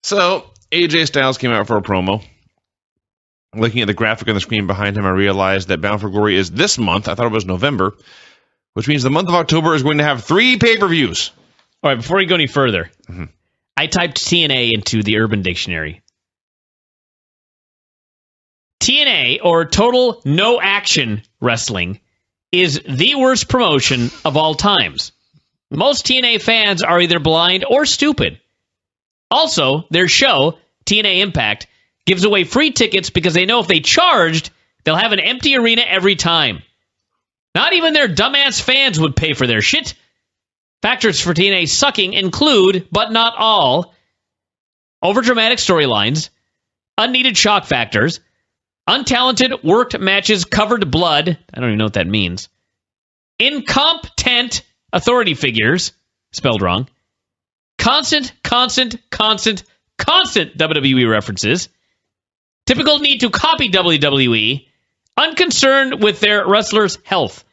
So, AJ Styles came out for a promo. Looking at the graphic on the screen behind him, I realized that Bound for Glory is this month. I thought it was November, which means the month of October is going to have 3 pay-per-views. All right, before we go any further, I typed TNA into the Urban Dictionary. TNA, or Total No Action Wrestling, is the worst promotion of all times. Most TNA fans are either blind or stupid. Also, their show, TNA Impact, gives away free tickets because they know if they charged, they'll have an empty arena every time. Not even their dumbass fans would pay for their shit. Factors for TNA sucking include, but not all, overdramatic storylines, unneeded shock factors, untalented worked matches covered blood, I don't even know what that means, incompetent authority figures, spelled wrong, constant WWE references, typical need to copy WWE, unconcerned with their wrestlers' health.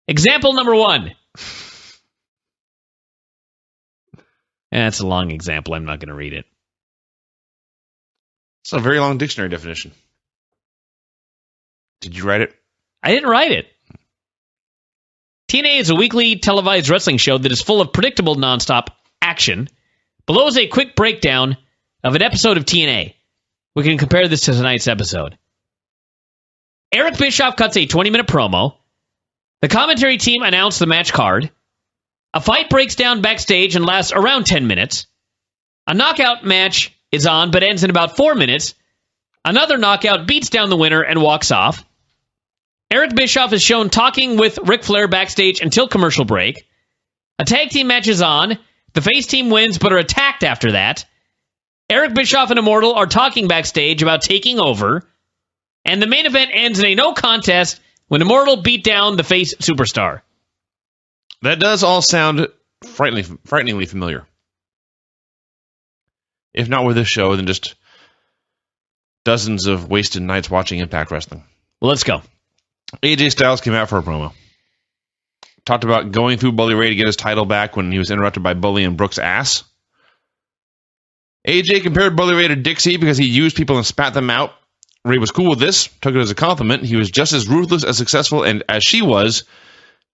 Example number 1. That's a long example. I'm not going to read it. It's a very long dictionary definition. Did you write it? I didn't write it. TNA is a weekly televised wrestling show that is full of predictable nonstop action. Below is a quick breakdown of an episode of TNA. We can compare this to tonight's episode. Eric Bischoff cuts a 20-minute promo. The commentary team announced the match card. A fight breaks down backstage and lasts around 10 minutes. A knockout match is on but ends in about 4 minutes. Another knockout beats down the winner and walks off. Eric Bischoff is shown talking with Ric Flair backstage until commercial break. A tag team match is on. The face team wins but are attacked after that. Eric Bischoff and Immortal are talking backstage about taking over. And the main event ends in a no contest when Immortal beat down the face superstar. That does all sound frighteningly familiar. If not with this show, then just dozens of wasted nights watching Impact Wrestling. Well, let's go. AJ Styles came out for a promo. Talked about going through Bully Ray to get his title back when he was interrupted by Bully and Brooks' ass. AJ compared Bully Ray to Dixie because he used people and spat them out. Ray was cool with this, took it as a compliment. He was just as ruthless, as successful, and as she was.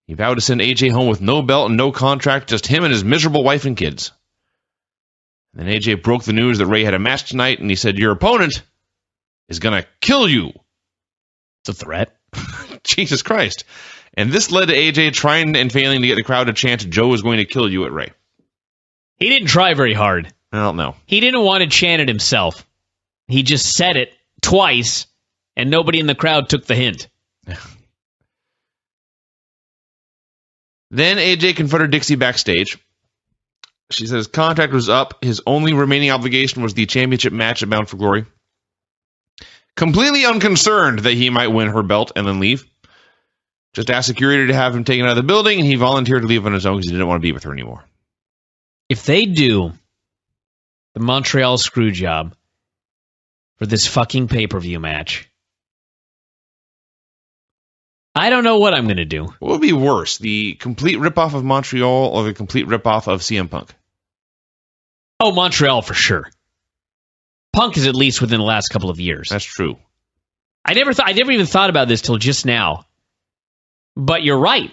He vowed to send AJ home with no belt and no contract, just him and his miserable wife and kids. Then AJ broke the news that Ray had a match tonight, and he said, "Your opponent is going to kill you." It's a threat. Jesus Christ. And this led to AJ trying and failing to get the crowd to chant, "Joe is going to kill you" at Ray. He didn't try very hard. Well, no. He didn't want to chant it himself. He just said it twice, and nobody in the crowd took the hint. Then AJ confronted Dixie backstage. She said his contract was up. His only remaining obligation was the championship match at Bound for Glory. Completely unconcerned that he might win her belt and then leave. Just asked security to have him taken out of the building, and he volunteered to leave on his own because he didn't want to be with her anymore. If they do the Montreal screw job for this fucking pay-per-view match, I don't know what I'm going to do. What would be worse, the complete ripoff of Montreal or the complete ripoff of CM Punk? Oh, Montreal for sure. Punk is at least within the last couple of years. That's true. I never even thought about this till just now. But you're right.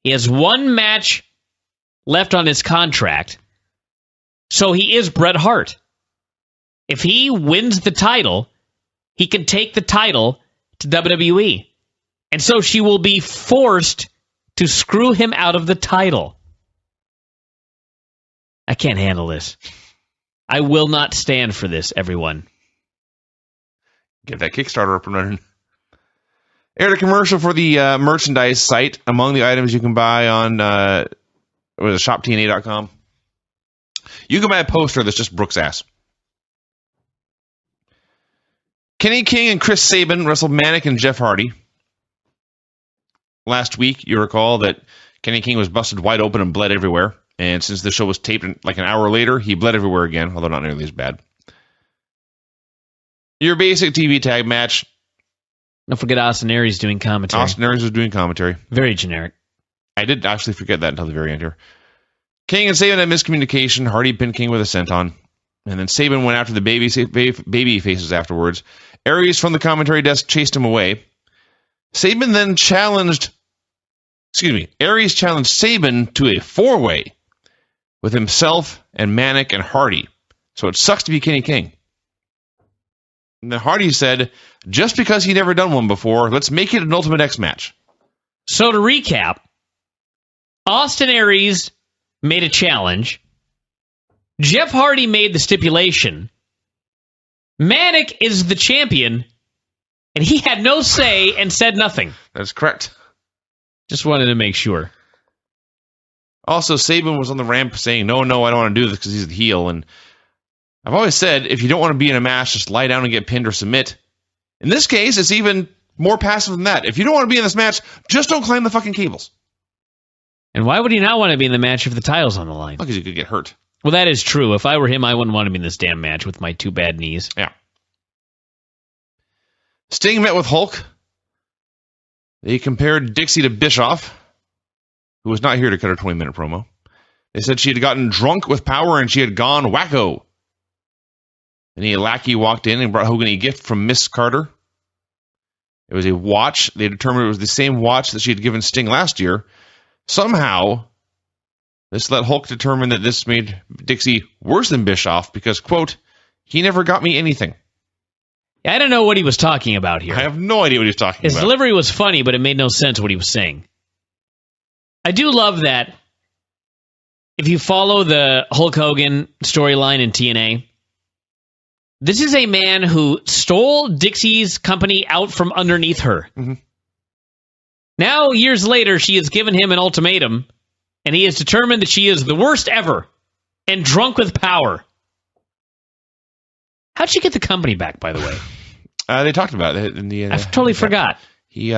He has one match left on his contract. So he is Bret Hart. If he wins the title, he can take the title to WWE. And so she will be forced to screw him out of the title. I can't handle this. I will not stand for this, everyone. Get that Kickstarter up and running. Aired a commercial for the merchandise site. Among the items you can buy on shoptna.com. You can buy a poster that's just Brooks' ass. Kenny King and Chris Sabin wrestled Manic and Jeff Hardy. Last week, you recall that Kenny King was busted wide open and bled everywhere. And since the show was taped like an hour later, he bled everywhere again, although not nearly as bad. Your basic TV tag match. Don't forget Austin Aries doing commentary. Austin Aries was doing commentary. Very generic. I did actually forget that until the very end here. King and Sabin had miscommunication. Hardy pinned King with a senton. And then Saban went after the baby faces afterwards. Aries from the commentary desk chased him away. Aries challenged Saban to a 4-way with himself and Manic and Hardy. So it sucks to be Kenny King. And then Hardy said, just because he never done one before, let's make it an Ultimate X match. So to recap, Austin Aries made a challenge. Jeff Hardy made the stipulation. Manic is the champion, and he had no say and said nothing. That's correct. Just wanted to make sure. Also, Saban was on the ramp saying, no, I don't want to do this because he's the heel. And I've always said, if you don't want to be in a match, just lie down and get pinned or submit. In this case, it's even more passive than that. If you don't want to be in this match, just don't climb the fucking cables. And why would he not want to be in the match if the title's on the line? Because you could get hurt. Well, that is true. If I were him, I wouldn't want to be in this damn match with my 2 bad knees. Yeah. Sting met with Hulk. They compared Dixie to Bischoff, who was not here to cut her 20-minute promo. They said she had gotten drunk with power and she had gone wacko. Then a lackey walked in and brought Hogan a gift from Miss Carter. It was a watch. They determined it was the same watch that she had given Sting last year. Somehow, this let Hulk determine that this made Dixie worse than Bischoff because, quote, he never got me anything. I don't know what he was talking about here. I have no idea what he was talking His about. delivery was funny, but it made no sense what he was saying. I do love that if you follow the Hulk Hogan storyline in TNA, this is a man who stole Dixie's company out from underneath her. Mm-hmm. Now, years later, she has given him an ultimatum, and he has determined that she is the worst ever and drunk with power. How'd she get the company back, by the way? They talked about it in the. I totally forgot. He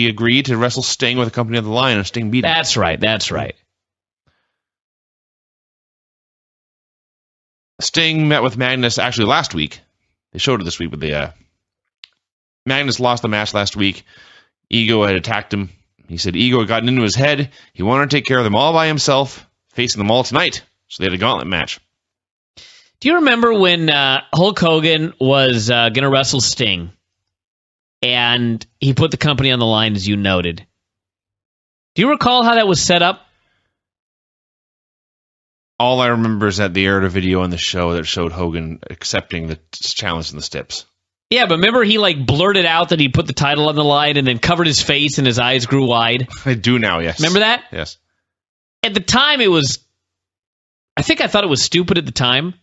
agreed to wrestle Sting with a company on the line, and Sting beat him. That's right. Sting met with Magnus actually last week. They showed it this week, but Magnus lost the match last week. Ego had attacked him. He said Ego had gotten into his head. He wanted to take care of them all by himself, facing them all tonight. So they had a gauntlet match. Do you remember when Hulk Hogan was going to wrestle Sting, and he put the company on the line, as you noted? Do you recall how that was set up? All I remember is that they aired a video on the show that showed Hogan accepting the challenge in the steps. Yeah, but remember he blurted out that he put the title on the line and then covered his face and his eyes grew wide? I do now, yes. Remember that? Yes. At the time, I thought it was stupid at the time.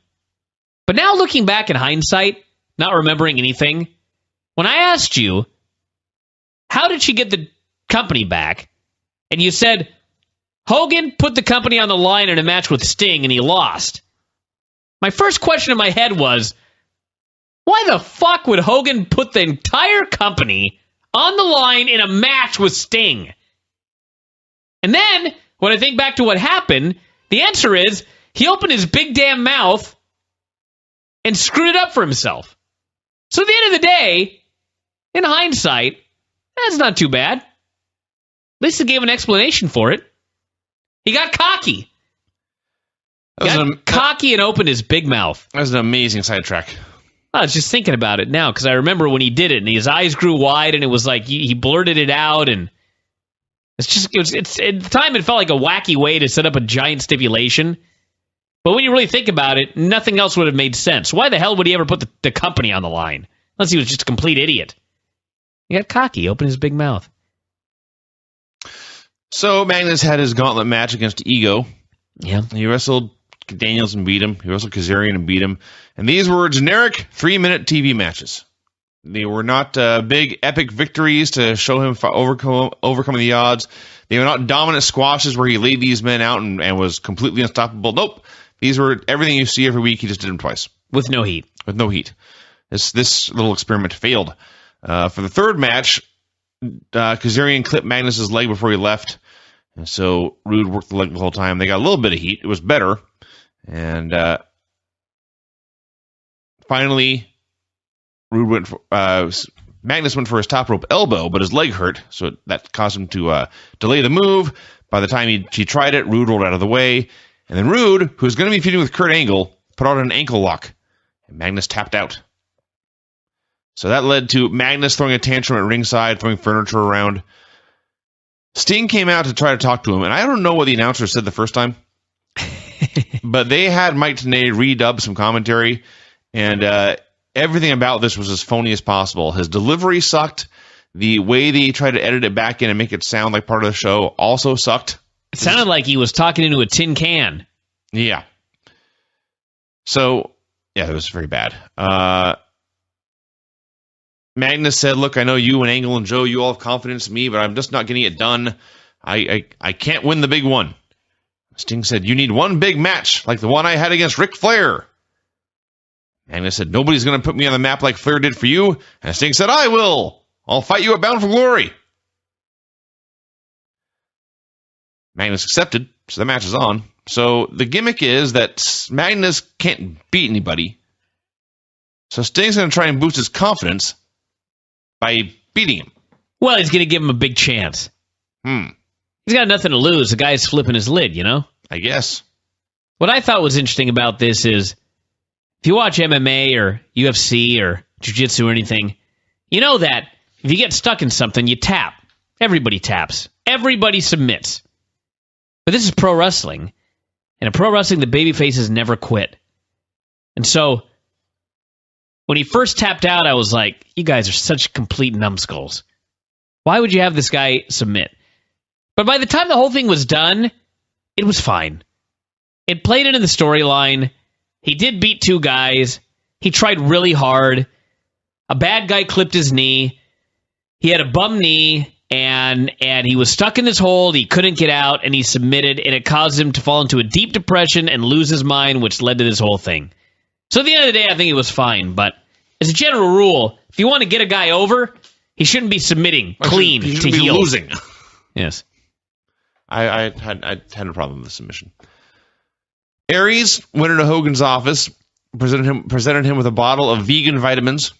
But now looking back in hindsight, not remembering anything, when I asked you, how did she get the company back? And you said, Hogan put the company on the line in a match with Sting and he lost. My first question in my head was, why the fuck would Hogan put the entire company on the line in a match with Sting? And then, when I think back to what happened, the answer is, he opened his big damn mouth and screwed it up for himself. So at the end of the day, in hindsight, that's not too bad. At least he gave an explanation for it. He got cocky. Cocky and opened his big mouth. That was an amazing sidetrack. I was just thinking about it now, because I remember when he did it, and his eyes grew wide, and it was like he blurted it out, and at the time it felt like a wacky way to set up a giant stipulation. But when you really think about it, nothing else would have made sense. Why the hell would he ever put the company on the line? Unless he was just a complete idiot. He got cocky, opened his big mouth. So Magnus had his gauntlet match against Ego. Yeah. He wrestled Daniels and beat him. He wrestled Kazarian and beat him. And these were generic 3-minute TV matches. They were not big, epic victories to show him overcoming the odds. They were not dominant squashes where he laid these men out and was completely unstoppable. Nope. These were everything you see every week. He just did them twice. With no heat. With no heat. This little experiment failed. For the third match, Kazarian clipped Magnus' leg before he left. And so Rude worked the leg the whole time. They got a little bit of heat. It was better. And finally, Magnus went for his top rope elbow, but his leg hurt, so that caused him to delay the move. By the time he tried it, Rude rolled out of the way. And then Rude, who's going to be feuding with Kurt Angle, put out an ankle lock, and Magnus tapped out. So that led to Magnus throwing a tantrum at ringside, throwing furniture around. Sting came out to try to talk to him, and I don't know what the announcer said the first time, but they had Mike Tenay redub some commentary, and everything about this was as phony as possible. His delivery sucked. The way they tried to edit it back in and make it sound like part of the show also sucked. It sounded like he was talking into a tin can. Yeah. So, yeah, it was very bad. Magnus said, look, I know you and Angle and Joe, you all have confidence in me, but I'm just not getting it done. I can't win the big one. Sting said, you need one big match, like the one I had against Ric Flair. Magnus said, nobody's going to put me on the map like Flair did for you. And Sting said, I will. I'll fight you at Bound for Glory. Magnus accepted, so the match is on. So the gimmick is that Magnus can't beat anybody. So Sting's going to try and boost his confidence by beating him. Well, he's going to give him a big chance. He's got nothing to lose. The guy's flipping his lid, you know? I guess. What I thought was interesting about this is, if you watch MMA or UFC or Jiu-Jitsu or anything, you know that if you get stuck in something, you tap. Everybody taps. Everybody submits. But this is pro wrestling. And in pro wrestling, the babyfaces never quit. And so, when he first tapped out, I was like, you guys are such complete numbskulls. Why would you have this guy submit? But by the time the whole thing was done, it was fine. It played into the storyline. He did beat two guys. He tried really hard. A bad guy clipped his knee. He had a bum knee, and he was stuck in this hold. He couldn't get out, and he submitted, and it caused him to fall into a deep depression and lose his mind, which led to this whole thing. So at the end of the day, I think it was fine. But as a general rule, if you want to get a guy over, he shouldn't be submitting clean he to shouldn't be heels. losing. Yes. I had a problem with the submission. Aries went into Hogan's office, presented him with a bottle of vegan vitamins.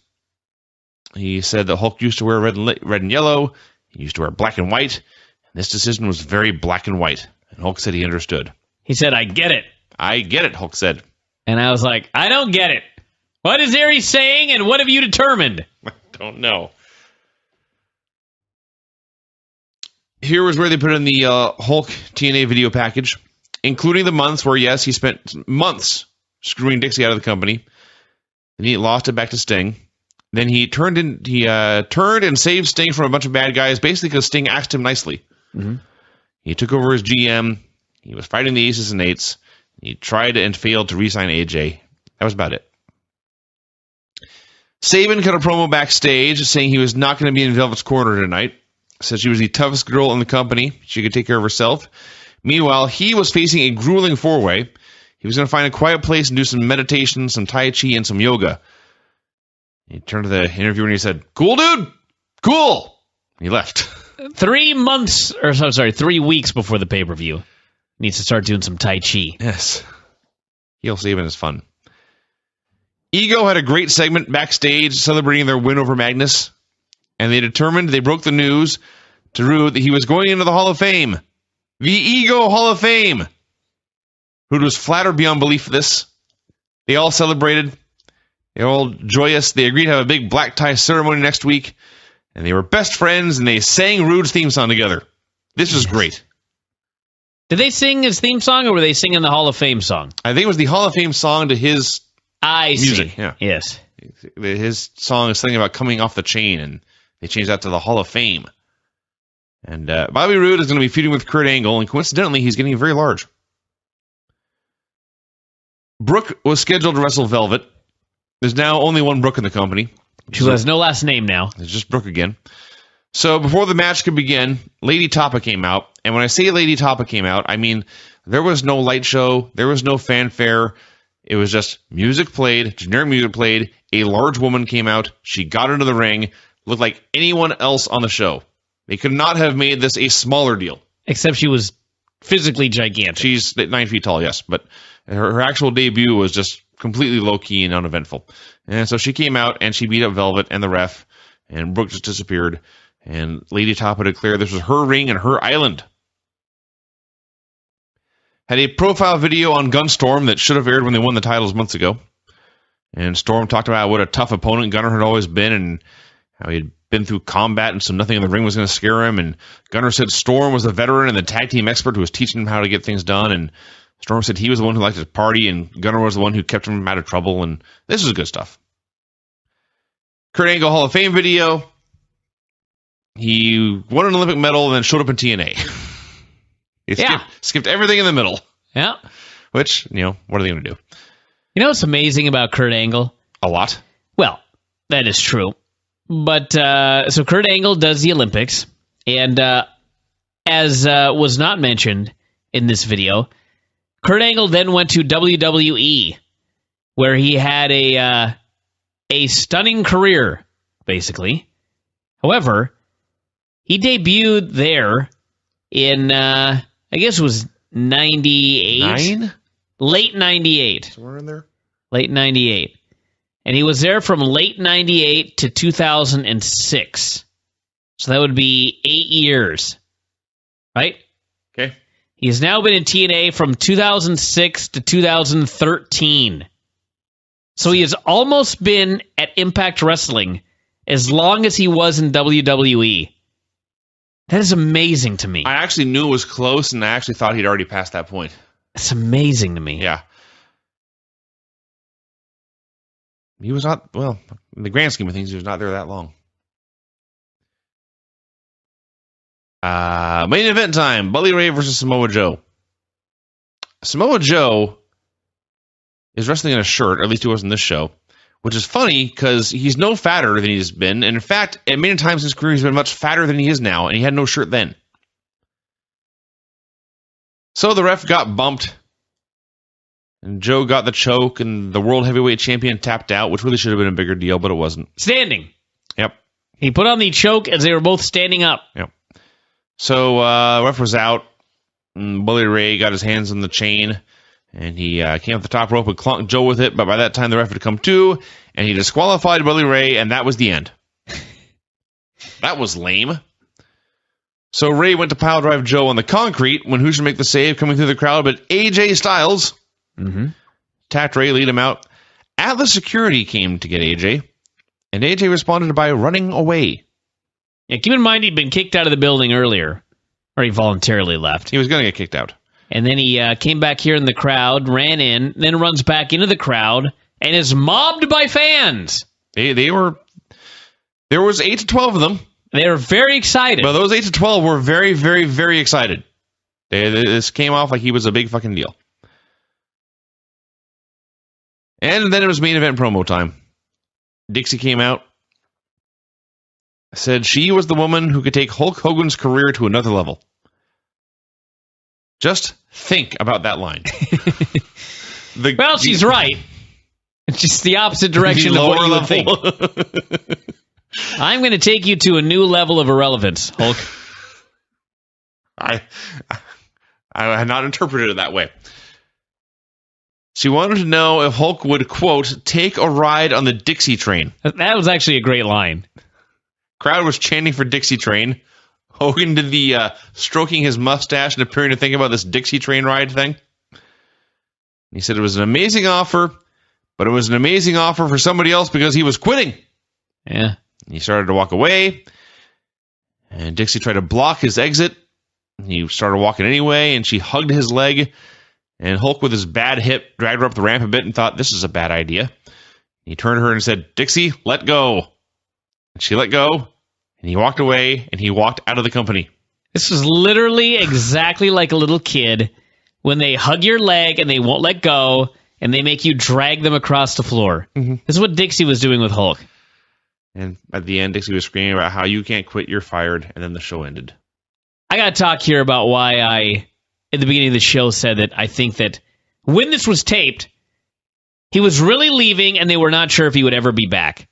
He said that Hulk used to wear red and yellow. He used to wear black and white. And this decision was very black and white. And Hulk said he understood. He said, I get it. I get it, Hulk said. And I was like, I don't get it. What is Aries saying, and what have you determined? I don't know. Here was where they put in the Hulk TNA video package, including the months where, yes, he spent months screwing Dixie out of the company. Then he lost it back to Sting. Then he turned and saved Sting from a bunch of bad guys, basically because Sting asked him nicely. Mm-hmm. He took over as GM. He was fighting the Aces and Eights. He tried and failed to re-sign AJ. That was about it. Sabin cut a promo backstage saying he was not going to be in Velvet's corner tonight. Said she was the toughest girl in the company. She could take care of herself. Meanwhile, he was facing a grueling four-way. He was going to find a quiet place and do some meditation, some Tai Chi, and some yoga. He turned to the interviewer and he said, cool, dude? Cool. And he left. 3 weeks before the pay-per-view. Needs to start doing some Tai Chi. Yes. Heel Sabin is fun. Ego had a great segment backstage celebrating their win over Magnus. And they broke the news to Rude that he was going into the Hall of Fame. The Ego Hall of Fame. Rude was flattered beyond belief for this. They all celebrated. They were all joyous. They agreed to have a big black tie ceremony next week. And they were best friends, and they sang Rude's theme song together. This was great. Did they sing his theme song, or were they singing the Hall of Fame song? I think it was the Hall of Fame song to his music. See. Yeah. Yes. His song is something about coming off the chain, and they changed that to the Hall of Fame. And Bobby Roode is going to be feuding with Kurt Angle, and coincidentally, he's getting very large. Brooke was scheduled to wrestle Velvet. There's now only one Brooke in the company. Who has no last name now. It's just Brooke again. So before the match could begin, Lady Tapa came out. And when I say Lady Tapa came out, I mean there was no light show. There was no fanfare. It was just music played, generic music played. A large woman came out. She got into the ring. Looked like anyone else on the show. They could not have made this a smaller deal. Except she was physically gigantic. She's 9 feet tall, yes. But her actual debut was just completely low-key and uneventful. And so she came out and she beat up Velvet and the ref. And Brooke just disappeared. And Lady Tapa declared this was her ring and her island. had a profile video on Gunstorm that should have aired when they won the titles months ago. And Storm talked about what a tough opponent Gunner had always been and how he had been through combat and so nothing in the ring was going to scare him. And Gunner said Storm was the veteran and the tag team expert who was teaching him how to get things done. And Storm said he was the one who liked to party and Gunner was the one who kept him out of trouble. And this was good stuff. Kurt Angle Hall of Fame video. He won an Olympic medal and then showed up in TNA. He skipped everything in the middle. Yeah. Which, what are they going to do? You know what's amazing about Kurt Angle? A lot. Well, that is true. But, so Kurt Angle does the Olympics. And as was not mentioned in this video, Kurt Angle then went to WWE, where he had a stunning career, basically. However, he debuted there in, I guess it was 98? 9? Late 98. Somewhere in there? Late 98. And he was there from late 98 to 2006. So that would be 8 years. Right? Okay. He has now been in TNA from 2006 to 2013. So he has almost been at Impact Wrestling as long as he was in WWE. That is amazing to me. I actually knew it was close, and I actually thought he'd already passed that point. It's amazing to me. Yeah. He was not, well, in the grand scheme of things, he was not there that long. Main event time. Bully Ray versus Samoa Joe. Samoa Joe is wrestling in a shirt, or at least he was in this show, which is funny because he's no fatter than he's been. And in fact, at many times in his career, he's been much fatter than he is now, and he had no shirt then. So the ref got bumped, and Joe got the choke, and the World Heavyweight Champion tapped out, which really should have been a bigger deal, but it wasn't. Standing. Yep. He put on the choke as they were both standing up. Yep. So the ref was out, and Bully Ray got his hands on the chain, and he came up the top rope and clunked Joe with it, but by that time the ref had come to, and he disqualified Bully Ray, and that was the end. That was lame. So Ray went to pile drive Joe on the concrete when who should make the save coming through the crowd but AJ Styles. Tapped Ray, lead him out. Atlas Security came to get AJ, and AJ responded by running away. Yeah, keep in mind he'd been kicked out of the building earlier, or he voluntarily left. He was going to get kicked out. And then he came back here in the crowd, ran in, then runs back into the crowd, and is mobbed by fans. There was 8 to 12 of them. They were very excited. But those 8 to 12 were very, very, very excited. This came off like he was a big fucking deal. And then it was main event promo time. Dixie came out, said she was the woman who could take Hulk Hogan's career to another level. Just think about that line. She's right. It's just the opposite direction of what you would think. I'm going to take you to a new level of irrelevance, Hulk. I had not interpreted it that way. She wanted to know if Hulk would, quote, take a ride on the Dixie train. That was actually a great line. Crowd was chanting for Dixie train. Hogan did the stroking his mustache and appearing to think about this Dixie train ride thing. He said it was an amazing offer, but it was an amazing offer for somebody else because he was quitting. Yeah. He started to walk away, and Dixie tried to block his exit. He started walking anyway, and she hugged his leg, and Hulk, with his bad hip, dragged her up the ramp a bit and thought, this is a bad idea. He turned to her and said, Dixie, let go. And she let go, and he walked away, and he walked out of the company. This was literally exactly like a little kid when they hug your leg and they won't let go, and they make you drag them across the floor. Mm-hmm. This is what Dixie was doing with Hulk. And at the end, Dixie was screaming about how you can't quit, you're fired, and then the show ended. I got to talk here about why I, at the beginning of the show, said that I think that when this was taped, he was really leaving and they were not sure if he would ever be back.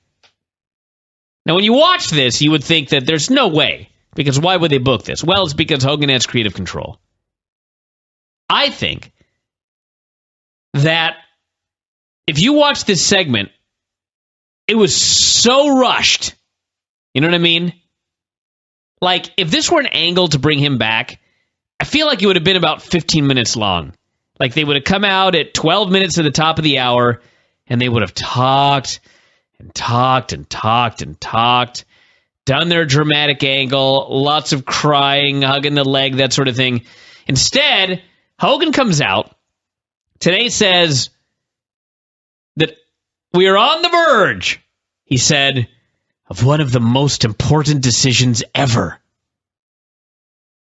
Now, when you watch this, you would think that there's no way, because why would they book this? Well, it's because Hogan has creative control. I think that if you watch this segment, it was so rushed. You know what I mean? Like, if this were an angle to bring him back, I feel like it would have been about 15 minutes long. Like they would have come out at 12 minutes to the top of the hour, and they would have talked and talked and talked and talked, done their dramatic angle, lots of crying, hugging the leg, that sort of thing. Instead, Hogan comes out. Today says that we are on the verge, he said, of one of the most important decisions ever.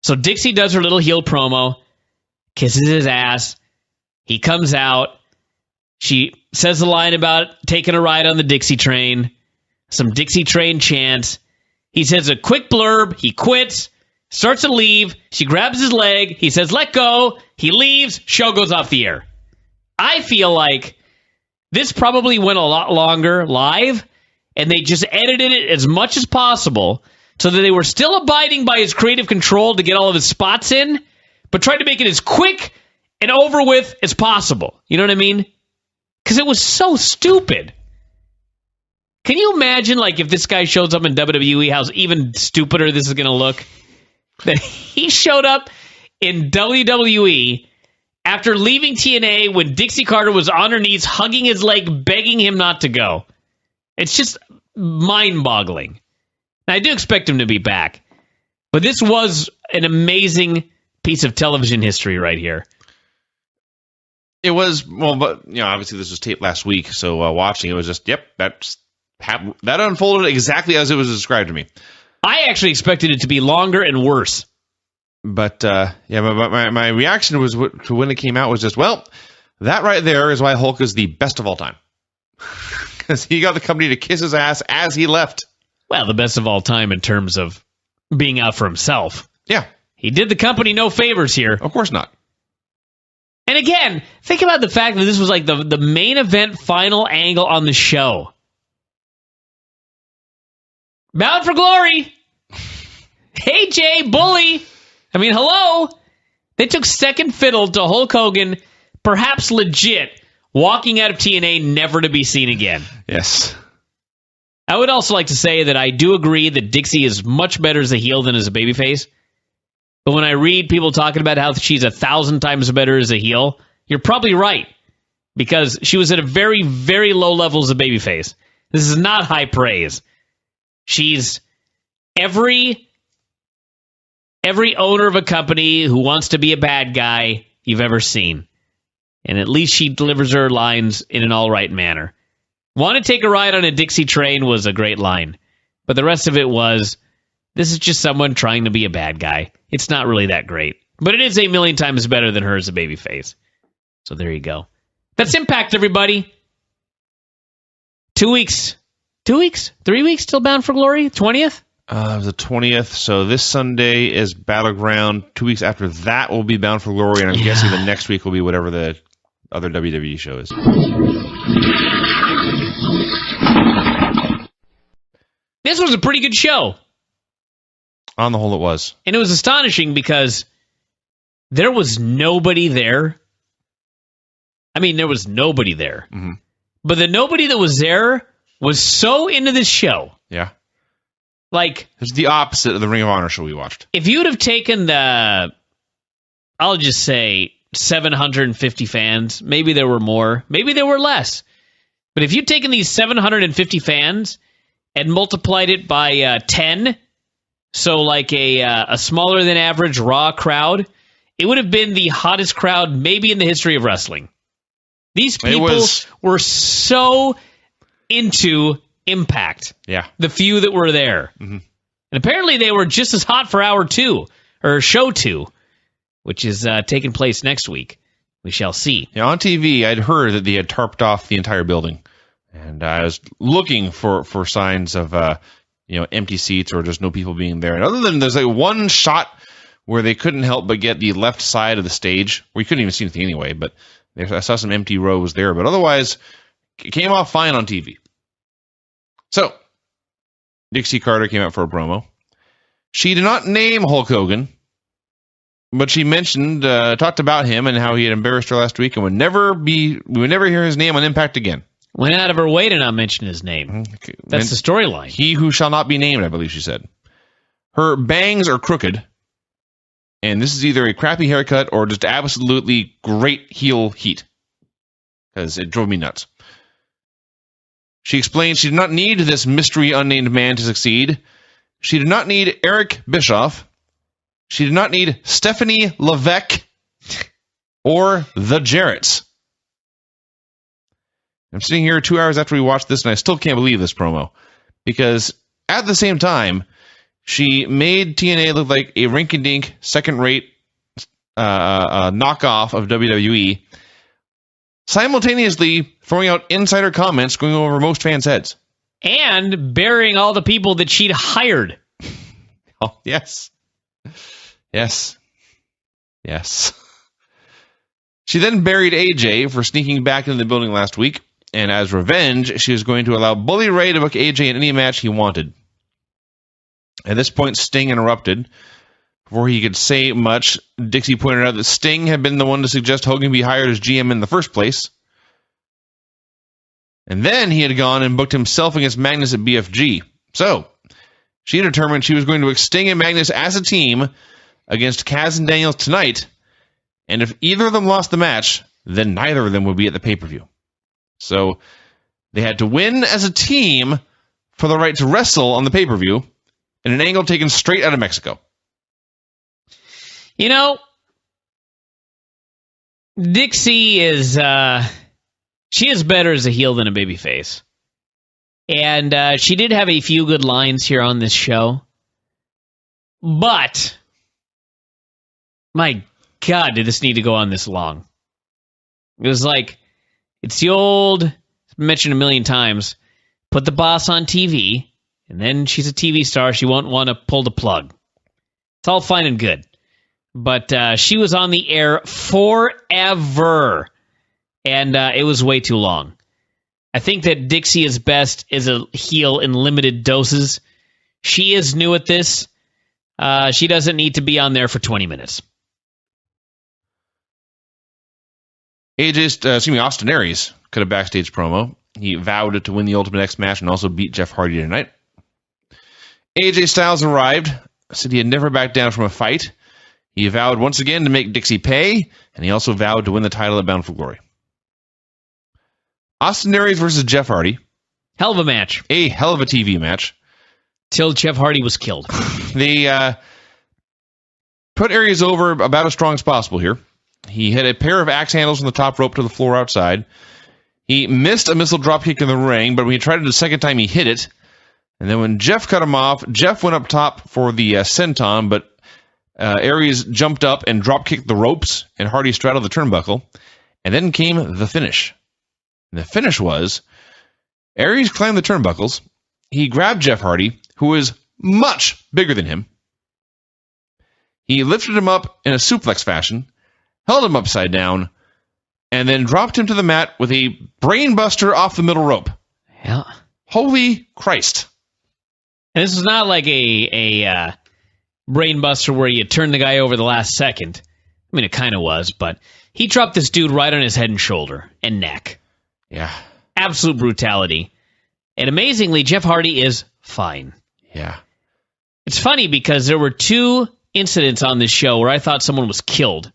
So Dixie does her little heel promo, kisses his ass. He comes out. She says the line about taking a ride on the Dixie train. Some Dixie train chants. He says a quick blurb. He quits. Starts to leave. She grabs his leg. He says, let go. He leaves. Show goes off the air. I feel like this probably went a lot longer live, and they just edited it as much as possible so that they were still abiding by his creative control to get all of his spots in, but tried to make it as quick and over with as possible. You know what I mean? Because it was so stupid. Can you imagine, like, if this guy shows up in WWE, how even stupider this is going to look? That he showed up in WWE after leaving TNA when Dixie Carter was on her knees, hugging his leg, begging him not to go. It's just mind-boggling. Now, I do expect him to be back, but this was an amazing piece of television history right here. It was, well, but, you know, obviously this was taped last week, so watching it was just, yep, that unfolded exactly as it was described to me. I actually expected it to be longer and worse. But, yeah, my reaction was to when it came out was just, well, that right there is why Hulk is the best of all time. Because he got the company to kiss his ass as he left. Well, the best of all time in terms of being out for himself. Yeah. He did the company no favors here. Of course not. And again, think about the fact that this was like the main event final angle on the show. Bound for Glory. Hey, Jay, bully. I mean, hello. They took second fiddle to Hulk Hogan, perhaps legit, walking out of TNA never to be seen again. Yes. I would also like to say that I do agree that Dixie is much better as a heel than as a babyface. But when I read people talking about how she's 1,000 times better as a heel, you're probably right. Because she was at a very, very low level as a babyface. This is not high praise. She's every owner of a company who wants to be a bad guy you've ever seen. And at least she delivers her lines in an all right manner. Want to take a ride on a Dixie train was a great line. But the rest of it was, this is just someone trying to be a bad guy. It's not really that great. But it is 1,000,000 times better than her as a babyface. So there you go. That's Impact, everybody. 2 weeks. 2 weeks? 3 weeks till Bound for Glory? 20th? It was the 20th, so this Sunday is Battleground. 2 weeks after that will be Bound for Glory, and I'm guessing the next week will be whatever the other WWE show is. This was a pretty good show. On the whole, it was. And it was astonishing because there was nobody there. I mean, there was nobody there. Mm-hmm. But the nobody that was there was so into this show. Yeah. Like, it's the opposite of the Ring of Honor show we watched. If you'd have taken the, I'll just say 750 fans, maybe there were more, maybe there were less. But if you'd taken these 750 fans and multiplied it by 10, so like a smaller than average Raw crowd, it would have been the hottest crowd maybe in the history of wrestling. These people were so into Impact. Yeah. The few that were there. Mm-hmm. And apparently they were just as hot for hour 2, or show 2, which is taking place next week. We shall see. Yeah, on TV, I'd heard that they had tarped off the entire building. And I was looking for signs of empty seats or just no people being there. And other than there's like one shot where they couldn't help but get the left side of the stage, where you couldn't even see anything anyway, but I saw some empty rows there. But otherwise, it came off fine on TV. So, Dixie Carter came out for a promo. She did not name Hulk Hogan, but she mentioned, talked about him and how he had embarrassed her last week and we would never hear his name on Impact again. Went out of her way to not mention his name. Okay. That's the storyline. He who shall not be named, I believe she said. Her bangs are crooked, And this is either a crappy haircut or just absolutely great heel heat. Because it drove me nuts. She explained she did not need this mystery unnamed man to succeed. She did not need Eric Bischoff. She did not need Stephanie Levesque or the Jarretts. I'm sitting here 2 hours after we watched this, and I still can't believe this promo. Because at the same time, she made TNA look like a rinky-dink, second-rate knockoff of WWE, simultaneously throwing out insider comments going over most fans' heads. And burying all the people that she'd hired. Oh, yes. Yes. Yes. She then buried AJ for sneaking back into the building last week, and as revenge, she was going to allow Bully Ray to book AJ in any match he wanted. At this point, Sting interrupted. Before he could say much, Dixie pointed out that Sting had been the one to suggest Hogan be hired as GM in the first place. And then he had gone and booked himself against Magnus at BFG. So, she determined she was going to book Sting and Magnus as a team against Kaz and Daniels tonight, and if either of them lost the match, then neither of them would be at the pay-per-view. So, they had to win as a team for the right to wrestle on the pay-per-view in an angle taken straight out of Mexico. You know, Dixie is, she is better as a heel than a babyface. And she did have a few good lines here on this show. But, my God, did this need to go on this long? It was like, it's the old, mentioned a million times, put the boss on TV, and then she's a TV star, she won't want to pull the plug. It's all fine and good. But she was on the air forever, and it was way too long. I think that Dixie is best as a heel in limited doses. She is new at this. She doesn't need to be on there for 20 minutes. Austin Aries cut a backstage promo. He vowed to win the Ultimate X match and also beat Jeff Hardy tonight. AJ Styles arrived, said he had never backed down from a fight. He vowed once again to make Dixie pay, and he also vowed to win the title at Bound for Glory. Austin Aries versus Jeff Hardy. Hell of a match. A hell of a TV match. Till Jeff Hardy was killed. They put Aries over about as strong as possible here. He hit a pair of axe handles from the top rope to the floor outside. He missed a missile dropkick in the ring, but when he tried it the second time, he hit it. And then when Jeff cut him off, Jeff went up top for the senton, but Aries jumped up and drop-kicked the ropes, and Hardy straddled the turnbuckle. And then came the finish. And the finish was, Aries climbed the turnbuckles. He grabbed Jeff Hardy, who was much bigger than him. He lifted him up in a suplex fashion, held him upside down, and then dropped him to the mat with a brainbuster off the middle rope. Yeah. Holy Christ. And this is not like a brainbuster where you turn the guy over the last second. I mean, it kind of was, but he dropped this dude right on his head and shoulder and neck. Yeah. Absolute brutality. And amazingly, Jeff Hardy is fine. Yeah. It's funny because there were two incidents on this show where I thought someone was killed.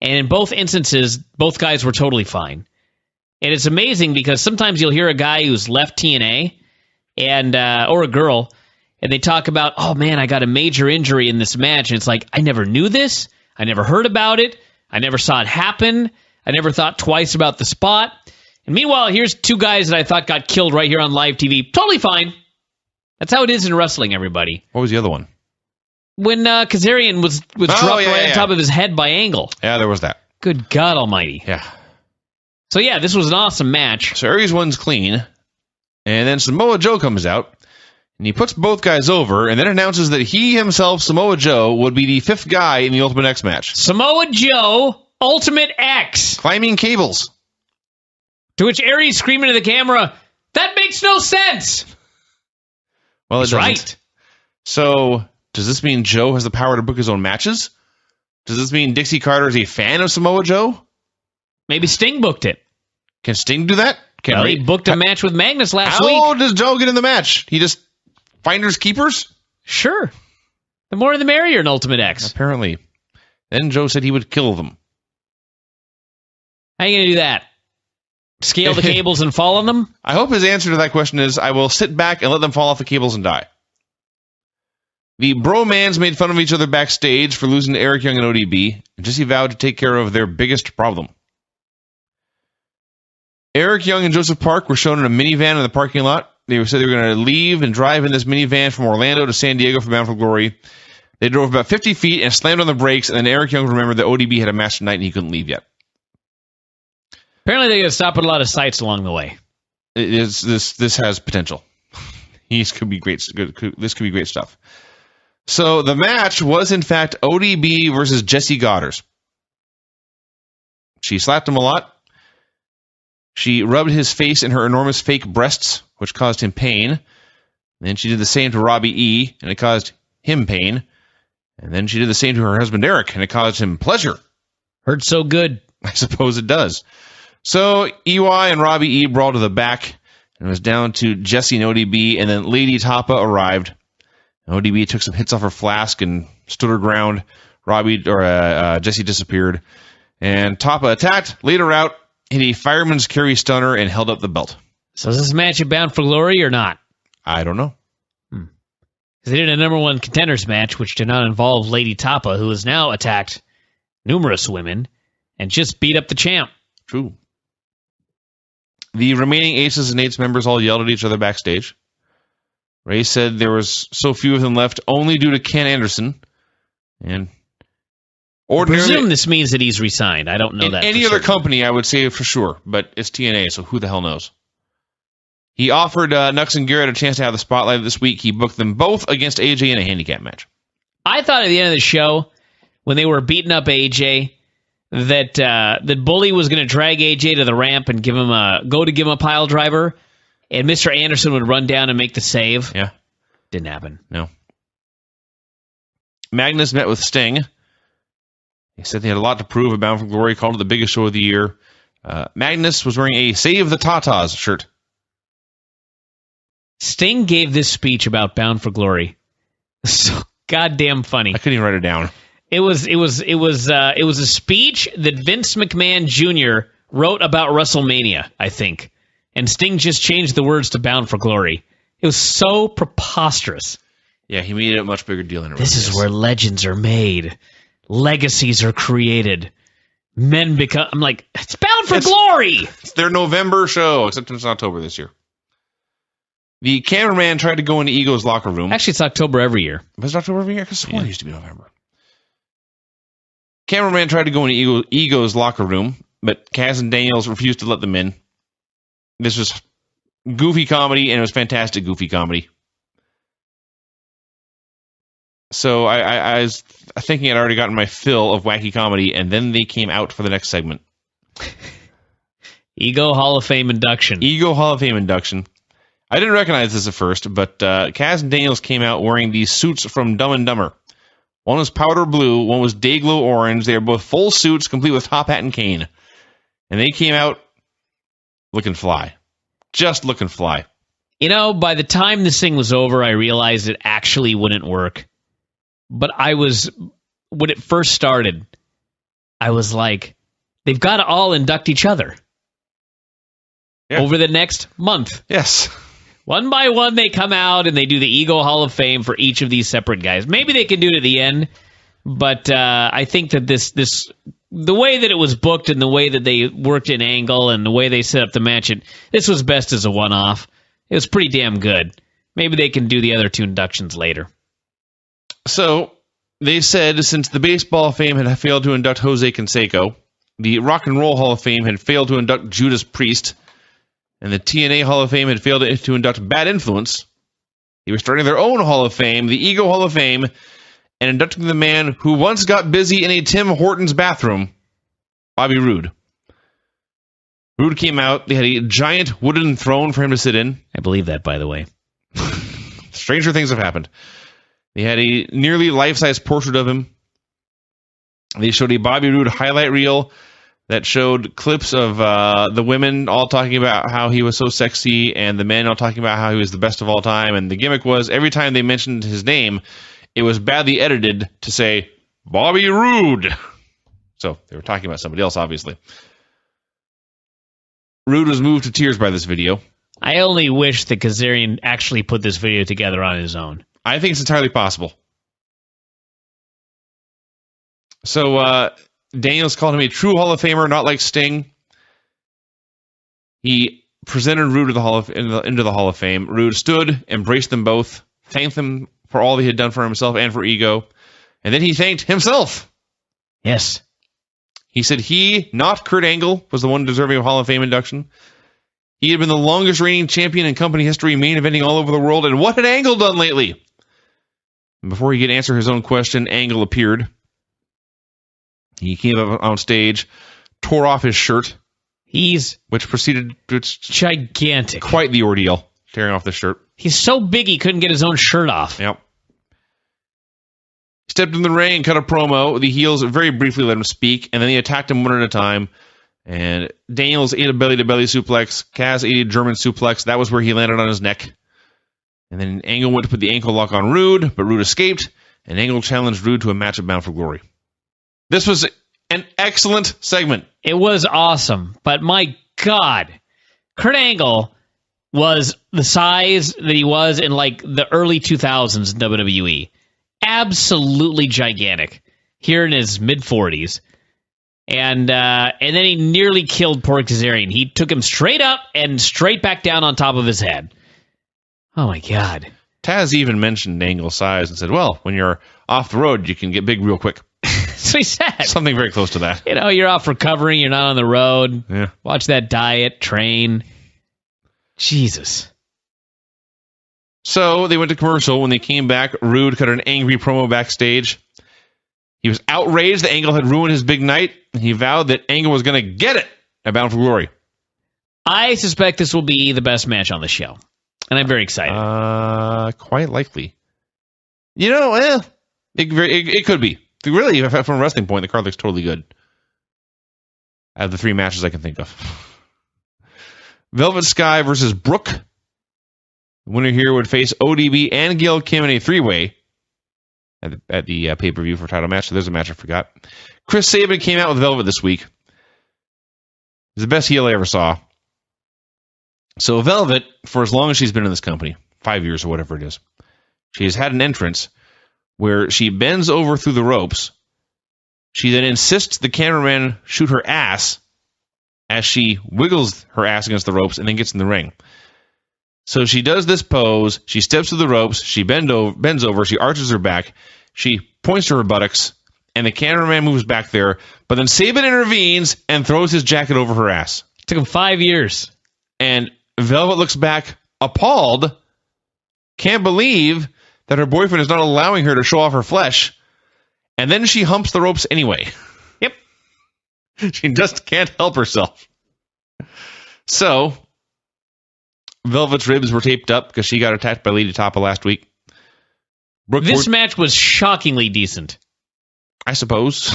And in both instances, both guys were totally fine. And it's amazing because sometimes you'll hear a guy who's left TNA and or a girl, and they talk about, oh man, I got a major injury in this match. And it's like, I never knew this. I never heard about it. I never saw it happen. I never thought twice about the spot. And meanwhile, here's two guys that I thought got killed right here on live TV. Totally fine. That's how it is in wrestling, everybody. What was the other one? When Kazarian was dropped right on top of his head by Angle. Yeah, there was that. Good God almighty. Yeah. So yeah, this was an awesome match. So Aries wins clean, and then Samoa Joe comes out, and he puts both guys over, and then announces that he himself, Samoa Joe, would be the fifth guy in the Ultimate X match. Samoa Joe, Ultimate X. Climbing cables. To which Aries screaming to the camera, that makes no sense. Well, He's it doesn't. right. So, does this mean Joe has the power to book his own matches? Does this mean Dixie Carter is a fan of Samoa Joe? Maybe Sting booked it. Can Sting do that? He booked a match with Magnus last week. How does Joe get in the match? He just finders keepers? Sure. The more the merrier in Ultimate X. Apparently. Then Joe said he would kill them. How are you going to do that? Scale the cables and fall on them? I hope his answer to that question is, I will sit back and let them fall off the cables and die. The bromans made fun of each other backstage for losing to Eric Young and ODB, and Jesse vowed to take care of their biggest problem. Eric Young and Joseph Park were shown in a minivan in the parking lot. They said they were going to leave and drive in this minivan from Orlando to San Diego for Bound for Glory. They drove about 50 feet and slammed on the brakes, and then Eric Young remembered that ODB had a match tonight and he couldn't leave yet. Apparently they're going to stop at a lot of sites along the way. This has potential. This could be great stuff. So the match was, in fact, ODB versus Jesse Goddard. She slapped him a lot. She rubbed his face in her enormous fake breasts, which caused him pain. Then she did the same to Robbie E., and it caused him pain. And then she did the same to her husband Eric, and it caused him pleasure. Hurt so good. I suppose it does. So EY and Robbie E. brawled to the back, and it was down to Jesse and ODB, and then Lady Tapa arrived. ODB took some hits off her flask and stood her ground. Jesse disappeared, and Tapa attacked, laid her out, hit a fireman's carry stunner, and held up the belt. So is this match Bound for Glory or not? I don't know. Because they did a number one contenders match, which did not involve Lady Tapa, who has now attacked numerous women and just beat up the champ. True. The remaining Aces and Eights members all yelled at each other backstage. Ray said there was so few of them left only due to Ken Anderson. And I presume this means that he's resigned. I don't know that. Any other company, I would say for sure, but it's TNA, so who the hell knows? He offered Nux and Garrett a chance to have the spotlight this week. He booked them both against AJ in a handicap match. I thought at the end of the show, when they were beating up AJ, that Bully was going to drag AJ to the ramp and give him a pile driver, and Mr. Anderson would run down and make the save. Yeah. Didn't happen. No. Magnus met with Sting. He said they had a lot to prove at Bound for Glory, called it the biggest show of the year. Magnus was wearing a Save the Tatas shirt. Sting gave this speech about Bound for Glory. So goddamn funny. I couldn't even write it down. It was a speech that Vince McMahon Jr. wrote about WrestleMania, I think. And Sting just changed the words to Bound for Glory. It was so preposterous. Yeah, he made it a much bigger deal than it This is where legends are made. Legacies are created. Men become... I'm like, it's Bound for Glory! It's their November show, except it's October this year. The cameraman tried to go into Ego's locker room. Actually, it's October every year. Was it October every year? Because it used to be November. Cameraman tried to go into Ego's locker room, but Kaz and Daniels refused to let them in. This was goofy comedy, and it was fantastic goofy comedy. So I was thinking I'd already gotten my fill of wacky comedy, and then they came out for the next segment. Ego Hall of Fame induction. Ego Hall of Fame induction. I didn't recognize this at first, but Kaz and Daniels came out wearing these suits from Dumb and Dumber. One was powder blue, one was Dayglow orange. They were both full suits, complete with top hat and cane. And they came out looking fly. Just looking fly. You know, by the time this thing was over, I realized it actually wouldn't work. But when it first started, I was like, they've got to all induct each other. Yeah. Over the next month. Yes. One by one, they come out and they do the Ego Hall of Fame for each of these separate guys. Maybe they can do it at the end, but I think that the way that it was booked and the way that they worked an angle and the way they set up the match, this was best as a one-off. It was pretty damn good. Maybe they can do the other two inductions later. So, they said since the Baseball of Fame had failed to induct Jose Canseco, the Rock and Roll Hall of Fame had failed to induct Judas Priest, and the TNA Hall of Fame had failed to induct Bad Influence, they were starting their own Hall of Fame, the Ego Hall of Fame, and inducting the man who once got busy in a Tim Hortons bathroom, Bobby Roode. Roode came out. They had a giant wooden throne for him to sit in. I believe that, by the way. Stranger things have happened. They had a nearly life-size portrait of him. They showed a Bobby Roode highlight reel that showed clips of the women all talking about how he was so sexy and the men all talking about how he was the best of all time. And the gimmick was every time they mentioned his name, it was badly edited to say Bobby Roode. So they were talking about somebody else, obviously. Roode was moved to tears by this video. I only wish that Kazarian actually put this video together on his own. I think it's entirely possible. So Daniels called him a true Hall of Famer, not like Sting. He presented Roode to into the Hall of Fame. Roode stood, embraced them both, thanked them for all he had done for himself and for Ego, and then he thanked himself. Yes. He said he, not Kurt Angle, was the one deserving of Hall of Fame induction. He had been the longest reigning champion in company history, main eventing all over the world, and what had Angle done lately? And before he could answer his own question, Angle appeared. He came up on stage, tore off his shirt, which gigantic. Quite the ordeal, tearing off the shirt. He's so big he couldn't get his own shirt off. Yep. Stepped in the ring and cut a promo. The heels very briefly let him speak, and then they attacked him one at a time. And Daniels ate a belly-to-belly suplex. Kaz ate a German suplex. That was where he landed on his neck. And then Angle went to put the ankle lock on Roode, but Roode escaped, and Angle challenged Roode to a match at Bound for Glory. This was an excellent segment. It was awesome, but my God, Kurt Angle was the size that he was in like the early 2000s in WWE. Absolutely gigantic. Here in his mid-40s. And then he nearly killed poor Kazarian. He took him straight up and straight back down on top of his head. Oh, my God. Taz even mentioned Angle's size and said, well, when you're off the road, you can get big real quick. So he said. Something very close to that. You know, you're off recovering. You're not on the road. Yeah. Watch that diet, train. Jesus. So they went to commercial. When they came back, Roode cut an angry promo backstage. He was outraged that Angle had ruined his big night. He vowed that Angle was going to get it at Bound for Glory. I suspect this will be the best match on the show. And I'm very excited. Quite likely. You know, it could be. Really, from a wrestling point, the card looks totally good. Out of the three matches I can think of. Velvet Sky versus Brooke. The winner here would face ODB and Gail Kim in a three-way at the pay-per-view for title match. So there's a match I forgot. Chris Sabin came out with Velvet this week. He's the best heel I ever saw. So Velvet, for as long as she's been in this company, 5 years or whatever it is, she has had an entrance where she bends over through the ropes. She then insists the cameraman shoot her ass as she wiggles her ass against the ropes and then gets in the ring. So she does this pose. She steps to the ropes. She bends over. She arches her back. She points to her buttocks, and the cameraman moves back there. But then Sabin intervenes and throws his jacket over her ass. It took him 5 years. And Velvet looks back, appalled, can't believe that her boyfriend is not allowing her to show off her flesh. And then she humps the ropes anyway. Yep. She just can't help herself. So Velvet's ribs were taped up because she got attacked by Lady Tapa last week. This match was shockingly decent. I suppose.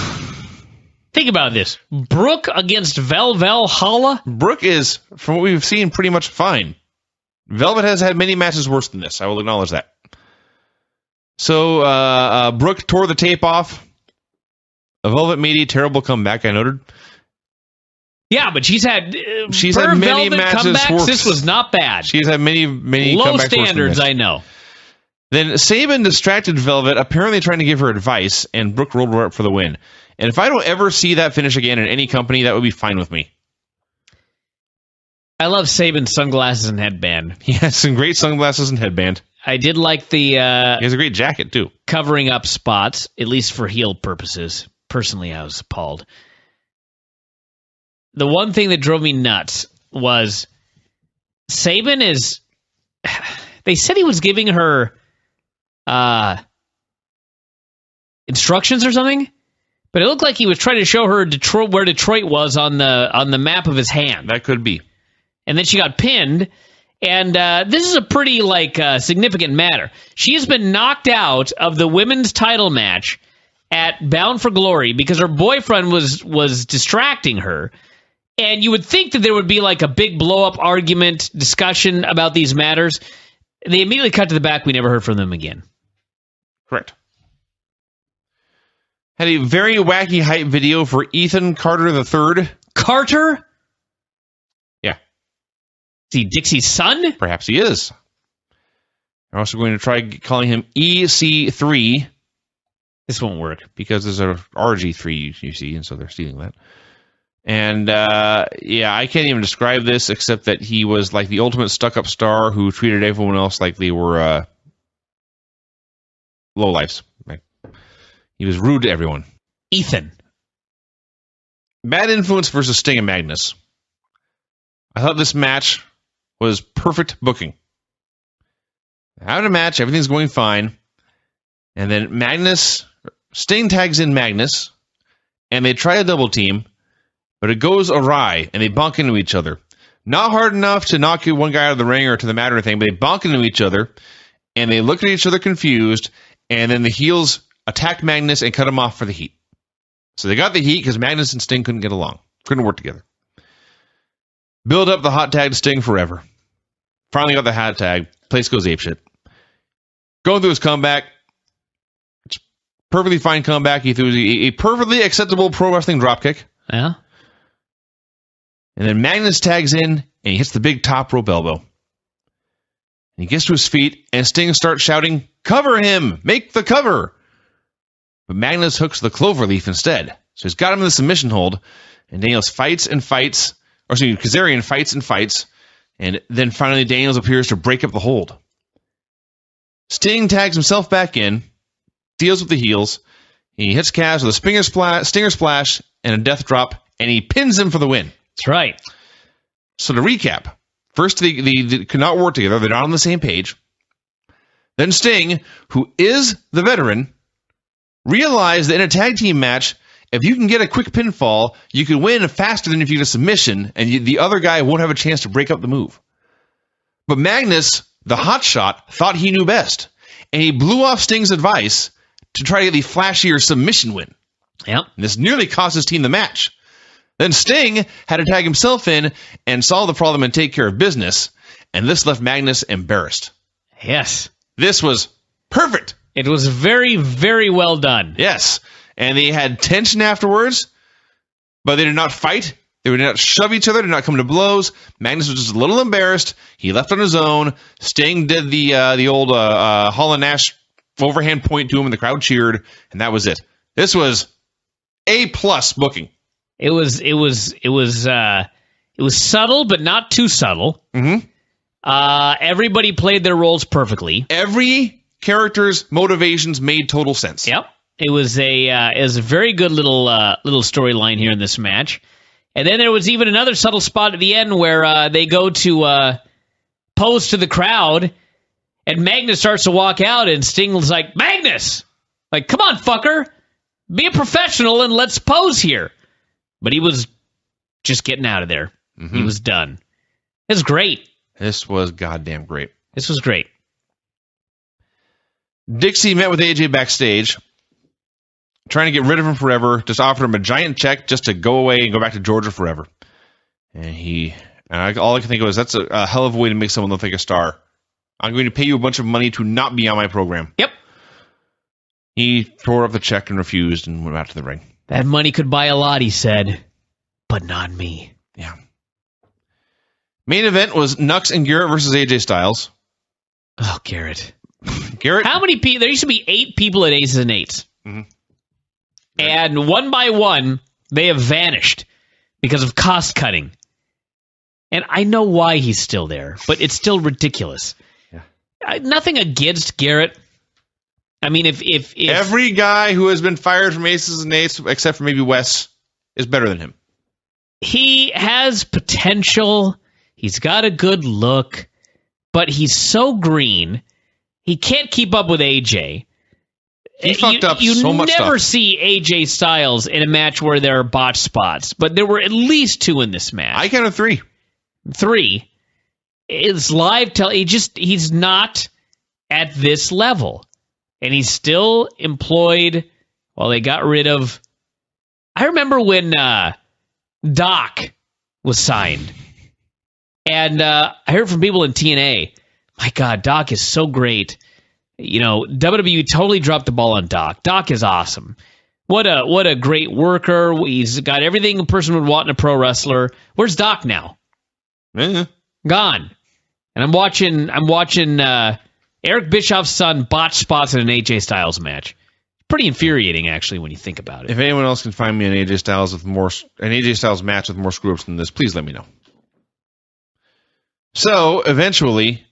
Think about this. Brooke against Valhalla? Brooke is, from what we've seen, pretty much fine. Velvet has had many matches worse than this. I will acknowledge that. So Brooke tore the tape off. Velvet made a terrible comeback, I noted. Yeah, but she's had many matches worse. This was not bad. She's had many low standards, I know. Then Sabin distracted Velvet, apparently trying to give her advice, and Brooke rolled her up for the win. And if I don't ever see that finish again in any company, that would be fine with me. I love Sabin's sunglasses and headband. He has some great sunglasses and headband. I did like the... he has a great jacket, too. Covering up spots, at least for heel purposes. Personally, I was appalled. The one thing that drove me nuts was Sabin is... They said he was giving her instructions or something, but it looked like he was trying to show her Detroit, where Detroit was on the map of his hand. That could be. And then she got pinned, and this is a pretty significant matter. She has been knocked out of the women's title match at Bound for Glory because her boyfriend was distracting her. And you would think that there would be like a big blow-up argument, discussion about these matters. They immediately cut to the back. We never heard from them again. Correct. had a very wacky hype video for Ethan Carter III. Carter? Yeah. Is he Dixie's son? Perhaps he is. They're also going to try calling him EC3. This won't work. Because there's a RG3, you see, and so they're stealing that. And, I can't even describe this except that he was like the ultimate stuck-up star who treated everyone else like they were lowlifes. Right? He was rude to everyone. Ethan. Bad Influence versus Sting and Magnus. I thought this match was perfect booking. Having a match, everything's going fine. And then Sting tags in Magnus, and they try a double team, but it goes awry, and they bonk into each other. Not hard enough to knock one guy out of the ring or to the mat or anything, but they bonk into each other, and they look at each other confused, and then the heels attack Magnus and cut him off for the heat. So they got the heat because Magnus and Sting couldn't get along. Couldn't work together. Build up the hot tag to Sting forever. Finally got the hot tag. Place goes apeshit. Going through his comeback. It's perfectly fine comeback. He threw a perfectly acceptable pro wrestling dropkick. Yeah. And then Magnus tags in, and he hits the big top rope elbow. And he gets to his feet, and Sting starts shouting, "Cover him! Make the cover!" But Magnus hooks the cloverleaf instead. So he's got him in the submission hold, and Daniels Kazarian fights and fights, and then finally Daniels appears to break up the hold. Sting tags himself back in, deals with the heels, he hits Kaz with a stinger splash and a death drop, and he pins him for the win. That's right. So to recap, first they could not work together, they're not on the same page. Then Sting, who is the veteran, realized that in a tag team match, if you can get a quick pinfall, you can win faster than if you get a submission, and the other guy won't have a chance to break up the move. But Magnus, the hotshot, thought he knew best, and he blew off Sting's advice to try to get the flashier submission win. Yep. And this nearly cost his team the match. Then Sting had to tag himself in and solve the problem and take care of business, and this left Magnus embarrassed. Yes. This was perfect. It was very, very well done. Yes. And they had tension afterwards, but they did not fight. They did not shove each other, did not come to blows. Magnus was just a little embarrassed. He left on his own. Sting did the old Hall and Nash overhand point to him, and the crowd cheered, and that was it. This was A+ booking. It was subtle, but not too subtle. Mm-hmm. Everybody played their roles perfectly. Every character's motivations made total sense. Yep. It was a very good little storyline here in this match. And then there was even another subtle spot at the end where they go to pose to the crowd, and Magnus starts to walk out, and Sting's like, "Magnus! Like, come on, fucker! Be a professional and let's pose here." But he was just getting out of there. Mm-hmm. He was done. It was great. This was goddamn great. This was great. Dixie met with AJ backstage, trying to get rid of him forever, just offered him a giant check just to go away and go back to Georgia forever. And all I can think of is that's a hell of a way to make someone look like a star. I'm going to pay you a bunch of money to not be on my program. Yep. He tore up the check and refused and went back to the ring. That money could buy a lot, he said, but not me. Yeah. Main event was Nux and Garrett versus AJ Styles. Oh, Garrett. How many people? There used to be 8 people at Aces and Eights. Mm-hmm. And one by one, they have vanished because of cost cutting. And I know why he's still there, but it's still ridiculous. Yeah. Nothing against Garrett. I mean, if every guy who has been fired from Aces and Eights, except for maybe Wes, is better than him. He has potential. He's got a good look, but he's so green. He can't keep up with AJ. He fucked up so much stuff. You never see AJ Styles in a match where there are botched spots, but there were at least 2 in this match. I counted 3. 3. It's live he's not at this level. And he's still employed while they got rid of... I remember when Doc was signed. And I heard from people in TNA, my God, Doc is so great. You know, WWE totally dropped the ball on Doc. Doc is awesome. What a great worker. He's got everything a person would want in a pro wrestler. Where's Doc now? Gone. And I'm watching Eric Bischoff's son botch spots in an AJ Styles match. Pretty infuriating, actually, when you think about it. If anyone else can find me an AJ Styles match with more screw-ups than this, please let me know. So, eventually,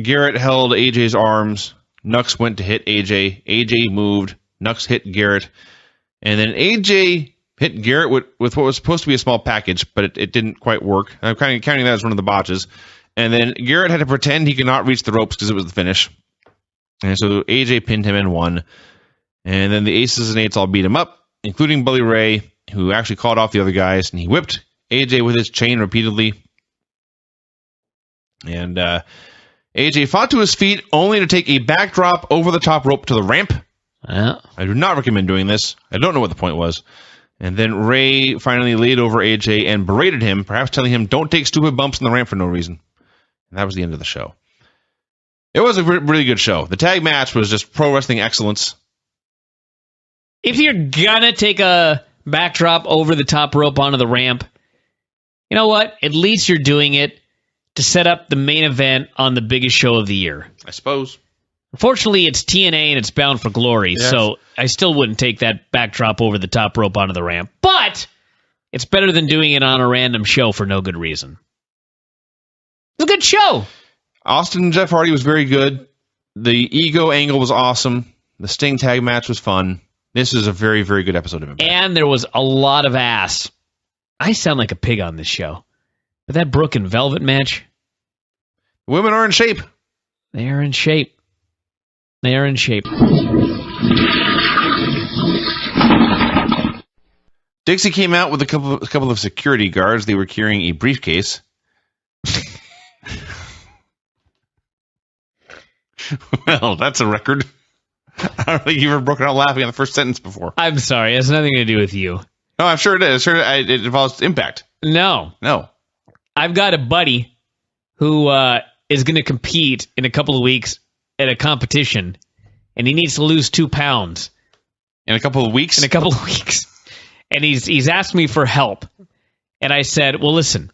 Garrett held AJ's arms. Nux went to hit AJ. AJ moved. Nux hit Garrett. And then AJ hit Garrett with what was supposed to be a small package, but it didn't quite work. I'm kind of counting that as one of the botches. And then Garrett had to pretend he could not reach the ropes because it was the finish. And so AJ pinned him and won. And then the Aces and Eights all beat him up, including Bully Ray, who actually called off the other guys, and he whipped AJ with his chain repeatedly. And AJ fought to his feet only to take a backdrop over the top rope to the ramp. Yeah. I do not recommend doing this. I don't know what the point was. And then Ray finally laid over AJ and berated him, perhaps telling him, don't take stupid bumps on the ramp for no reason. And that was the end of the show. It was a really good show. The tag match was just pro wrestling excellence. If you're gonna take a backdrop over the top rope onto the ramp, you know what? At least you're doing it to set up the main event on the biggest show of the year. I suppose. Unfortunately, it's TNA and it's bound for glory, yes. So I still wouldn't take that backdrop over the top rope onto the ramp. But it's better than doing it on a random show for no good reason. It's a good show. Austin and Jeff Hardy was very good. The ego angle was awesome. The Sting tag match was fun. This was a very, very good episode of Impact. And there was a lot of ass. I sound like a pig on this show. But that Brooke and Velvet match. Women are in shape. They are in shape. They are in shape. Dixie came out with a couple of security guards. They were carrying a briefcase. Well, that's a record. I don't think you've ever broken out laughing on the first sentence before. I'm sorry. It has nothing to do with you. No, I'm sure it is. Sure, it involves Impact. No. I've got a buddy who is going to compete in a couple of weeks at a competition, and he needs to lose 2 pounds. In a couple of weeks? In a couple of weeks. And he's asked me for help. And I said, well, listen,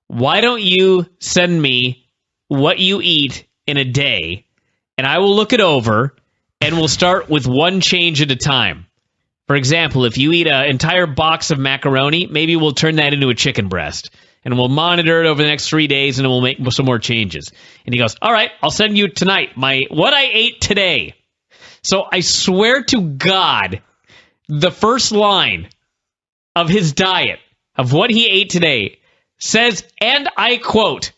why don't you send me what you eat in a day, and I will look it over, and we'll start with one change at a time. For example, if you eat an entire box of macaroni, maybe we'll turn that into a chicken breast. And we'll monitor it over the next 3 days, and then we'll make some more changes. And he goes, all right, I'll send you tonight what I ate today. So I swear to God, the first line of his diet, of what he ate today, says, and I quote,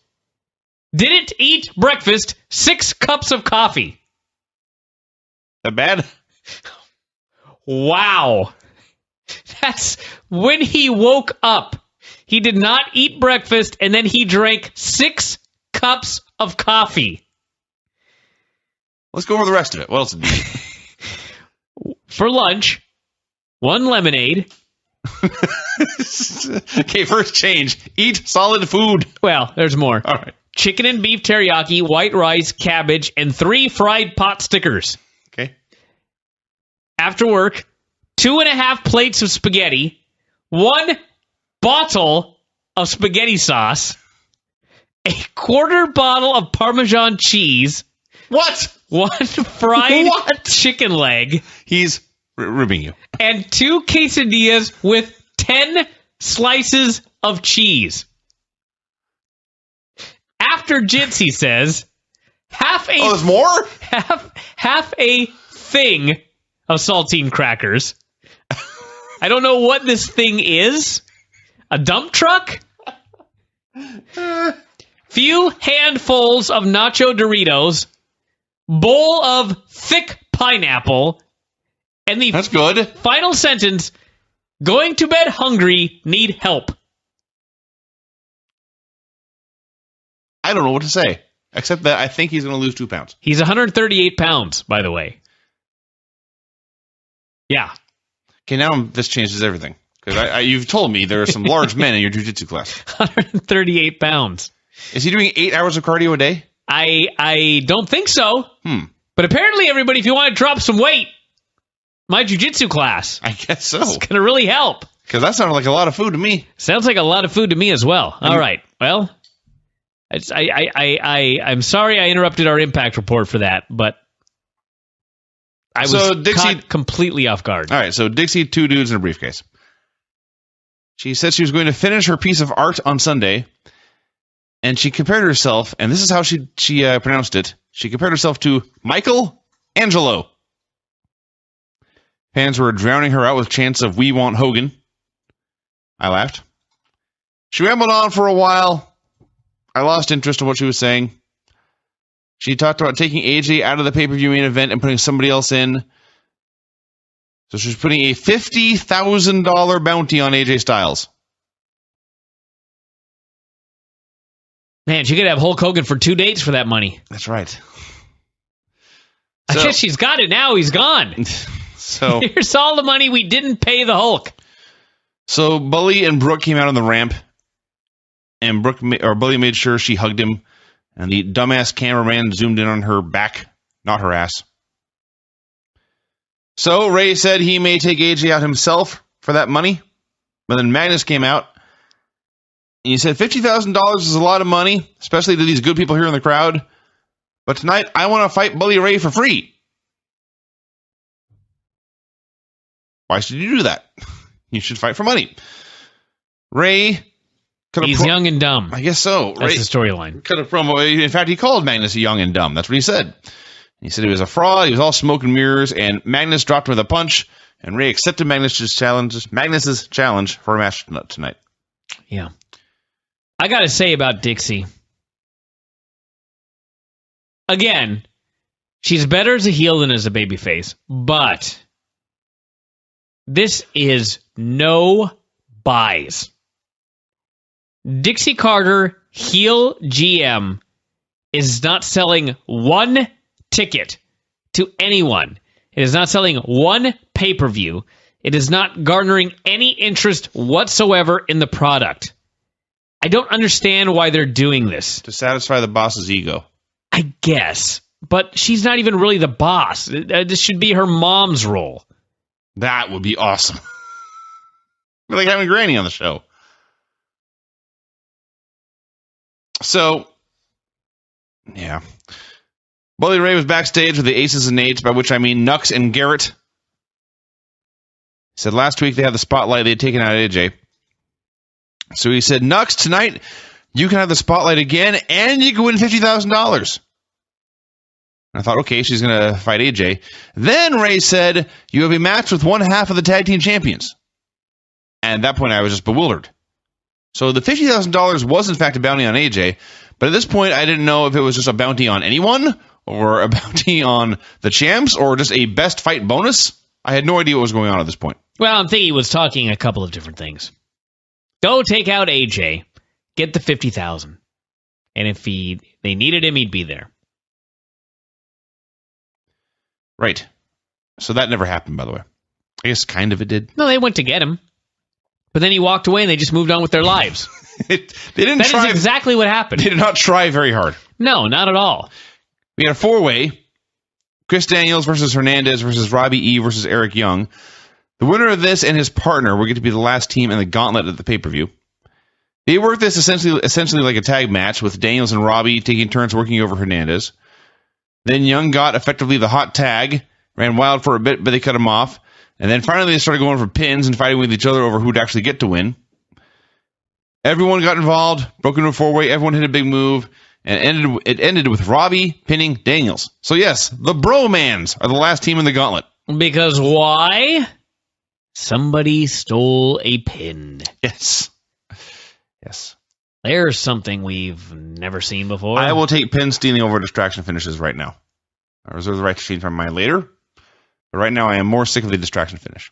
didn't eat breakfast, 6 cups of coffee. That bad? Wow. That's when he woke up. He did not eat breakfast, and then he drank 6 cups of coffee. Let's go over the rest of it. What else did you eat? For lunch, 1 lemonade. Okay, first change. Eat solid food. Well, there's more. All right. Chicken and beef teriyaki, white rice, cabbage, and 3 fried pot stickers. Okay. After work, 2.5 plates of spaghetti, 1 bottle of spaghetti sauce, a 1/4 bottle of Parmesan cheese. What? 1 fried chicken leg. He's ribbing you. And 2 quesadillas with 10 slices of cheese. After Jitsi says, there's more? half a thing of saltine crackers. I don't know what this thing is. A dump truck? Few handfuls of nacho Doritos. Bowl of thick pineapple. And the That's good. Final sentence, going to bed hungry, need help. I don't know what to say, except that I think he's going to lose 2 pounds. He's 138 pounds, by the way. Yeah. Okay, now this changes everything. Because you've told me there are some large men in your jiu-jitsu class. 138 pounds. Is he doing 8 hours of cardio a day? I don't think so. But apparently, everybody, if you want to drop some weight, my jiu-jitsu class. I guess so. It's going to really help. Because that sounded like a lot of food to me. Sounds like a lot of food to me as well. All right. Well, I'm sorry I interrupted our impact report for that, but I was caught completely off guard. All right, so Dixie, 2 dudes in a briefcase. She said she was going to finish her piece of art on Sunday, and she compared herself, and this is how she pronounced it. She compared herself to Michael Angelo. Fans were drowning her out with chants of "We want Hogan." I laughed. She rambled on for a while. I lost interest in what she was saying. She talked about taking AJ out of the pay-per-view main event and putting somebody else in. So she's putting a $50,000 bounty on AJ Styles. Man, she could have Hulk Hogan for 2 dates for that money. That's right. I guess she's got it now. He's gone. So here's all the money we didn't pay the Hulk. So Bully and Brooke came out on the ramp, and Bully made sure she hugged him, and the dumbass cameraman zoomed in on her back, not her ass. So Ray said he may take AJ out himself for that money, but then Magnus came out, and he said $50,000 is a lot of money, especially to these good people here in the crowd, but tonight I want to fight Bully Ray for free. Why should you do that? You should fight for money. Ray... He's young and dumb. I guess so. That's the storyline. In fact, he called Magnus young and dumb. That's what he said. He said he was a fraud. He was all smoke and mirrors, and Magnus dropped him with a punch, and Ray accepted Magnus's challenge for a match tonight. Yeah. I got to say about Dixie. Again, she's better as a heel than as a babyface, but this is no buys. Dixie Carter, heel GM, is not selling one ticket to anyone. It is not selling one pay-per-view. It is not garnering any interest whatsoever in the product. I don't understand why they're doing this. To satisfy the boss's ego. I guess. But she's not even really the boss. This should be her mom's role. That would be awesome. We're like having Granny on the show. So, yeah. Bully Ray was backstage with the Aces and Eights, by which I mean Nux and Garrett. He said last week they had the spotlight. They had taken out AJ. So he said, Nux, tonight you can have the spotlight again, and you can win $50,000. I thought, okay, she's going to fight AJ. Then Ray said, you have a match with one half of the tag team champions. And at that point, I was just bewildered. So the $50,000 was, in fact, a bounty on AJ. But at this point, I didn't know if it was just a bounty on anyone, or a bounty on the champs, or just a best fight bonus. I had no idea what was going on at this point. Well, I'm thinking he was talking a couple of different things. Go take out AJ, get the $50,000. And if they needed him, he'd be there. Right. So that never happened, by the way. I guess kind of it did. No, they went to get him. But then he walked away and they just moved on with their lives. They didn't That try. is exactly what happened. They did not try very hard. No, not at all. We had a four-way. Chris Daniels versus Hernandez versus Robbie E versus Eric Young. The winner of this and his partner will get to be the last team in the gauntlet at the pay-per-view. They worked this essentially like a tag match, with Daniels and Robbie taking turns working over Hernandez. Then Young got effectively the hot tag, ran wild for a bit, but they cut him off. And then finally they started going for pins and fighting with each other over who'd actually get to win. Everyone got involved, broke into a four-way, everyone hit a big move, and it ended with Robbie pinning Daniels. So yes, the Bromans are the last team in the gauntlet. Because why? Somebody stole a pin. Yes. Yes. There's something we've never seen before. I will take pin stealing over distraction finishes right now. I reserve the right to change my mind later. But right now I am more sick of the distraction finish.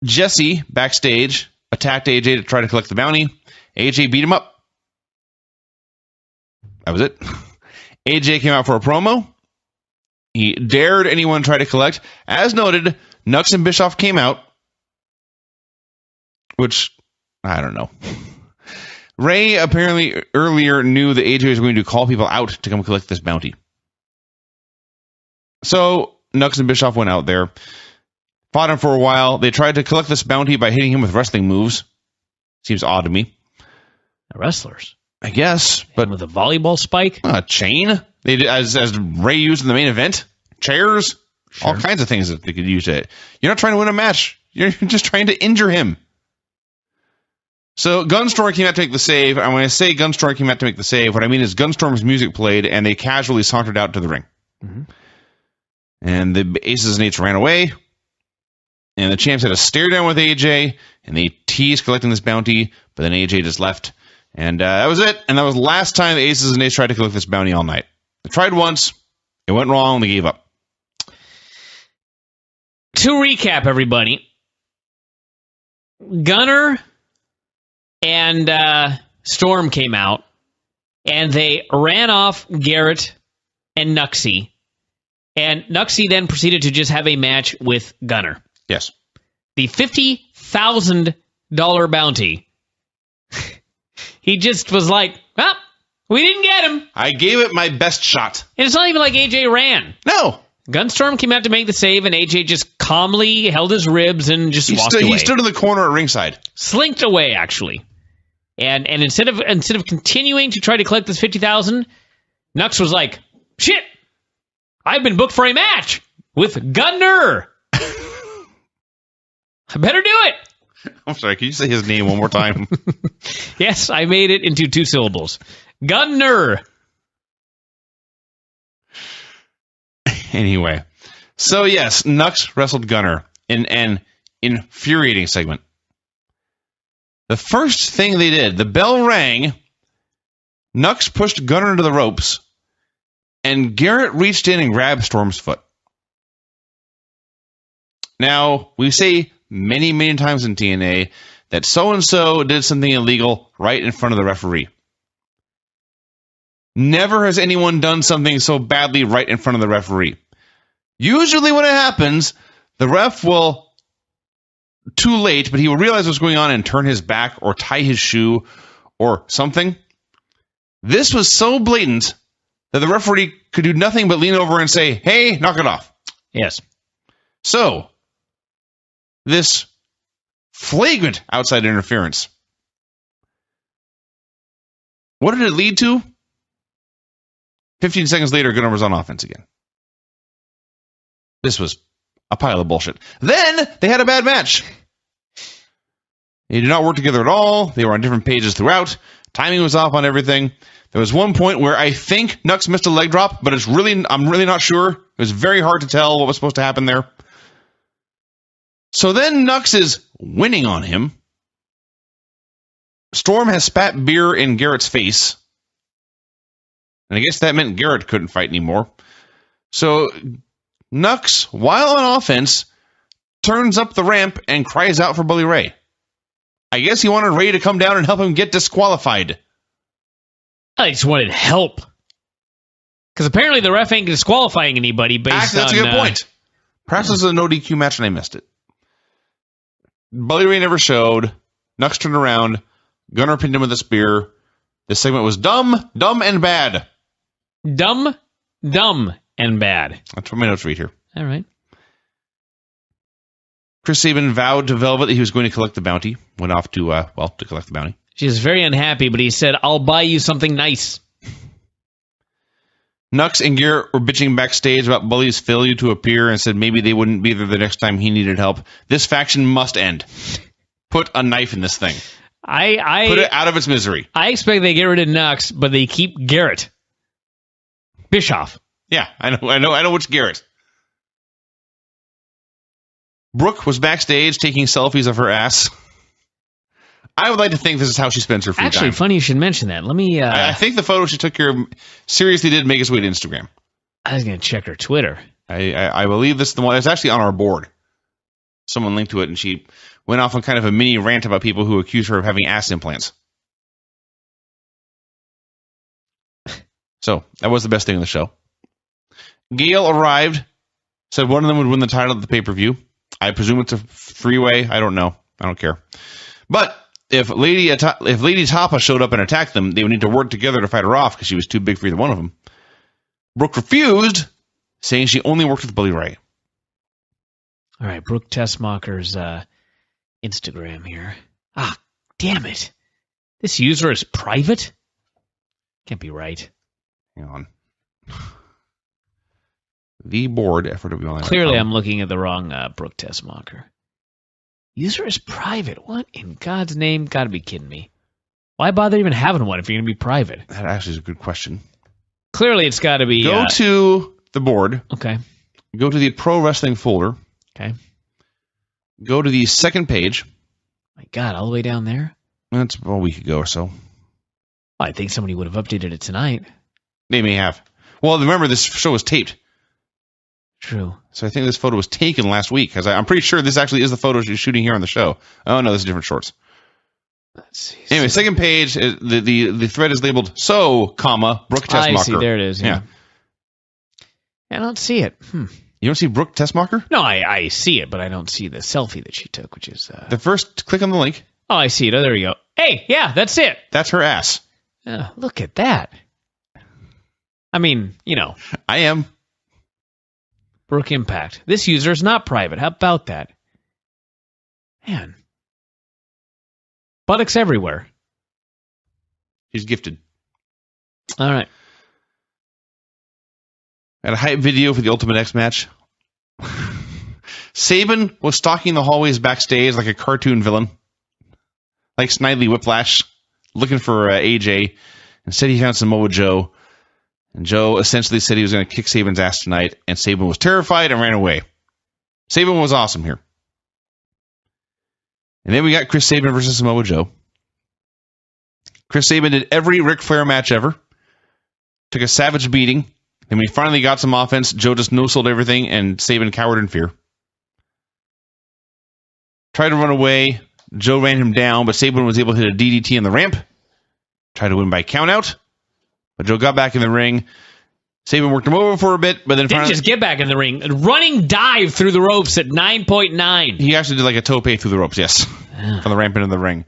Jesse, backstage, attacked AJ to try to collect the bounty. AJ beat him up. That was it. AJ came out for a promo. He dared anyone try to collect. As noted, Nux and Bischoff came out. Which, I don't know. Ray apparently earlier knew that AJ was going to call people out to come collect this bounty. So Nux and Bischoff went out there, fought him for a while. They tried to collect this bounty by hitting him with wrestling moves. Seems odd to me. The wrestlers. I guess, but And with a volleyball spike. a chain. They did, as Ray used in the main event. Chairs, all kinds of things that they could use it. You're not trying to win a match. You're just trying to injure him. So Gunstorm came out to make the save. And when I say Gunstorm came out to make the save, what I mean is Gunstorm's music played, and they casually sauntered out to the ring. Mm-hmm. And the Aces and Eights ran away. And the champs had a stare down with AJ, and they teased collecting this bounty, but then AJ just left. And that was it. And that was the last time the Aces and Eights tried to collect this bounty all night. They tried once. It went wrong. They gave up. To recap, everybody, Gunner and Storm came out, and they ran off Garrett and Nuxie. And Nuxie then proceeded to just have a match with Gunner. Yes. The $50,000 bounty. He just was like, well, we didn't get him. I gave it my best shot. And it's not even like AJ ran. No. Gunstorm came out to make the save, and AJ just calmly held his ribs and just walked away. He stood in the corner at ringside. Slinked away, actually. And instead of continuing to try to collect this $50,000, Nux was like, shit, I've been booked for a match with Gunner. I better do it. I'm sorry, can you say his name one more time? Yes, I made it into 2 syllables. Gunner. Anyway, so yes, Nux wrestled Gunner in an infuriating segment. The first thing they did, the bell rang, Nux pushed Gunner into the ropes, and Garrett reached in and grabbed Storm's foot. Now, we say many, many times in TNA that so-and-so did something illegal right in front of the referee. Never has anyone done something so badly right in front of the referee. Usually when it happens, the ref will, too late, but he will realize what's going on and turn his back or tie his shoe or something. This was so blatant that the referee could do nothing but lean over and say, hey, knock it off. Yes. So, this flagrant outside interference. What did it lead to? 15 seconds later, Gunner was on offense again. This was a pile of bullshit. Then, they had a bad match. They did not work together at all. They were on different pages throughout. Timing was off on everything. There was one point where I think Nux missed a leg drop, but I'm really not sure. It was very hard to tell what was supposed to happen there. So then Nux is winning on him. Storm has spat beer in Garrett's face. And I guess that meant Garrett couldn't fight anymore. So Nux, while on offense, turns up the ramp and cries out for Bully Ray. I guess he wanted Ray to come down and help him get disqualified. I just wanted help. Because apparently the ref ain't disqualifying anybody based on... That's a good point. Perhaps this is a no DQ match and I missed it. Bully Ray never showed. Nux turned around. Gunner pinned him with a spear. This segment was dumb, dumb, and bad. Dumb, dumb, and bad. That's what my notes read here. All right. Chris Sabin vowed to Velvet that he was going to collect the bounty. Went off to collect the bounty. She was very unhappy, but he said, I'll buy you something nice. Nux and Garrett were bitching backstage about Bully's failure to appear and said maybe they wouldn't be there the next time he needed help. This faction must end. Put a knife in this thing. Put it out of its misery. I expect they get rid of Nux, but they keep Garrett. Bischoff. Yeah, I know which Garrett. Brooke was backstage taking selfies of her ass. I would like to think this is how she spends her free time. Actually, funny you should mention that. Let me... I think the photo she took here seriously did make its way to Instagram. I was going to check her Twitter. I believe this is the one. It's actually on our board. Someone linked to it, and she went off on kind of a mini rant about people who accuse her of having ass implants. So, that was the best thing in the show. Gail arrived, said one of them would win the title of the pay-per-view. I presume it's a freeway. I don't know. I don't care. But if Lady Tapa showed up and attacked them, they would need to work together to fight her off because she was too big for either one of them. Brooke refused, saying she only worked with Bully Ray. All right, Brooke Tessmacher's Instagram here. Ah, damn it. This user is private? Can't be right. Hang on. The board, FRWLine. Clearly, I'm looking at the wrong Brooke Tessmacher. User is private. What in God's name? Gotta be kidding me. Why bother even having one if you're going to be private? That actually is a good question. Clearly, it's got to be... Go to the board. Okay. Go to the Pro Wrestling folder. Okay. Go to the second page. My God, all the way down there? That's a week ago or so. I think somebody would have updated it tonight. They may have. Well, remember, this show was taped. True. So I think this photo was taken last week, because I'm pretty sure this actually is the photo she's shooting here on the show. Oh, no, this is different shorts. Let's see. Anyway, second page, the thread is labeled, Brooke Tessmacher. I see, there it is. Yeah. I don't see it. You don't see Brooke Tessmacher? No, I see it, but I don't see the selfie that she took, which is... The first, click on the link. Oh, I see it. Oh, there we go. Hey, yeah, that's it. That's her ass. Oh, look at that. I mean, I am. Brooke Impact. This user is not private. How about that? Man. Buttocks everywhere. She's gifted. All right. At a hype video for the Ultimate X match. Sabin was stalking the hallways backstage like a cartoon villain. Like Snidely Whiplash. Looking for AJ. Instead, he found Samoa Joe. And Joe essentially said he was going to kick Sabin's ass tonight. And Sabin was terrified and ran away. Sabin was awesome here. And then we got Chris Sabin versus Samoa Joe. Chris Sabin did every Ric Flair match ever. Took a savage beating. Then when he finally got some offense, Joe just no-sold everything, and Sabin cowered in fear. Tried to run away. Joe ran him down, but Sabin was able to hit a DDT on the ramp. Tried to win by countout, but Joe got back in the ring. Sabin worked him over for a bit, but then didn't just get back in the ring. Running dive through the ropes at 9.9. He actually did like a tope through the ropes, yes, from the ramp into the ring.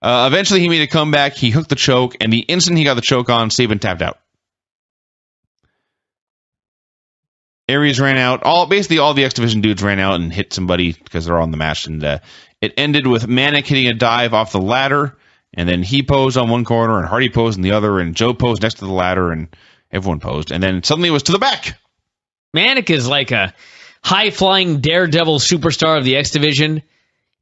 Eventually, he made a comeback. He hooked the choke, and the instant he got the choke on, Sabin tapped out. Aries ran out. Basically, all the X Division dudes ran out and hit somebody because they're all in the match. And it ended with Manic hitting a dive off the ladder, and then he posed on one corner, and Hardy posed on the other, and Joe posed next to the ladder, and everyone posed. And then suddenly it was to the back. Manic is like a high-flying daredevil superstar of the X Division,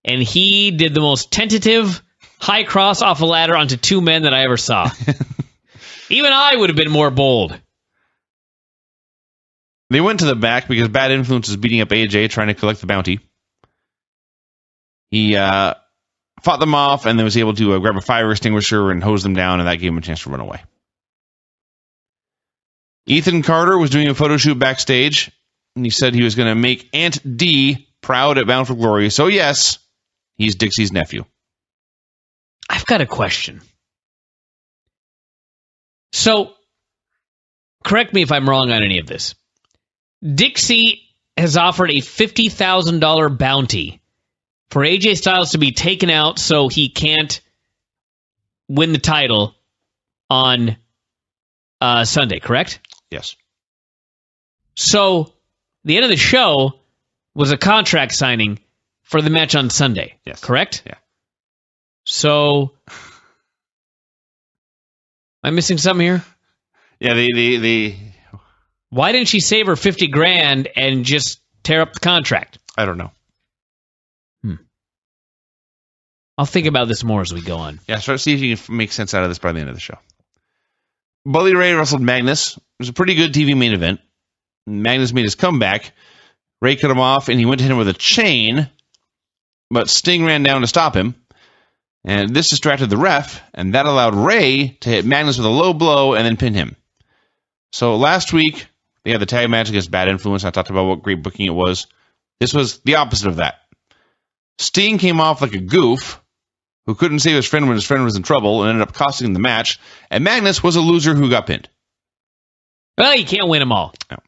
and he did the most tentative high cross off a ladder onto two men that I ever saw. Even I would have been more bold. They went to the back because Bad Influence was beating up AJ trying to collect the bounty. He fought them off and then was able to grab a fire extinguisher and hose them down, and that gave him a chance to run away. Ethan Carter was doing a photo shoot backstage, and he said he was going to make Aunt D proud at Bound for Glory. So yes, he's Dixie's nephew. I've got a question. So, correct me if I'm wrong on any of this. Dixie has offered a $50,000 bounty for AJ Styles to be taken out so he can't win the title on Sunday, correct? Yes. So, the end of the show was a contract signing for the match on Sunday, yes. Correct? Yeah. So, am I missing something here? Yeah, Why didn't she save her $50,000 and just tear up the contract? I don't know. I'll think about this more as we go on. Yeah, start see if you can make sense out of this by the end of the show. Bully Ray wrestled Magnus. It was a pretty good TV main event. Magnus made his comeback. Ray cut him off, and he went to hit him with a chain, but Sting ran down to stop him. And this distracted the ref, and that allowed Ray to hit Magnus with a low blow and then pin him. So last week, they had the tag match against Bad Influence. I talked about what great booking it was. This was the opposite of that. Sting came off like a goof who couldn't save his friend when his friend was in trouble and ended up costing him the match. And Magnus was a loser who got pinned. Well, you can't win them all. No.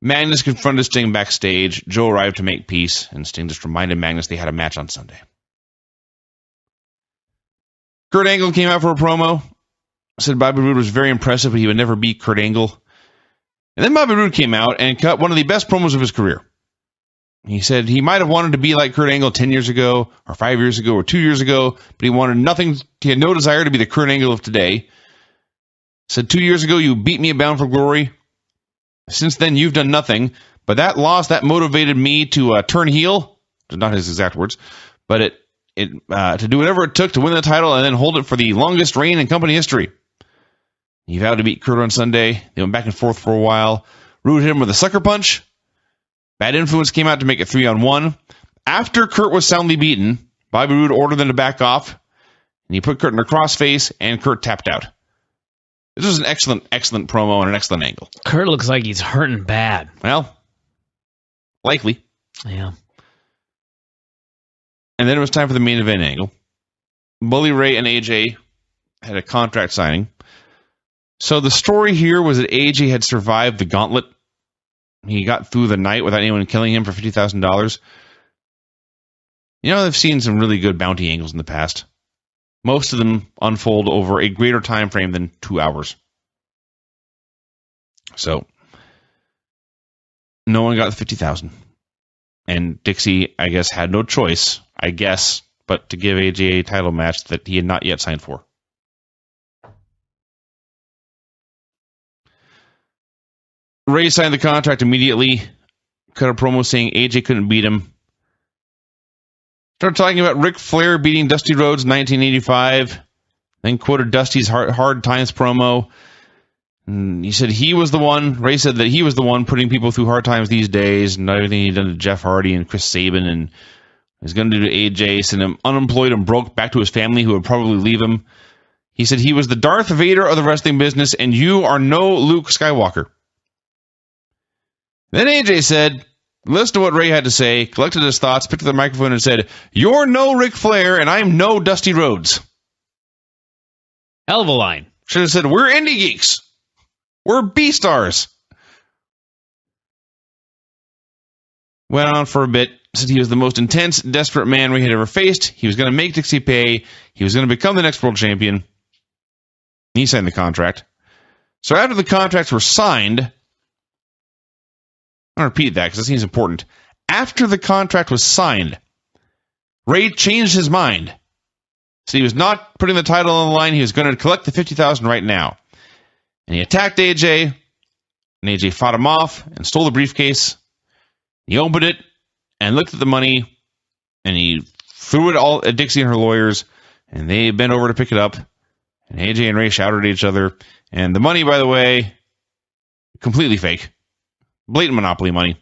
Magnus confronted Sting backstage. Joe arrived to make peace, and Sting just reminded Magnus they had a match on Sunday. Kurt Angle came out for a promo. Said Bobby Roode was very impressive, but he would never beat Kurt Angle. And then Bobby Roode came out and cut one of the best promos of his career. He said he might have wanted to be like Kurt Angle 10 years ago, or 5 years ago, or 2 years ago, but he wanted nothing. He had no desire to be the Kurt Angle of today. Said 2 years ago, you beat me at Bound for Glory. Since then, you've done nothing. But that loss, that motivated me to turn heel. Not his exact words, but to do whatever it took to win the title and then hold it for the longest reign in company history. He vowed to beat Kurt on Sunday. They went back and forth for a while. Roode hit him with a sucker punch. Bad Influence came out to make it 3-on-1. After Kurt was soundly beaten, Bobby Roode ordered them to back off, and he put Kurt in a crossface, and Kurt tapped out. This was an excellent, excellent promo and an excellent angle. Kurt looks like he's hurting bad. Well, likely. Yeah. And then it was time for the main event angle. Bully Ray and AJ had a contract signing. So the story here was that AJ had survived the gauntlet. He got through the night without anyone killing him for $50,000. You know, I've seen some really good bounty angles in the past. Most of them unfold over a greater time frame than 2 hours. So, no one got the $50,000. And Dixie, I guess, had no choice, but to give AJ a title match that he had not yet signed for. Ray signed the contract immediately, cut a promo saying AJ couldn't beat him. Started talking about Ric Flair beating Dusty Rhodes in 1985, then quoted Dusty's Hard Times promo. And he said he was the one, Ray said that he was the one putting people through hard times these days, and everything he'd done to Jeff Hardy and Chris Sabin, and he's going to do to AJ, send him unemployed and broke back to his family who would probably leave him. He said he was the Darth Vader of the wrestling business, and you are no Luke Skywalker. Then AJ said, listened to what Ray had to say, collected his thoughts, picked up the microphone and said, you're no Ric Flair and I'm no Dusty Rhodes. Hell of a line. Should have said, we're indie geeks. We're B-stars. Went on for a bit, said he was the most intense, desperate man Ray had ever faced. He was going to make Dixie pay. He was going to become the next world champion. He signed the contract. So after the contracts were signed, I'll repeat that because that seems important. After the contract was signed, Ray changed his mind. So he was not putting the title on the line. He was going to collect the $50,000 right now. And he attacked AJ, and AJ fought him off and stole the briefcase. He opened it and looked at the money, and he threw it all at Dixie and her lawyers, and they bent over to pick it up. And AJ and Ray shouted at each other. And the money, by the way, completely fake. Blatant Monopoly money.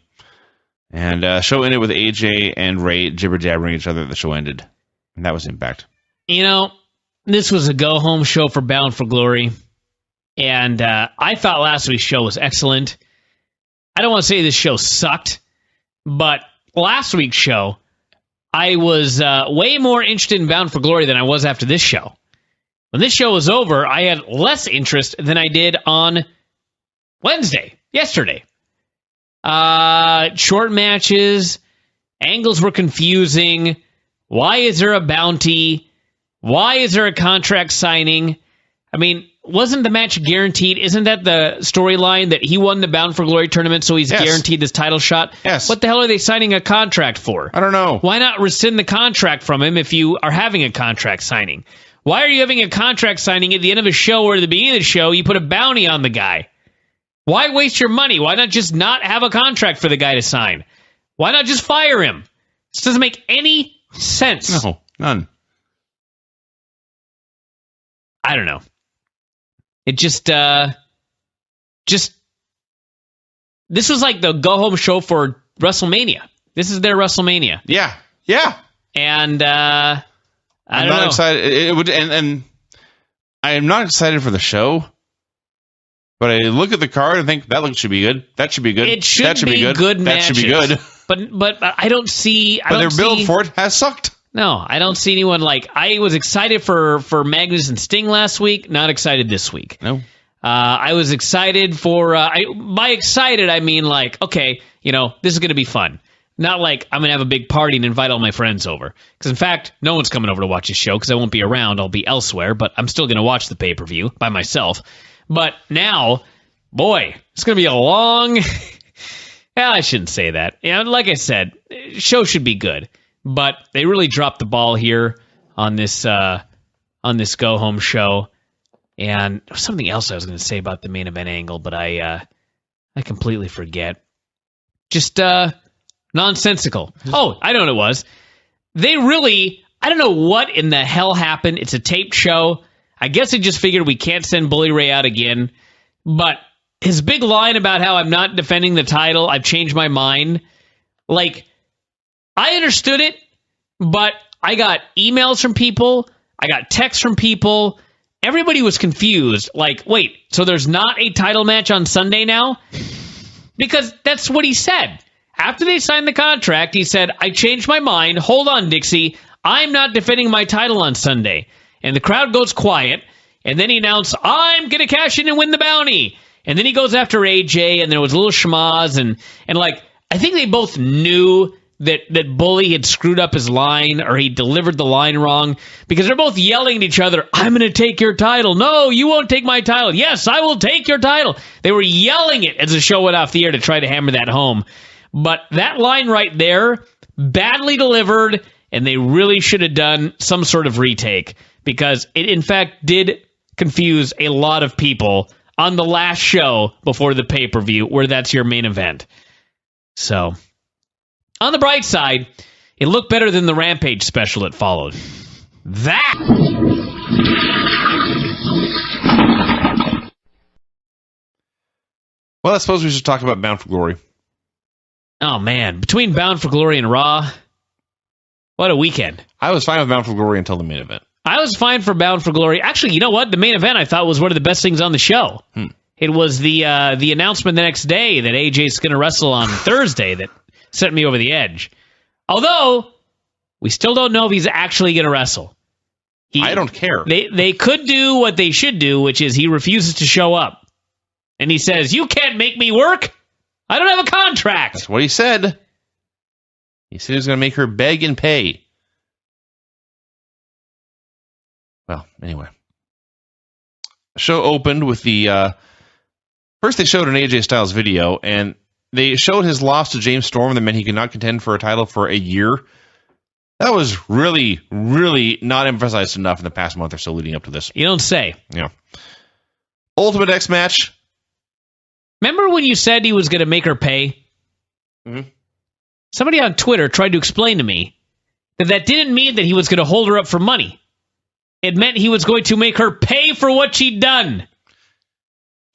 And show ended with AJ and Ray jibber-jabbering each other. The show ended. And that was Impact. You know, this was a go-home show for Bound for Glory. And I thought last week's show was excellent. I don't want to say this show sucked, but last week's show, I was way more interested in Bound for Glory than I was after this show. When this show was over, I had less interest than I did on yesterday. Short matches, angles were confusing. Why is there a bounty? Why is there a contract signing? I mean, wasn't the match guaranteed? Isn't that the storyline that he won the Bound for Glory tournament, so he's guaranteed this title shot? Yes. What the hell are they signing a contract for? I don't know. Why not rescind the contract from him if you are having a contract signing? Why are you having a contract signing at the end of a show or at the beginning of the show you put a bounty on the guy? Why waste your money? Why not just not have a contract for the guy to sign? Why not just fire him? This doesn't make any sense. No, none. I don't know. It just this was like the go-home show for WrestleMania. This is their WrestleMania. Yeah. And I'm not excited. It would, and I am not excited for the show. But I look at the card and think that should be good. That should be good. It should, that should be good. Matches. That should be good. But I don't see. But their build for it has sucked. No, I don't see anyone like. I was excited for Magnus and Sting last week. Not excited this week. No. I was excited for. By excited, I mean like, okay, this is going to be fun. Not like I'm going to have a big party and invite all my friends over. Because in fact, no one's coming over to watch this show because I won't be around. I'll be elsewhere. But I'm still going to watch the pay-per-view by myself. But now, boy, it's going to be a long... Well, I shouldn't say that. Like I said, show should be good. But they really dropped the ball here on this go-home show. And there was something else I was going to say about the main event angle, but I completely forget. Just nonsensical. Oh, I know what it was. They really... I don't know what in the hell happened. It's a taped show. I guess they just figured we can't send Bully Ray out again. But his big line about how I'm not defending the title, I've changed my mind. Like, I understood it, but I got emails from people. I got texts from people. Everybody was confused. Like, wait, so there's not a title match on Sunday now? Because that's what he said. After they signed the contract, he said, I changed my mind. Hold on, Dixie. I'm not defending my title on Sunday. And the crowd goes quiet. And then he announced, I'm going to cash in and win the bounty. And then he goes after AJ, and there was a little schmaz. And like, I think they both knew that Bully had screwed up his line, or he delivered the line wrong, because they're both yelling at each other, I'm going to take your title. No, you won't take my title. Yes, I will take your title. They were yelling it as the show went off the air to try to hammer that home. But that line right there, badly delivered, and they really should have done some sort of retake, because it, in fact, did confuse a lot of people on the last show before the pay-per-view, where that's your main event. So, on the bright side, it looked better than the Rampage special that followed. That! Well, I suppose we should talk about Bound for Glory. Oh, man. Between Bound for Glory and Raw... What a weekend. I was fine with Bound for Glory until the main event. I was fine for Bound for Glory. Actually, you know what? The main event I thought was one of the best things on the show. It was the announcement the next day that AJ's going to wrestle on Thursday that sent me over the edge. Although, we still don't know if he's actually going to wrestle. I don't care. They could do what they should do, which is he refuses to show up. And he says, you can't make me work. I don't have a contract. That's what he said. He said he was going to make her beg and pay. Well, anyway. The show opened with the... first, they showed an AJ Styles video, and they showed his loss to James Storm that meant he could not contend for a title for a year. That was really, really not emphasized enough in the past month or so leading up to this. You don't say. Yeah. Ultimate X match. Remember when you said he was going to make her pay? Mm-hmm. Somebody on Twitter tried to explain to me that didn't mean that he was going to hold her up for money. It meant he was going to make her pay for what she'd done.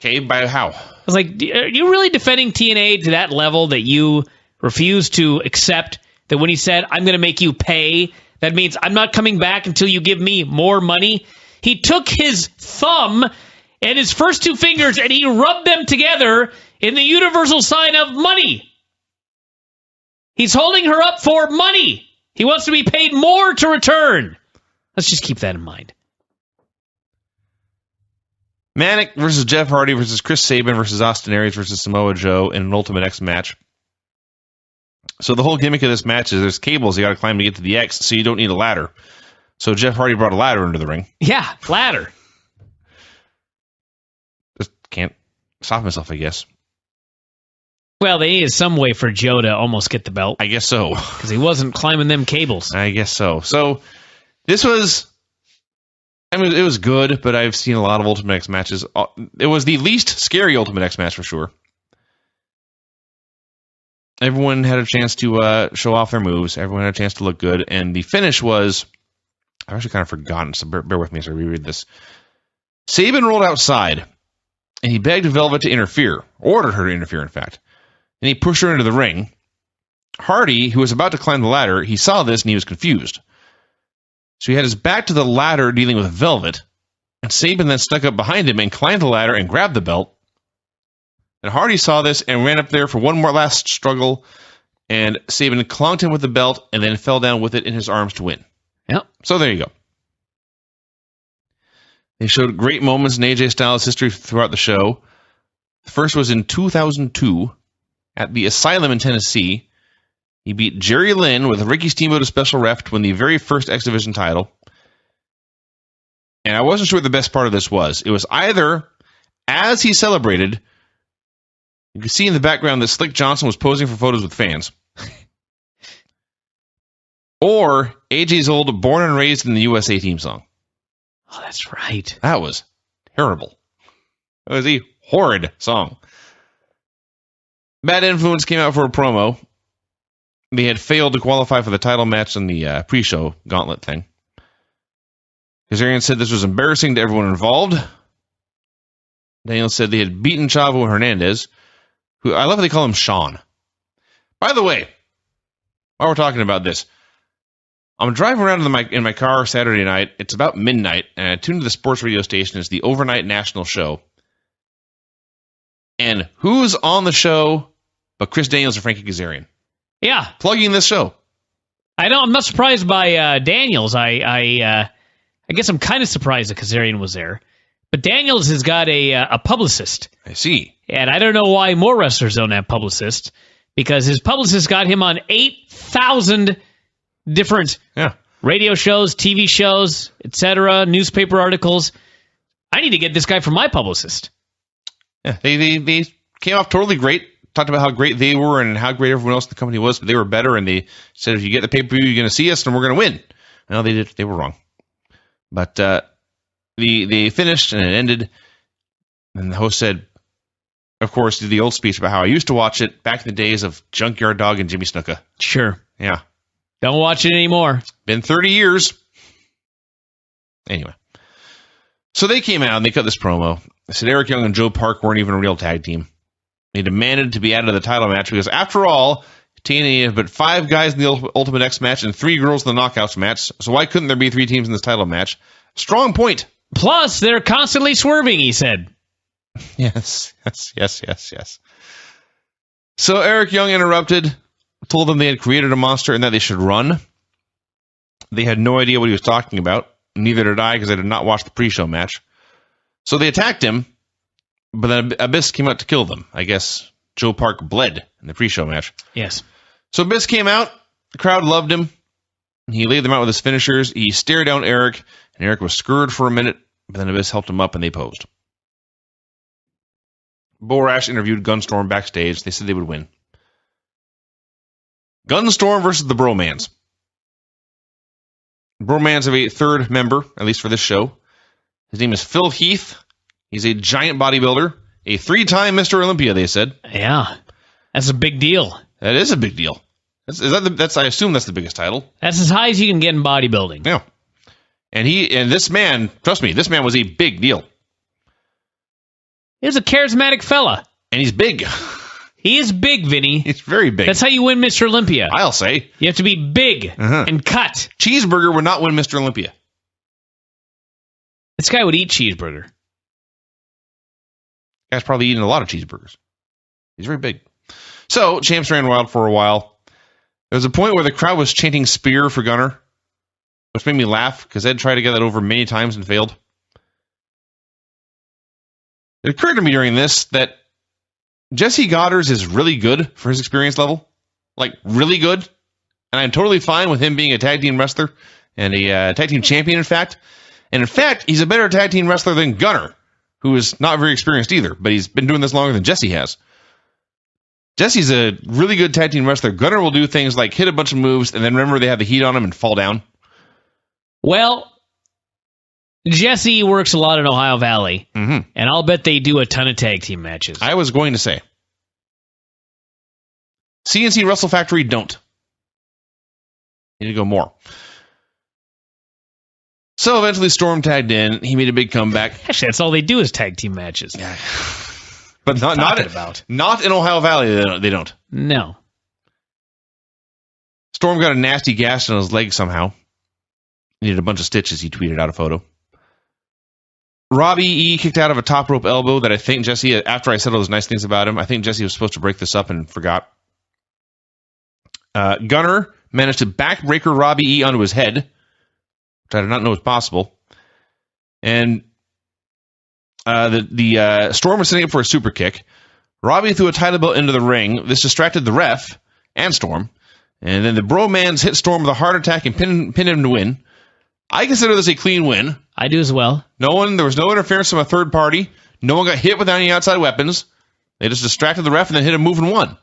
Okay, by how? I was like, are you really defending TNA to that level that you refuse to accept that when he said, I'm going to make you pay, that means I'm not coming back until you give me more money? He took his thumb and his first two fingers and he rubbed them together in the universal sign of money. He's holding her up for money. He wants to be paid more to return. Let's just keep that in mind. Manic versus Jeff Hardy versus Chris Sabin versus Austin Aries versus Samoa Joe in an Ultimate X match. So the whole gimmick of this match is there's cables you got to climb to get to the X, so you don't need a ladder. So Jeff Hardy brought a ladder into the ring. Yeah, ladder. Just can't stop myself, I guess. Well, they needed some way for Joe to almost get the belt. I guess so. Because he wasn't climbing them cables. I guess so. So this was... I mean, it was good, but I've seen a lot of Ultimate X matches. It was the least scary Ultimate X match for sure. Everyone had a chance to show off their moves. Everyone had a chance to look good. And the finish was... I've actually kind of forgotten, so bear with me as I reread this. Sabin rolled outside, and he begged Velvet to interfere. Ordered her to interfere, in fact. And he pushed her into the ring. Hardy, who was about to climb the ladder, he saw this and he was confused. So he had his back to the ladder dealing with Velvet, and Sabin then stuck up behind him and climbed the ladder and grabbed the belt. And Hardy saw this and ran up there for one more last struggle, and Sabin clonked him with the belt and then fell down with it in his arms to win. Yep. So there you go. They showed great moments in AJ Styles' history throughout the show. The first was in 2002 at the Asylum in Tennessee. He beat Jerry Lynn with Ricky Steamboat as special ref to win the very first X Division title. And I wasn't sure what the best part of this was. It was either, as he celebrated, You can see in the background that Slick Johnson was posing for photos with fans. Or AJ's old Born and Raised in the USA theme song. Oh, that's right. That was terrible. That was a horrid song. Bad Influence came out for a promo. They had failed to qualify for the title match in the pre-show gauntlet thing. Kazarian said this was embarrassing to everyone involved. Daniel said they had beaten Chavo Hernandez, who I love how they call him Sean. By the way, while we're talking about this, I'm driving around in my car Saturday night. It's about midnight, and I tuned to the sports radio station. It's the overnight national show. And who's on the show but Chris Daniels and Frankie Kazarian? Yeah. Plugging this show. I know. I'm not surprised by Daniels. I guess I'm kind of surprised that Kazarian was there. But Daniels has got a publicist. I see. And I don't know why more wrestlers don't have publicists, because his publicist got him on 8,000 different radio shows, TV shows, etc., newspaper articles. I need to get this guy from my publicist. Yeah, they came off totally great. Talked about how great they were and how great everyone else in the company was, but they were better, and they said, if you get the pay-per-view, you're going to see us, and we're going to win. No, they did. They were wrong. But they finished, and it ended, and the host said, of course, did the old speech about how I used to watch it back in the days of Junkyard Dog and Jimmy Snuka. Sure. Yeah. Don't watch it anymore. Been 30 years. Anyway. So they came out and they cut this promo. They said Eric Young and Joe Park weren't even a real tag team. They demanded to be added to the title match because, after all, TNA have but 5 guys in the Ultimate X match and 3 girls in the Knockouts match. So why couldn't there be 3 teams in this title match? Strong point. Plus, they're constantly swerving, he said. Yes. So Eric Young interrupted, told them they had created a monster and that they should run. They had no idea what he was talking about. Neither did I, because I did not watch the pre-show match. So they attacked him, but then Abyss came out to kill them. I guess Joe Park bled in the pre-show match. Yes. So Abyss came out. The crowd loved him. He laid them out with his finishers. He stared down Eric, and Eric was scared for a minute, but then Abyss helped him up, and they posed. Bo Rash interviewed Gunstorm backstage. They said they would win. Gunstorm versus the Bromans. Bromans have a third member, at least for this show. His name is Phil Heath. He's a giant bodybuilder, a 3-time Mr. Olympia, they said. Yeah, that's a big deal. That is a big deal. I assume that's the biggest title. That's as high as you can get in bodybuilding. Yeah. And this man, trust me, this man was a big deal. He's a charismatic fella. And he's big. He is big, Vinny. He's very big. That's how you win Mr. Olympia. I'll say. You have to be big and cut. Cheeseburger would not win Mr. Olympia. This guy would eat cheeseburger. Guy's probably eating a lot of cheeseburgers. He's very big. So, Champs ran wild for a while. There was a point where the crowd was chanting spear for Gunner, which made me laugh because Ed tried to get that over many times and failed. It occurred to me during this that Jesse Goddard's is really good for his experience level. Like, really good. And I'm totally fine with him being a tag team wrestler and a tag team champion, in fact. And in fact, he's a better tag team wrestler than Gunner, who is not very experienced either, but he's been doing this longer than Jesse has. Jesse's a really good tag team wrestler. Gunner will do things like hit a bunch of moves, and then remember they have the heat on him and fall down. Well, Jesse works a lot in Ohio Valley, and I'll bet they do a ton of tag team matches. I was going to say. CNC Wrestle Factory don't. Need to go more. So eventually Storm tagged in. He made a big comeback. Actually, that's all they do is tag team matches. Yeah. But not in Ohio Valley, they don't. No. Storm got a nasty gash on his leg somehow. Needed a bunch of stitches, he tweeted out a photo. Robbie E kicked out of a top rope elbow that I think Jesse, after I said all those nice things about him, I think Jesse was supposed to break this up and forgot. Gunner managed to backbreaker Robbie E onto his head, which I did not know was possible. And the Storm was setting up for a super kick. Robbie threw a title belt into the ring. This distracted the ref and Storm. And then the Bromans hit Storm with a heart attack and pin him to win. I consider this a clean win. I do as well. There was no interference from a third party. No one got hit with any outside weapons. They just distracted the ref and then hit a move and won.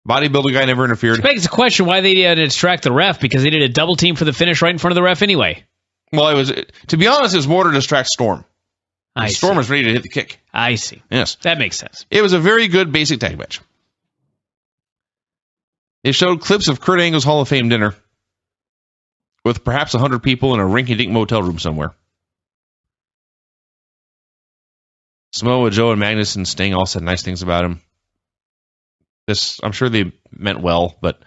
Bodybuilder guy never interfered. Which begs the question why they had to distract the ref, because they did a double team for the finish right in front of the ref anyway. Well, to be honest, it was more to distract Storm. Storm was ready to hit the kick. I see. Yes. That makes sense. It was a very good basic tag match. They showed clips of Kurt Angle's Hall of Fame dinner with perhaps 100 people in a rinky-dink motel room somewhere. Samoa Joe and Magnus and Sting all said nice things about him. I'm sure they meant well, but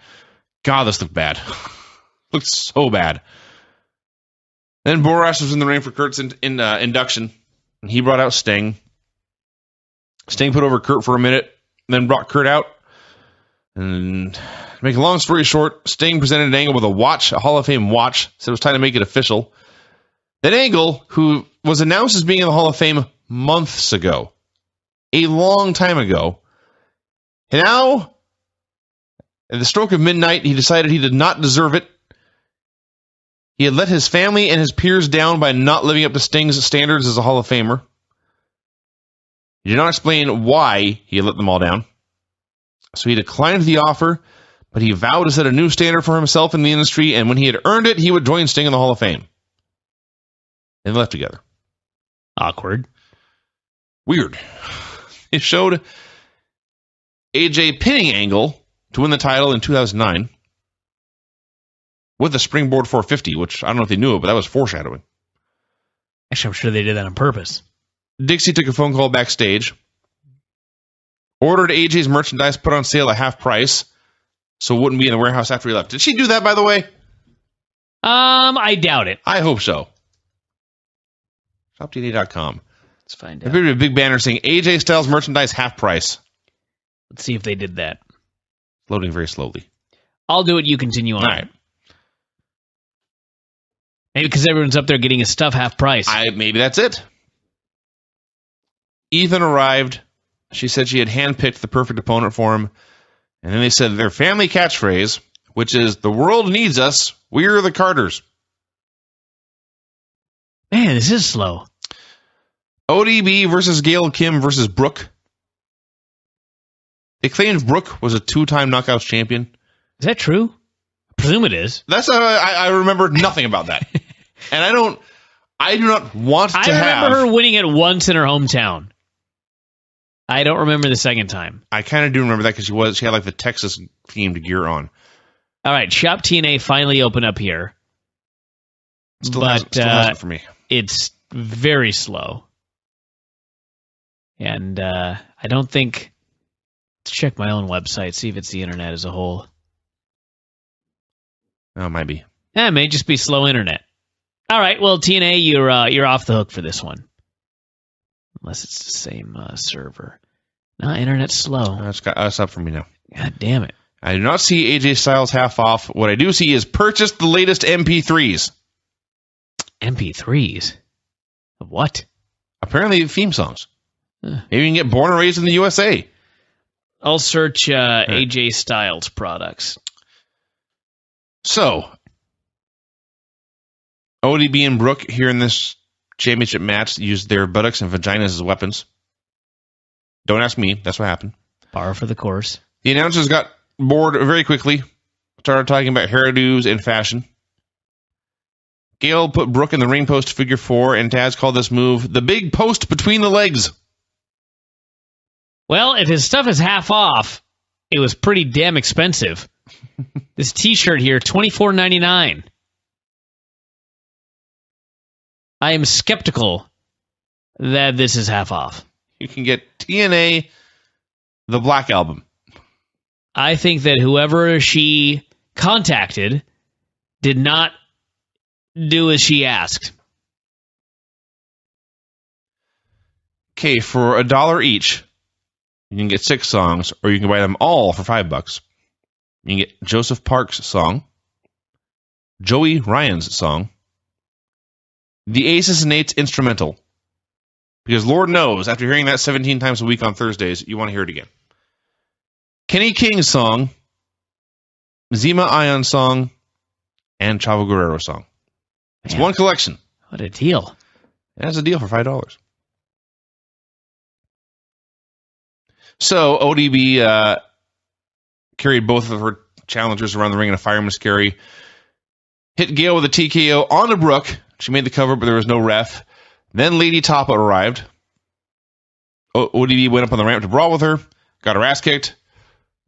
God, this looked bad. Looked so bad. Then Borash was in the ring for Kurt's induction, and he brought out Sting. Sting put over Kurt for a minute, then brought Kurt out. And to make a long story short, Sting presented Angle with a watch, a Hall of Fame watch, said it was time to make it official. Then Angle, who was announced as being in the Hall of Fame months ago, a long time ago, and now, at the stroke of midnight, he decided he did not deserve it. He had let his family and his peers down by not living up to Sting's standards as a Hall of Famer. He did not explain why he had let them all down. So he declined the offer, but he vowed to set a new standard for himself in the industry, and when he had earned it, he would join Sting in the Hall of Fame. And they left together. Awkward. Weird. It showed AJ pinning Angle to win the title in 2009 with a springboard 450, which I don't know if they knew it, but that was foreshadowing. Actually, I'm sure they did that on purpose. Dixie took a phone call backstage, ordered AJ's merchandise put on sale at half price, so it wouldn't be in the warehouse after he left. Did she do that, by the way? I doubt it. I hope so. ShopTNA.com. Let's find There out. better be a big banner saying AJ Styles merchandise half price. Let's see if they did that. Loading very slowly. I'll do it. You continue on. All right. Maybe because everyone's up there getting his stuff half price. Maybe that's it. Ethan arrived. She said she had handpicked the perfect opponent for him. And then they said their family catchphrase, which is, "The world needs us. We're the Carters." Man, this is slow. ODB versus Gail Kim versus Brooke. They claimed Brooke was a 2-time Knockouts champion. Is that true? I presume it is. That's I remember nothing about that. And I do not want to have... I remember her winning it once in her hometown. I don't remember the second time. I kind of do remember that because she had like the Texas themed gear on. All right, Shop TNA finally opened up here. Still hasn't for me. It's very slow. And I don't think... Let's check my own website, see if it's the internet as a whole. Oh, it might be. It may just be slow internet. All right, well, TNA, you're off the hook for this one. Unless it's the same server. No, internet's slow. That's up for me now. God damn it. I do not see AJ Styles half off. What I do see is purchase the latest MP3s. MP3s? Of what? Apparently theme songs. Maybe you can get Born and Raised in the USA. I'll search AJ Styles products. So, ODB and Brooke here in this championship match used their buttocks and vaginas as weapons. Don't ask me. That's what happened. Par for the course. The announcers got bored very quickly. Started talking about hairdos and fashion. Gail put Brooke in the ring post figure 4, and Taz called this move the big post between the legs. Well, if his stuff is half off, it was pretty damn expensive. This t-shirt here, $24.99. I am skeptical that this is half off. You can get TNA, the Black Album. I think that whoever she contacted did not do as she asked. Okay, for $1 each, you can get 6 songs, or you can buy them all for $5. You can get Joseph Park's song, Joey Ryan's song, the Aces and Eights instrumental, because Lord knows, after hearing that 17 times a week on Thursdays, you want to hear it again. Kenny King's song, Zima Ion song, and Chavo Guerrero song. It's one collection. What a deal. That's a deal for $5. So ODB carried both of her challengers around the ring in a fireman's carry. Hit Gail with a TKO onto Brooke. She made the cover, but there was no ref. Then Lady Tapa arrived. ODB went up on the ramp to brawl with her. Got her ass kicked.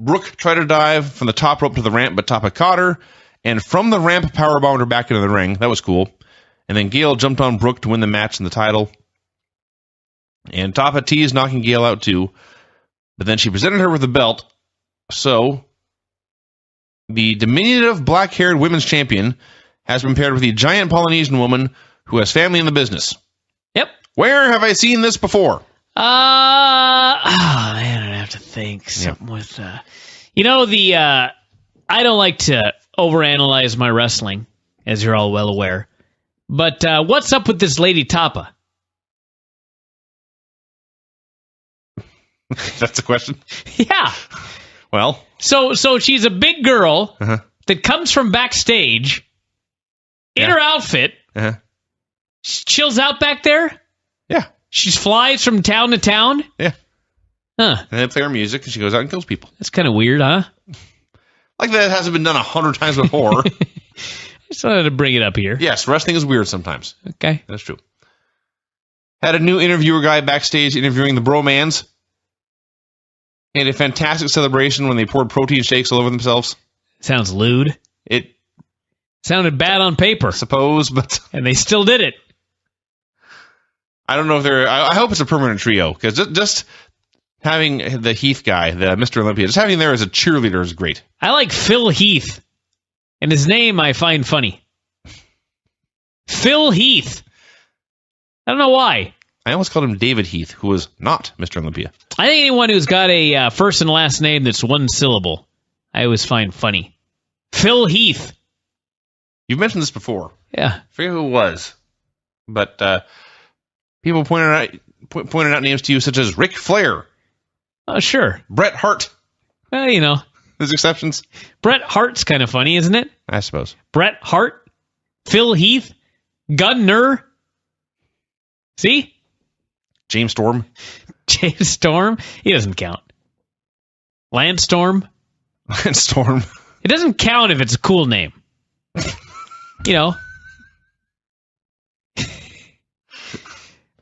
Brooke tried to dive from the top rope to the ramp, but Tapa caught her. And from the ramp, powerbombed her back into the ring. That was cool. And then Gail jumped on Brooke to win the match and the title. And Tapa teased knocking Gail out too. But then she presented her with a belt. So, the diminutive black-haired women's champion has been paired with a giant Polynesian woman who has family in the business. Yep. Where have I seen this before? Man, I'd have to think. Something with, I don't like to overanalyze my wrestling, as you're all well aware. But what's up with this Lady Tapa? That's the question? Yeah. Well. So she's a big girl that comes from backstage in her outfit. She chills out back there. Yeah. She flies from town to town. Yeah. Huh. And they play her music, and she goes out and kills people. That's kind of weird, huh? Like that hasn't been done 100 times before. I just wanted to bring it up here. Yes, wrestling is weird sometimes. Okay. That's true. Had a new interviewer guy backstage interviewing the Bromans. Had a fantastic celebration when they poured protein shakes all over themselves. Sounds lewd. It sounded bad on paper. I suppose, but... And they still did it. I don't know if they're... I hope it's a permanent trio, because just having the Heath guy, the Mr. Olympia, just having him there as a cheerleader is great. I like Phil Heath. And his name I find funny. Phil Heath. I don't know why. I almost called him David Heath, who was not Mr. Olympia. I think anyone who's got a first and last name that's one syllable, I always find funny. Phil Heath. You've mentioned this before. Yeah. I forget who it was. But people pointed out names to you such as Ric Flair. Oh, sure. Bret Hart. Well, There's exceptions. Bret Hart's kind of funny, isn't it? I suppose. Bret Hart. Phil Heath. Gunner. See? James Storm. James Storm? He doesn't count. Lance Storm? Lance Storm. It doesn't count if it's a cool name.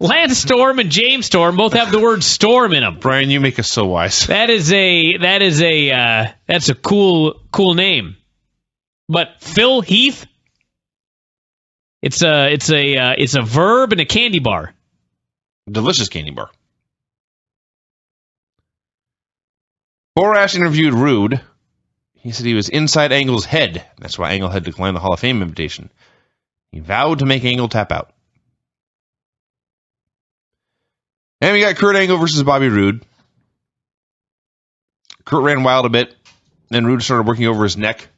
Lance Storm and James Storm both have the word storm in them. Brian, you make us so wise. That's a cool name. But Phil Heath? It's a verb and a candy bar. Delicious candy bar. Borash interviewed Rude. He said he was inside Angle's head. That's why Angle had declined the Hall of Fame invitation. He vowed to make Angle tap out. And we got Kurt Angle versus Bobby Roode. Kurt ran wild a bit. Then Roode started working over his neck.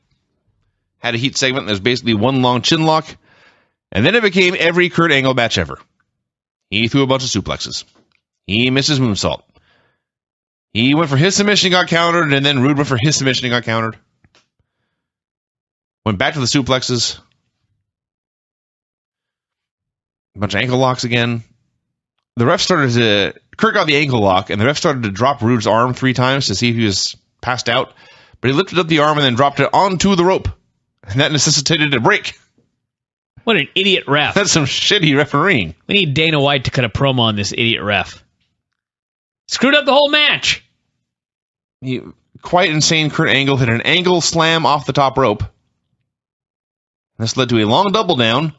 Had a heat segment. There's basically one long chin lock. And then it became every Kurt Angle match ever. He threw a bunch of suplexes. He missed his moonsault. He went for his submission and got countered, and then Roode went for his submission and got countered. Went back to the suplexes. A bunch of ankle locks again. The ref started to... Kurt got the ankle lock, and the ref started to drop Roode's arm 3 times to see if he was passed out. But he lifted up the arm and then dropped it onto the rope. And that necessitated a break. What an idiot ref. That's some shitty refereeing. We need Dana White to cut a promo on this idiot ref. Screwed up the whole match. Quite insane Kurt Angle hit an angle slam off the top rope. This led to a long double down.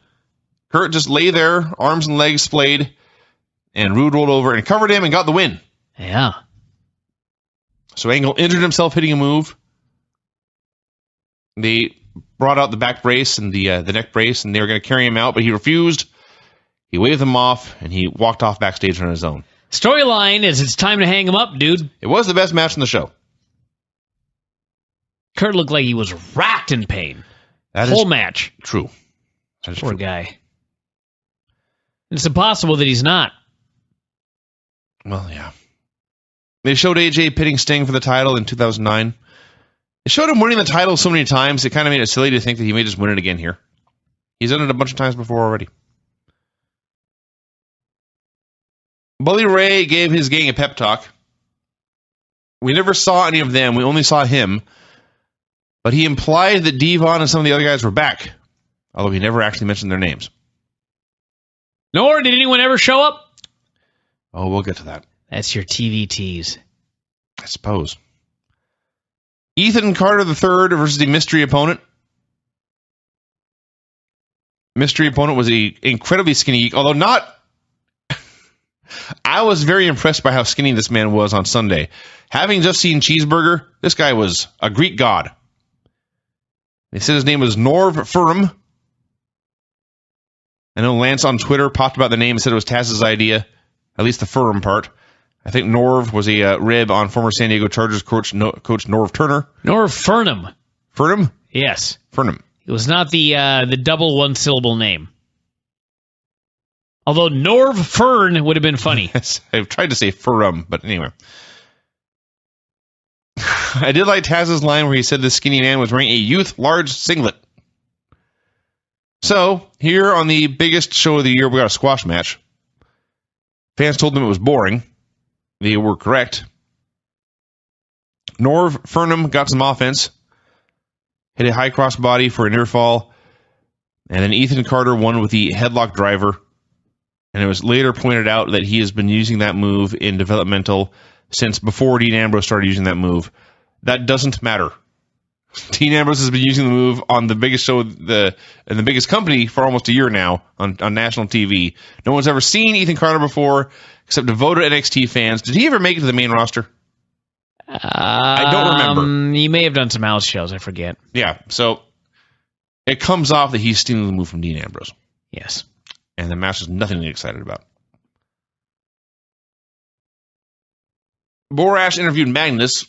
Kurt just lay there, arms and legs splayed, and Roode rolled over and covered him and got the win. Yeah. So Angle injured himself hitting a move. They brought out the back brace and the neck brace, and they were going to carry him out, but he refused. He waved them off, and he walked off backstage on his own. Storyline is it's time to hang him up, dude. It was the best match in the show. Kurt looked like he was racked in pain. That whole is match. True. That is Poor true. guy. It's impossible that he's not. Well, yeah. They showed AJ pitting Sting for the title in 2009. They showed him winning the title so many times, it kind of made it silly to think that he may just win it again here. He's done it a bunch of times before already. Bully Ray gave his gang a pep talk. We never saw any of them. We only saw him. But he implied that Devon and some of the other guys were back, although he never actually mentioned their names. Nor did anyone ever show up? Oh, we'll get to that. That's your TV tease. I suppose. Ethan Carter III versus the mystery opponent. Mystery opponent was an incredibly skinny geek, although not... I was very impressed by how skinny this man was on Sunday. Having just seen Cheeseburger, this guy was a Greek god. They said his name was Norv Furum. I know Lance on Twitter popped about the name and said it was Taz's idea, at least the Furum part. I think Norv was a rib on former San Diego Chargers coach Norv Turner. Norv Furnham. Furnham? Yes. Furnham. It was not the double one-syllable name. Although Norv Fern would have been funny. Yes, I've tried to say Furum, but anyway. I did like Taz's line where he said this skinny man was wearing a youth large singlet. So, here on the biggest show of the year, we got a squash match. Fans told them it was boring. They were correct. Norv Furnham got some offense. Hit a high cross body for a near fall. And then Ethan Carter won with the headlock driver. And it was later pointed out that he has been using that move in developmental since before Dean Ambrose started using that move. That doesn't matter. Dean Ambrose has been using the move on the biggest show in the biggest company for almost a year now on national TV. No one's ever seen Ethan Carter before except devoted NXT fans. Did he ever make it to the main roster? I don't remember. He may have done some house shows. I forget. Yeah, so it comes off that he's stealing the move from Dean Ambrose. Yes. And the match is nothing to be excited about. Borash interviewed Magnus.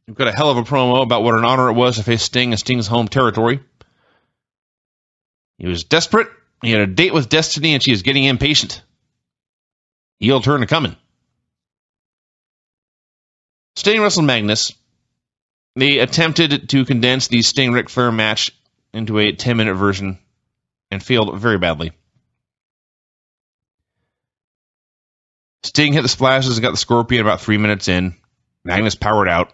We've got a hell of a promo about what an honor it was to face Sting in Sting's home territory. He was desperate. He had a date with Destiny, and she is getting impatient. Heel turn coming. Sting wrestled Magnus. They attempted to condense the Sting-Ric Flair match into a 10-minute version and failed very badly. Sting hit the splashes and got the Scorpion about 3 minutes in. Magnus powered out.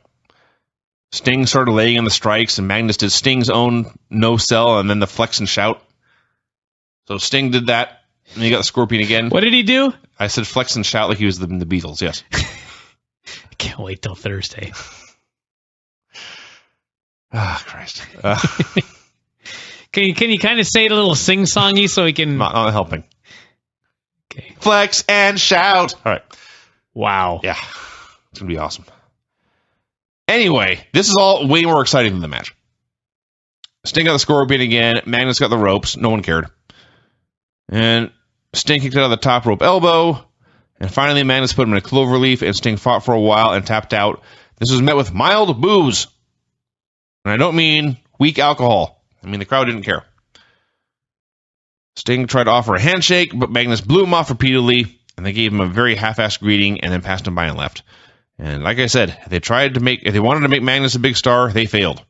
Sting started laying in the strikes, and Magnus did Sting's own no-sell and then the flex and shout. So Sting did that, and he got the Scorpion again. What did he do? I said flex and shout like he was the Beatles, yes. I can't wait till Thursday. Christ. Can you kind of say it a little sing-songy so we can... Not helping. Okay. Flex and shout. All right. Wow. Yeah. It's going to be awesome. Anyway, this is all way more exciting than the match. Sting got the Scorpion again. Magnus got the ropes. No one cared. And Sting kicked out of the top rope elbow. And finally, Magnus put him in a cloverleaf, and Sting fought for a while and tapped out. This was met with mild boos. And I don't mean weak alcohol. I mean the crowd didn't care. Sting tried to offer a handshake, but Magnus blew him off repeatedly, and they gave him a very half-assed greeting and then passed him by and left. And like I said, if they wanted to make Magnus a big star, they failed.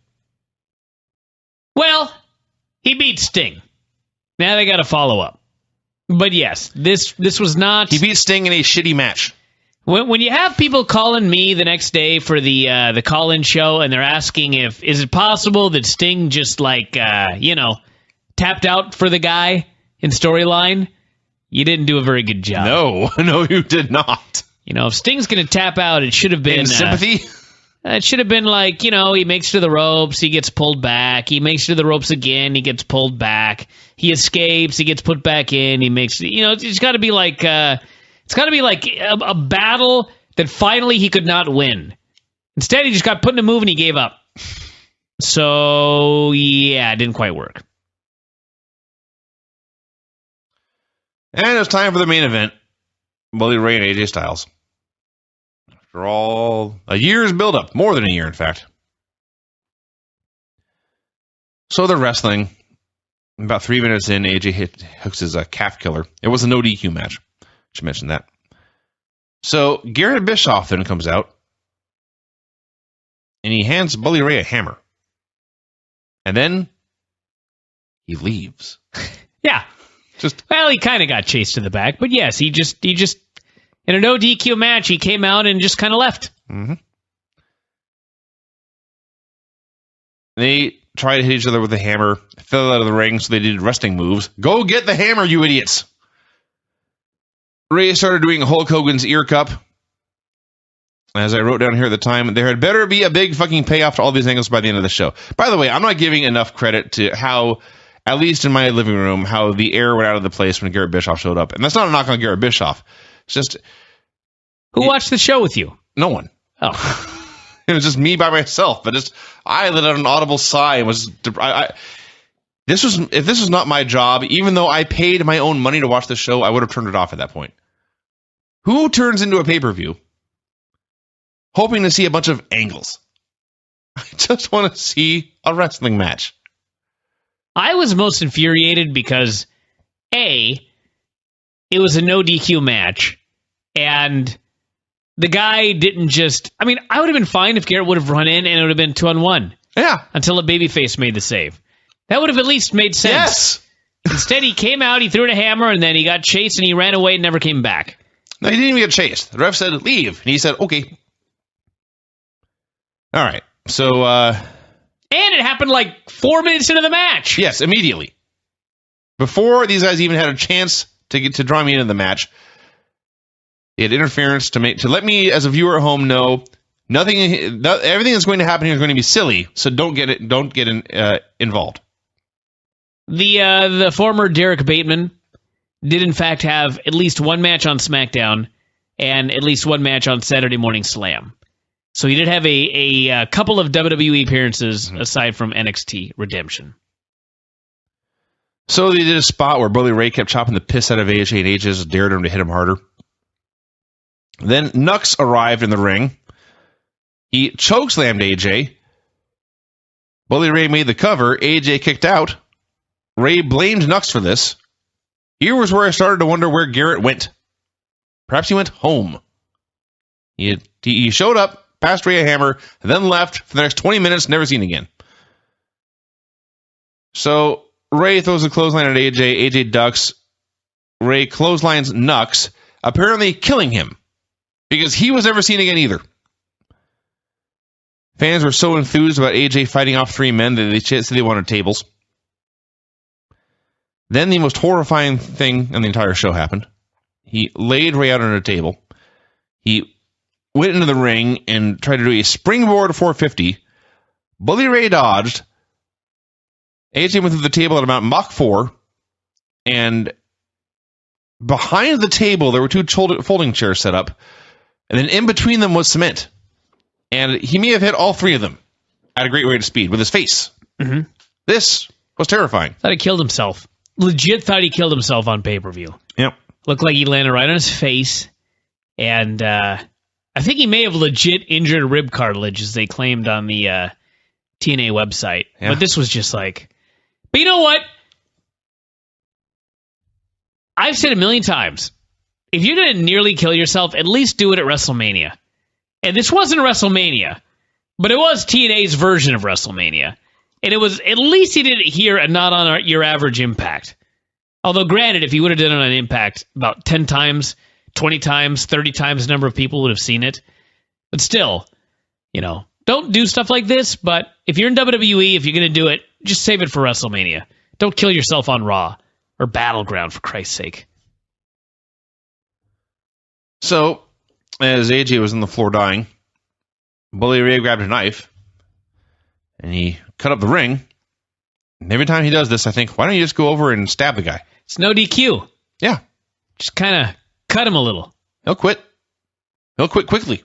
Well, he beat Sting. Now they got to follow up. But yes, this was not... He beat Sting in a shitty match. When you have people calling me the next day for the call-in show, and they're asking is it possible that Sting just tapped out for the guy in storyline, you didn't do a very good job. No, you did not. If Sting's going to tap out, it should have been... In sympathy? It should have been like, he makes it to the ropes, he gets pulled back. He makes it to the ropes again, he gets pulled back. He escapes, he gets put back in, he makes... it's got to be like... it's got to be like a battle that finally he could not win. Instead, he just got put in a move and he gave up. So, yeah, it didn't quite work. And it's time for the main event. Bully Ray and AJ Styles. After all, a year's build-up. More than a year, in fact. So they're wrestling. About 3 minutes in, AJ hooks his calf killer. It was a no DQ match. Should mention that. So Garrett Bischoff then comes out. And he hands Bully Ray a hammer. And then he leaves. Yeah. Well, he kind of got chased to the back, but yes, he just in a no DQ match, he came out and just kind of left. Mm-hmm. They tried to hit each other with a hammer, fell out of the ring, so they did wrestling moves. Go get the hammer, you idiots! Ray started doing Hulk Hogan's ear cup. As I wrote down here at the time, there had better be a big fucking payoff to all these angles by the end of the show. By the way, I'm not giving enough credit to how, at least in my living room, how the air went out of the place when Garrett Bischoff showed up. And that's not a knock on Garrett Bischoff. It's just... Who watched the show with you? No one. Oh. It was just me by myself. But I let out an audible sigh and was... if this was not my job, even though I paid my own money to watch the show, I would have turned it off at that point. Who turns into a pay-per-view hoping to see a bunch of angles? I just want to see a wrestling match. I was most infuriated because, A, it was a no DQ match, and the guy didn't just... I mean, I would have been fine if Garrett would have run in and it would have been 2-on-1. Yeah. Until a babyface made the save. That would have at least made sense. Yes. Instead, he came out, he threw in a hammer, and then he got chased and he ran away and never came back. No, he didn't even get chased. The ref said, leave. And he said, okay. All right. So, and it happened like 4 minutes into the match. Yes, immediately. Before these guys even had a chance to draw me into the match, they had interference to let me, as a viewer at home, know everything that's going to happen here is going to be silly. So don't get involved. The former Derek Bateman did in fact have at least one match on SmackDown and at least one match on Saturday Morning Slam. So he did have a couple of WWE appearances aside from NXT Redemption. So they did a spot where Bully Ray kept chopping the piss out of AJ, and AJ just dared him to hit him harder. Then Nux arrived in the ring. He chokeslammed AJ. Bully Ray made the cover. AJ kicked out. Ray blamed Nux for this. Here was where I started to wonder where Garrett went. Perhaps he went home. He showed up, passed Ray a hammer, and then left for the next 20 minutes, never seen again. So Ray throws a clothesline at AJ. AJ ducks. Ray clotheslines Nux, apparently killing him, because he was never seen again either. Fans were so enthused about AJ fighting off three men that they said they wanted tables. Then the most horrifying thing on the entire show happened. He laid Ray out on a table. He went into the ring and tried to do a springboard 450. Bully Ray dodged. AJ went through the table at about Mach 4. And behind the table, there were two folding chairs set up. And then in between them was cement. And he may have hit all three of them at a great rate of speed with his face. Mm-hmm. This was terrifying. Thought he killed himself. Legit thought he killed himself on pay-per-view. Yep. Looked like he landed right on his face. And I think he may have legit injured rib cartilage, as they claimed on the TNA website. Yeah. But this was just like... But you know what? I've said a million times, if you're going to nearly kill yourself, at least do it at WrestleMania. And this wasn't WrestleMania, but it was TNA's version of WrestleMania. And it was, at least he did it here and not on your average Impact. Although, granted, if he would have done it on Impact about 10 times, 20 times, 30 times the number of people would have seen it. But still, don't do stuff like this. But if you're in WWE, if you're going to do it, just save it for WrestleMania. Don't kill yourself on Raw or Battleground, for Christ's sake. So, as AJ was on the floor dying, Bully Ray grabbed a knife and he cut up the ring. And every time he does this, I think, why don't you just go over and stab the guy? It's no DQ. Yeah. Just kind of cut him a little. He'll quit. He'll quit quickly.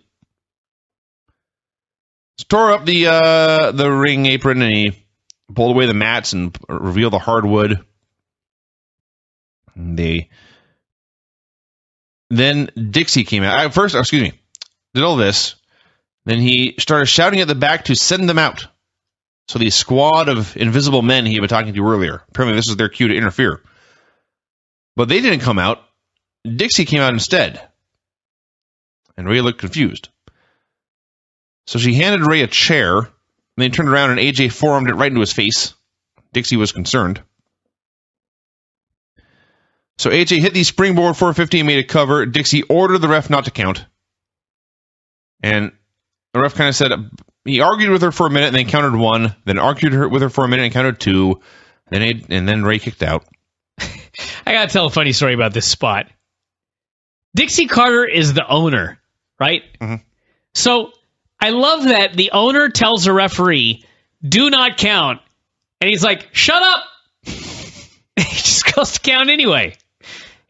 Tore up the ring apron and he pulled away the mats and revealed the hardwood. Then Dixie came out. Did all this. Then he started shouting at the back to send them out. So the squad of invisible men he had been talking to earlier, apparently this was their cue to interfere. But they didn't come out. Dixie came out instead. And Ray looked confused. So she handed Ray a chair, and then turned around and AJ forearmed it right into his face. Dixie was concerned. So AJ hit the springboard 450 and made a cover. Dixie ordered the ref not to count. And the ref kind of said, he argued with her for a minute and then countered 1, then argued with her for a minute and countered 2, and then Ray kicked out. I gotta tell a funny story about this spot. Dixie Carter is the owner, right? Mm-hmm. So I love that the owner tells the referee, do not count. And he's like, shut up. He just goes to count anyway.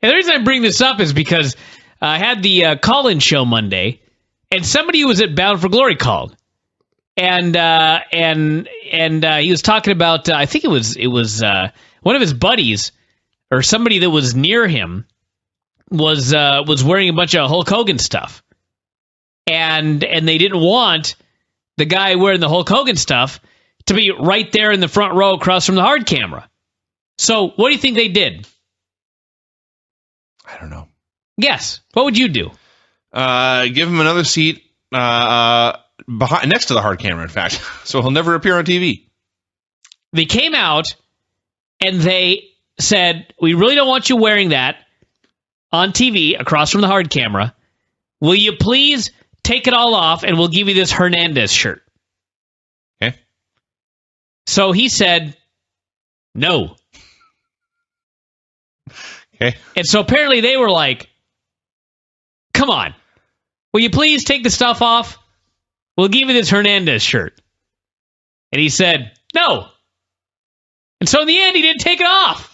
And the reason I bring this up is because I had the call-in show Monday, and somebody who was at Bound for Glory called. And he was talking about, I think it was one of his buddies or somebody that was near him was wearing a bunch of Hulk Hogan stuff. And they didn't want the guy wearing the Hulk Hogan stuff to be right there in the front row across from the hard camera. So what do you think they did? I don't know. Yes. What would you do? Give him another seat behind, next to the hard camera, in fact. So he'll never appear on TV. They came out and they said, we really don't want you wearing that on TV across from the hard camera. Will you please take it all off and we'll give you this Hernandez shirt? Okay. So he said, no. Okay. And so apparently they were like, come on. Will you please take the stuff off? We'll give you this Hernandez shirt. And he said, no. And so in the end, he didn't take it off.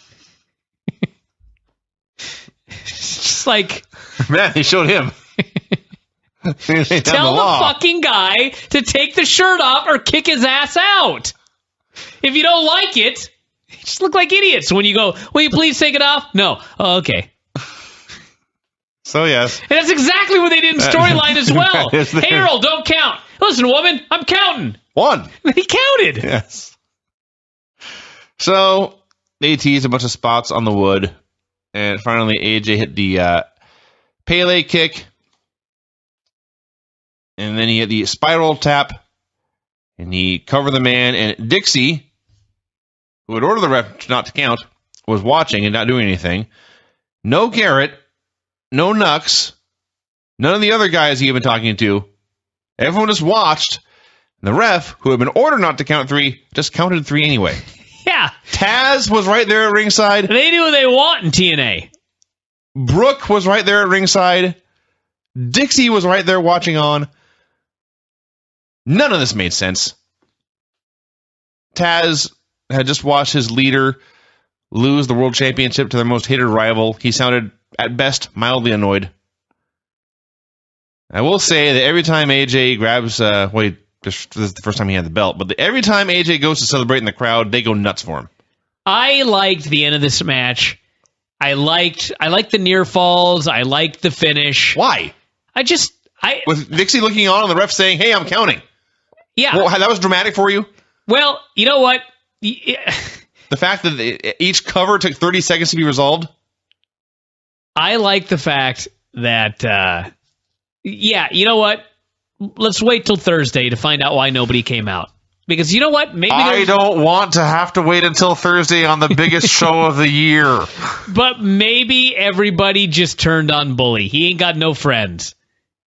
It's just like... Man, he showed him. Tell the fucking guy to take the shirt off or kick his ass out. If you don't like it, you just look like idiots when you go, will you please take it off? No. Oh, okay. So, yes. And that's exactly what they did in storyline as well. Hey, Earl, don't count. Listen, woman, I'm counting. 1. He counted. Yes. So, they teased a bunch of spots on the wood. And finally, AJ hit the Pele kick. And then he hit the spiral tap. And he covered the man. And Dixie, who had ordered the ref not to count, was watching and not doing anything. No Garrett. No Nux. None of the other guys he had been talking to. Everyone just watched. And the ref, who had been ordered not to count 3, just counted 3 anyway. Yeah. Taz was right there at ringside. They do what they want in TNA. Brooke was right there at ringside. Dixie was right there watching on. None of this made sense. Taz had just watched his leader lose the world championship to their most hated rival. He sounded, at best, mildly annoyed. I will say that every time AJ grabs, this is the first time he had the belt, but every time AJ goes to celebrate in the crowd, they go nuts for him. I liked the end of this match. I liked the near falls. I liked the finish. Why? With Dixie looking on and the ref saying, hey, I'm counting. Yeah. Well, that was dramatic for you? Well, you know what? The fact that each cover took 30 seconds to be resolved? I like the fact that, you know what? Let's wait till Thursday to find out why nobody came out. Because you know what? Maybe I don't want to have to wait until Thursday on the biggest show of the year. But maybe everybody just turned on Bully. He ain't got no friends.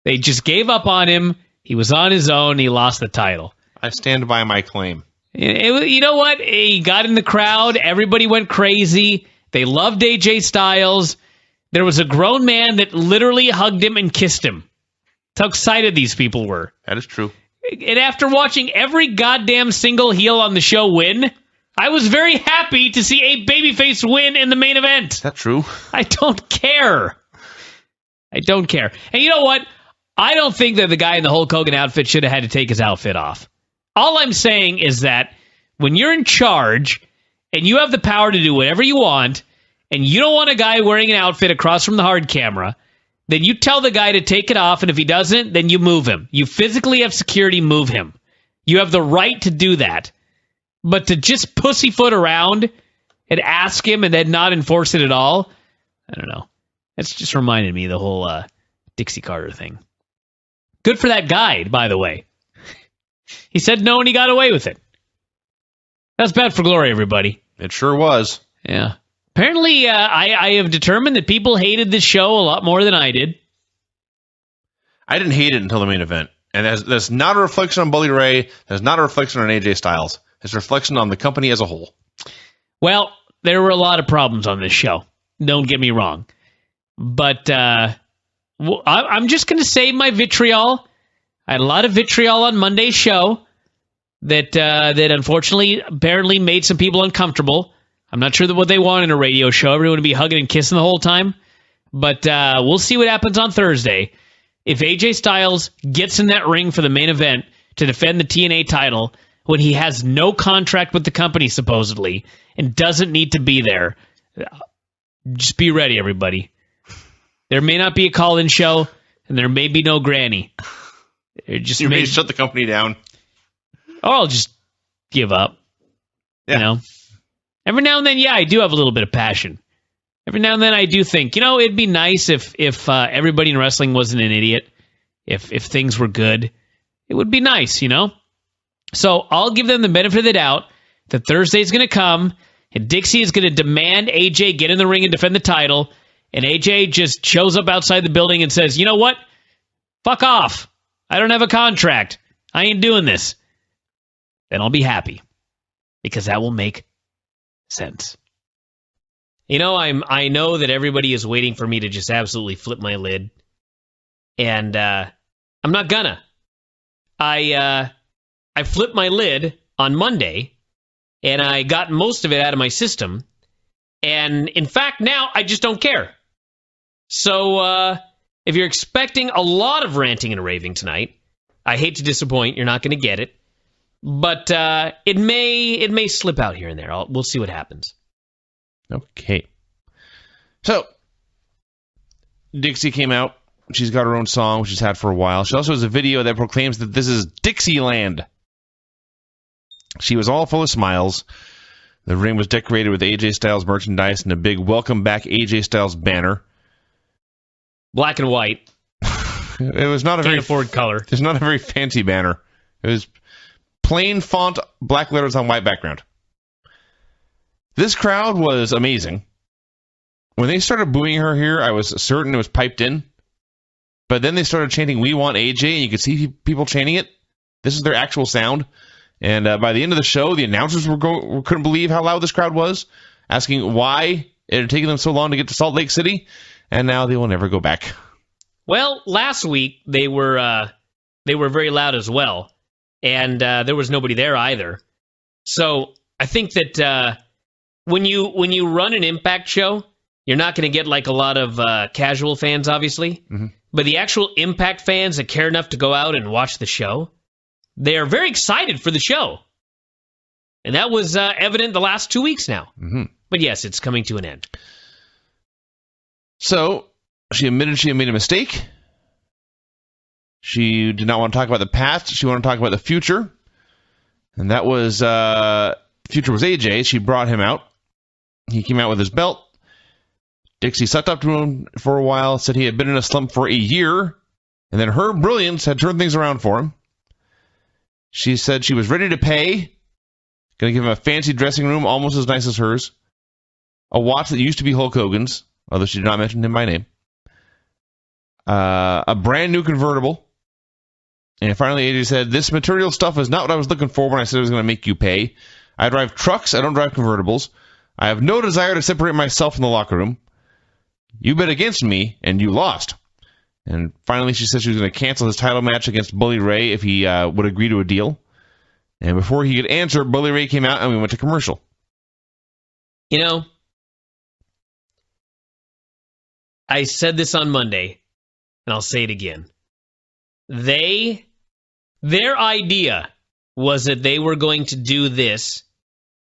They just gave up on him. He was on his own. He lost the title. I stand by my claim. You know what? He got in the crowd. Everybody went crazy. They loved AJ Styles. There was a grown man that literally hugged him and kissed him. That's how excited these people were. That is true. And after watching every goddamn single heel on the show win, I was very happy to see a babyface win in the main event. Is that true? I don't care. I don't care. And you know what? I don't think that the guy in the Hulk Hogan outfit should have had to take his outfit off. All I'm saying is that when you're in charge and you have the power to do whatever you want, and you don't want a guy wearing an outfit across from the hard camera, then you tell the guy to take it off, and if he doesn't, then you move him. You physically have security move him. You have the right to do that. But to just pussyfoot around and ask him and then not enforce it at all, I don't know. That's just reminded me of the whole Dixie Carter thing. Good for that guy, by the way. He said no and he got away with it. That's bad for glory, everybody. It sure was. Yeah. Apparently, I have determined that people hated this show a lot more than I did. I didn't hate it until the main event. And that's not a reflection on Bully Ray. That's not a reflection on AJ Styles. It's a reflection on the company as a whole. Well, there were a lot of problems on this show. Don't get me wrong. But I'm just going to save my vitriol. I had a lot of vitriol on Monday's show that unfortunately apparently made some people uncomfortable. I'm not sure what they want in a radio show. Everyone to be hugging and kissing the whole time. But we'll see what happens on Thursday. If AJ Styles gets in that ring for the main event to defend the TNA title when he has no contract with the company, supposedly, and doesn't need to be there, just be ready, everybody. There may not be a call-in show, and there may be no granny. You may shut the company down. Or I'll just give up. Yeah. You know? Every now and then, I do have a little bit of passion. Every now and then I do think, it'd be nice if everybody in wrestling wasn't an idiot. If things were good. It would be nice, So I'll give them the benefit of the doubt that Thursday's going to come, and Dixie is going to demand AJ get in the ring and defend the title, and AJ just shows up outside the building and says, you know what? Fuck off. I don't have a contract. I ain't doing this. Then I'll be happy. Because that will make sense. I know that everybody is waiting for me to just absolutely flip my lid. And I'm not gonna. I flipped my lid on Monday, and I got most of it out of my system. And in fact, now I just don't care. So if you're expecting a lot of ranting and raving tonight, I hate to disappoint. You're not going to get it. But it may slip out here and there. We'll see what happens. Okay. So, Dixie came out. She's got her own song, which she's had for a while. She also has a video that proclaims that this is Dixieland. She was all full of smiles. The ring was decorated with AJ Styles merchandise and a big Welcome Back AJ Styles banner. Black and white. It was not a Can't afford color. It's not a very fancy banner. It was plain font, black letters on white background. This crowd was amazing. When they started booing her here, I was certain it was piped in. But then they started chanting, "We want AJ," and you could see people chanting it. This is their actual sound. And by the end of the show, the announcers couldn't believe how loud this crowd was, asking why it had taken them so long to get to Salt Lake City, and now they will never go back. Well, last week they were very loud as well, and there was nobody there either. So I think that when you run an Impact show, you're not going to get like a lot of casual fans, obviously. Mm-hmm. But the actual Impact fans that care enough to go out and watch the show, they are very excited for the show. And that was evident the last 2 weeks now. Mm-hmm. But yes, it's coming to an end. So, she admitted she had made a mistake. She did not want to talk about the past. She wanted to talk about the future. And that was, future was AJ. She brought him out. He came out with his belt. Dixie sucked up to him for a while, said he had been in a slump for a year, and then her brilliance had turned things around for him. She said she was ready to pay, going to give him a fancy dressing room almost as nice as hers, a watch that used to be Hulk Hogan's, although she did not mention him by name, a brand new convertible, and finally AJ said, "This material stuff is not what I was looking for when I said I was going to make you pay. I drive trucks, I don't drive convertibles. I have no desire to separate myself from the locker room. You bet against me, and you lost." And finally, she said she was going to cancel his title match against Bully Ray if he would agree to a deal. And before he could answer, Bully Ray came out and we went to commercial. I said this on Monday, and I'll say it again. Their idea was that they were going to do this.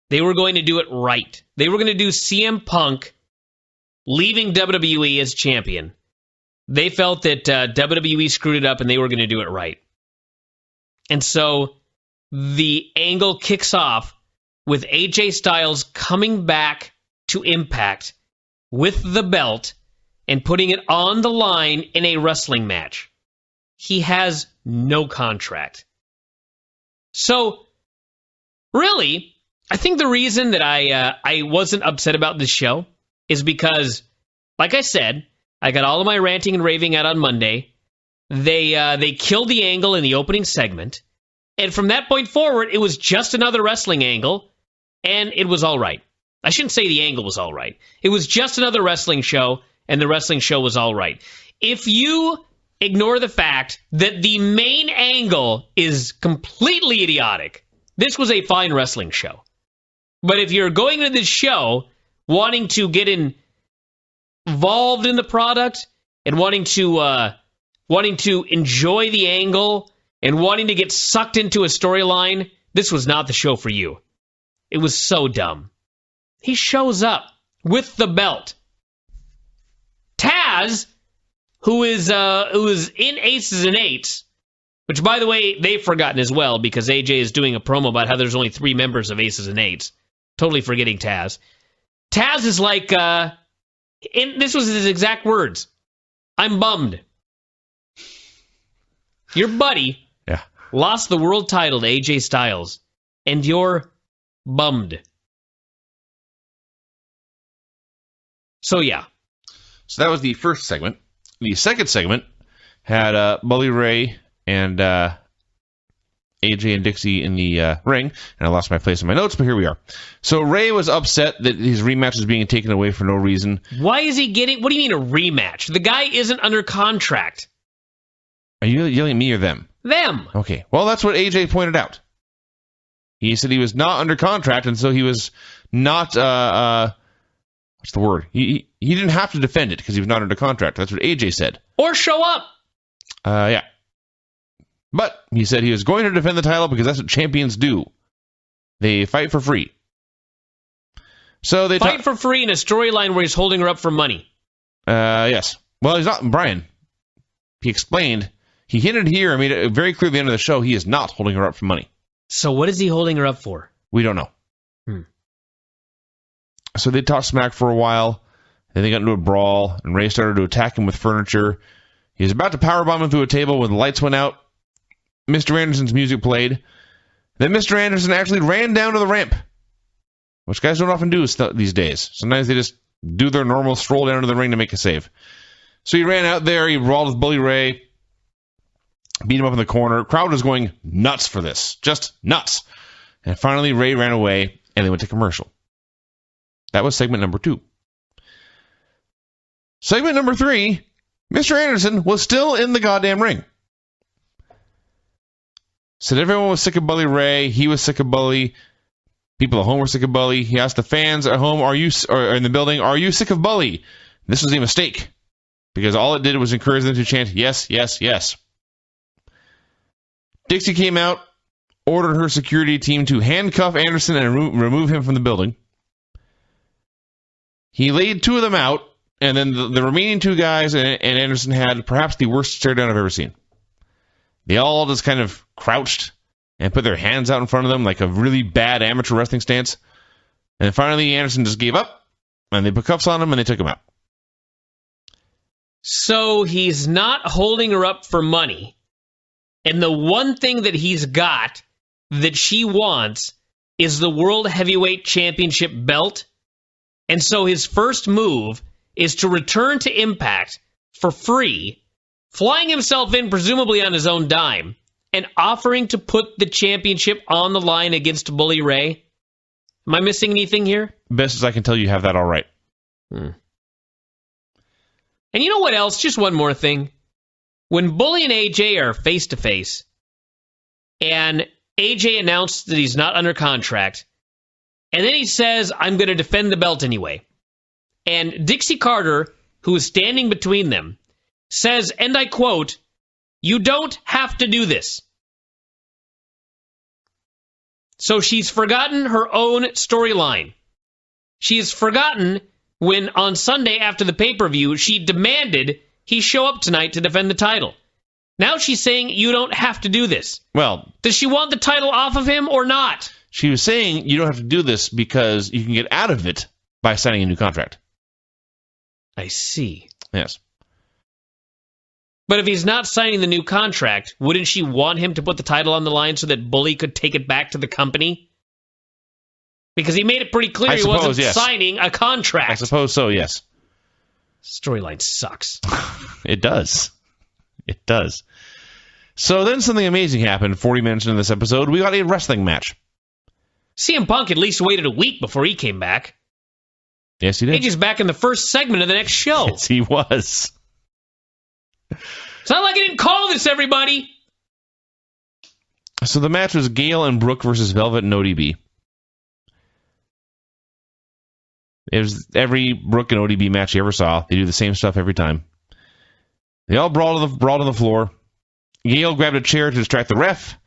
They were going to do it right. They were going to do CM Punk leaving WWE as champion. They felt that WWE screwed it up and they were going to do it right. And so the angle kicks off with AJ Styles coming back to Impact with the belt and putting it on the line in a wrestling match. He has no contract. So, really, I think the reason that I wasn't upset about this show is because, like I said, I got all of my ranting and raving out on Monday. They killed the angle in the opening segment. And from that point forward, it was just another wrestling angle, and it was all right. I shouldn't say the angle was all right. It was just another wrestling show, and the wrestling show was all right. If you ignore the fact that the main angle is completely idiotic, this was a fine wrestling show. But if you're going into this show wanting to get involved in the product and wanting to enjoy the angle and wanting to get sucked into a storyline, this was not the show for you. It was so dumb. He shows up with the belt. Taz, who is in Aces and Eights, which, by the way, they've forgotten as well because AJ is doing a promo about how there's only 3 members of Aces and Eights. Totally forgetting Taz. Taz is like, this was his exact words, "I'm bummed. Your buddy lost the world title to AJ Styles, and you're bummed." So, yeah. So that was the first segment. The second segment had Bully Ray and AJ and Dixie in the ring, and I lost my place in my notes, but here we are. So Ray was upset that his rematch was being taken away for no reason. Why is he getting... What do you mean a rematch? The guy isn't under contract. Are you yelling at me or them? Them. Okay. Well, that's what AJ pointed out. He said he was not under contract, and so he was not... what's the word? He didn't have to defend it because he was not under contract. That's what AJ said. Or show up. Yeah. But he said he was going to defend the title because that's what champions do. They fight for free. So they fight for free in a storyline where he's holding her up for money. Yes. Well, he's not. Bryan, he explained. He hinted here. I made it very clear at the end of the show. He is not holding her up for money. So what is he holding her up for? We don't know. So they talked smack for a while. Then they got into a brawl, and Ray started to attack him with furniture. He was about to powerbomb him through a table when the lights went out. Mr. Anderson's music played. Then Mr. Anderson actually ran down to the ramp, which guys don't often do these days. Sometimes they just do their normal stroll down to the ring to make a save. So he ran out there. He brawled with Bully Ray, beat him up in the corner. Crowd was going nuts for this, just nuts. And finally, Ray ran away, and they went to commercial. That was segment number 2. Segment number 3, Mr. Anderson was still in the goddamn ring. Said everyone was sick of Bully Ray. He was sick of Bully. People at home were sick of Bully. He asked the fans at home, or in the building, are you sick of Bully? This was a mistake, because all it did was encourage them to chant, yes, yes, yes. Dixie came out, ordered her security team to handcuff Anderson and remove him from the building. He laid 2 of them out, and then the remaining 2 guys and Anderson had perhaps the worst stare down I've ever seen. They all just kind of crouched and put their hands out in front of them like a really bad amateur wrestling stance. And then finally, Anderson just gave up, and they put cuffs on him, and they took him out. So he's not holding her up for money. And the one thing that he's got that she wants is the World Heavyweight Championship belt. And so his first move is to return to Impact for free, flying himself in presumably on his own dime, and offering to put the championship on the line against Bully Ray. Am I missing anything here? Best as I can tell, you have that all right. And you know what else? Just one more thing. When Bully and AJ are face-to-face, and AJ announced that he's not under contract, and then he says, I'm going to defend the belt anyway. And Dixie Carter, who is standing between them, says, and I quote, you don't have to do this. So she's forgotten her own storyline. She's forgotten when on Sunday after the pay-per-view, she demanded he show up tonight to defend the title. Now she's saying you don't have to do this. Well, does she want the title off of him or not? She was saying you don't have to do this because you can get out of it by signing a new contract. I see. Yes. But if he's not signing the new contract, wouldn't she want him to put the title on the line so that Bully could take it back to the company? Because he made it pretty clear he wasn't signing a contract. I suppose so, yes. Storyline sucks. It does. It does. So then something amazing happened 40 minutes into this episode. We got a wrestling match. CM Punk at least waited a week before he came back. Yes, he did. He's back in the first segment of the next show. Yes, he was. It's not like I didn't call this, everybody. So the match was Gail and Brooke versus Velvet and ODB. It was every Brooke and ODB match you ever saw. They do the same stuff every time. They all brawled on the floor. Gail grabbed a chair to distract the ref.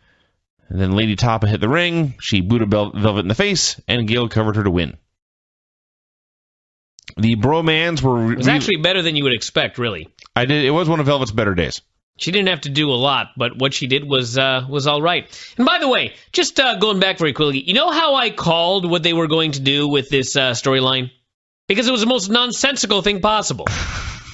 And then Lady Tapa hit the ring. She booted Velvet in the face, and Gail covered her to win. The bromans were... It was actually better than you would expect, really. It was one of Velvet's better days. She didn't have to do a lot, but what she did was all right. And by the way, just going back very quickly, you know how I called what they were going to do with this storyline? Because it was the most nonsensical thing possible.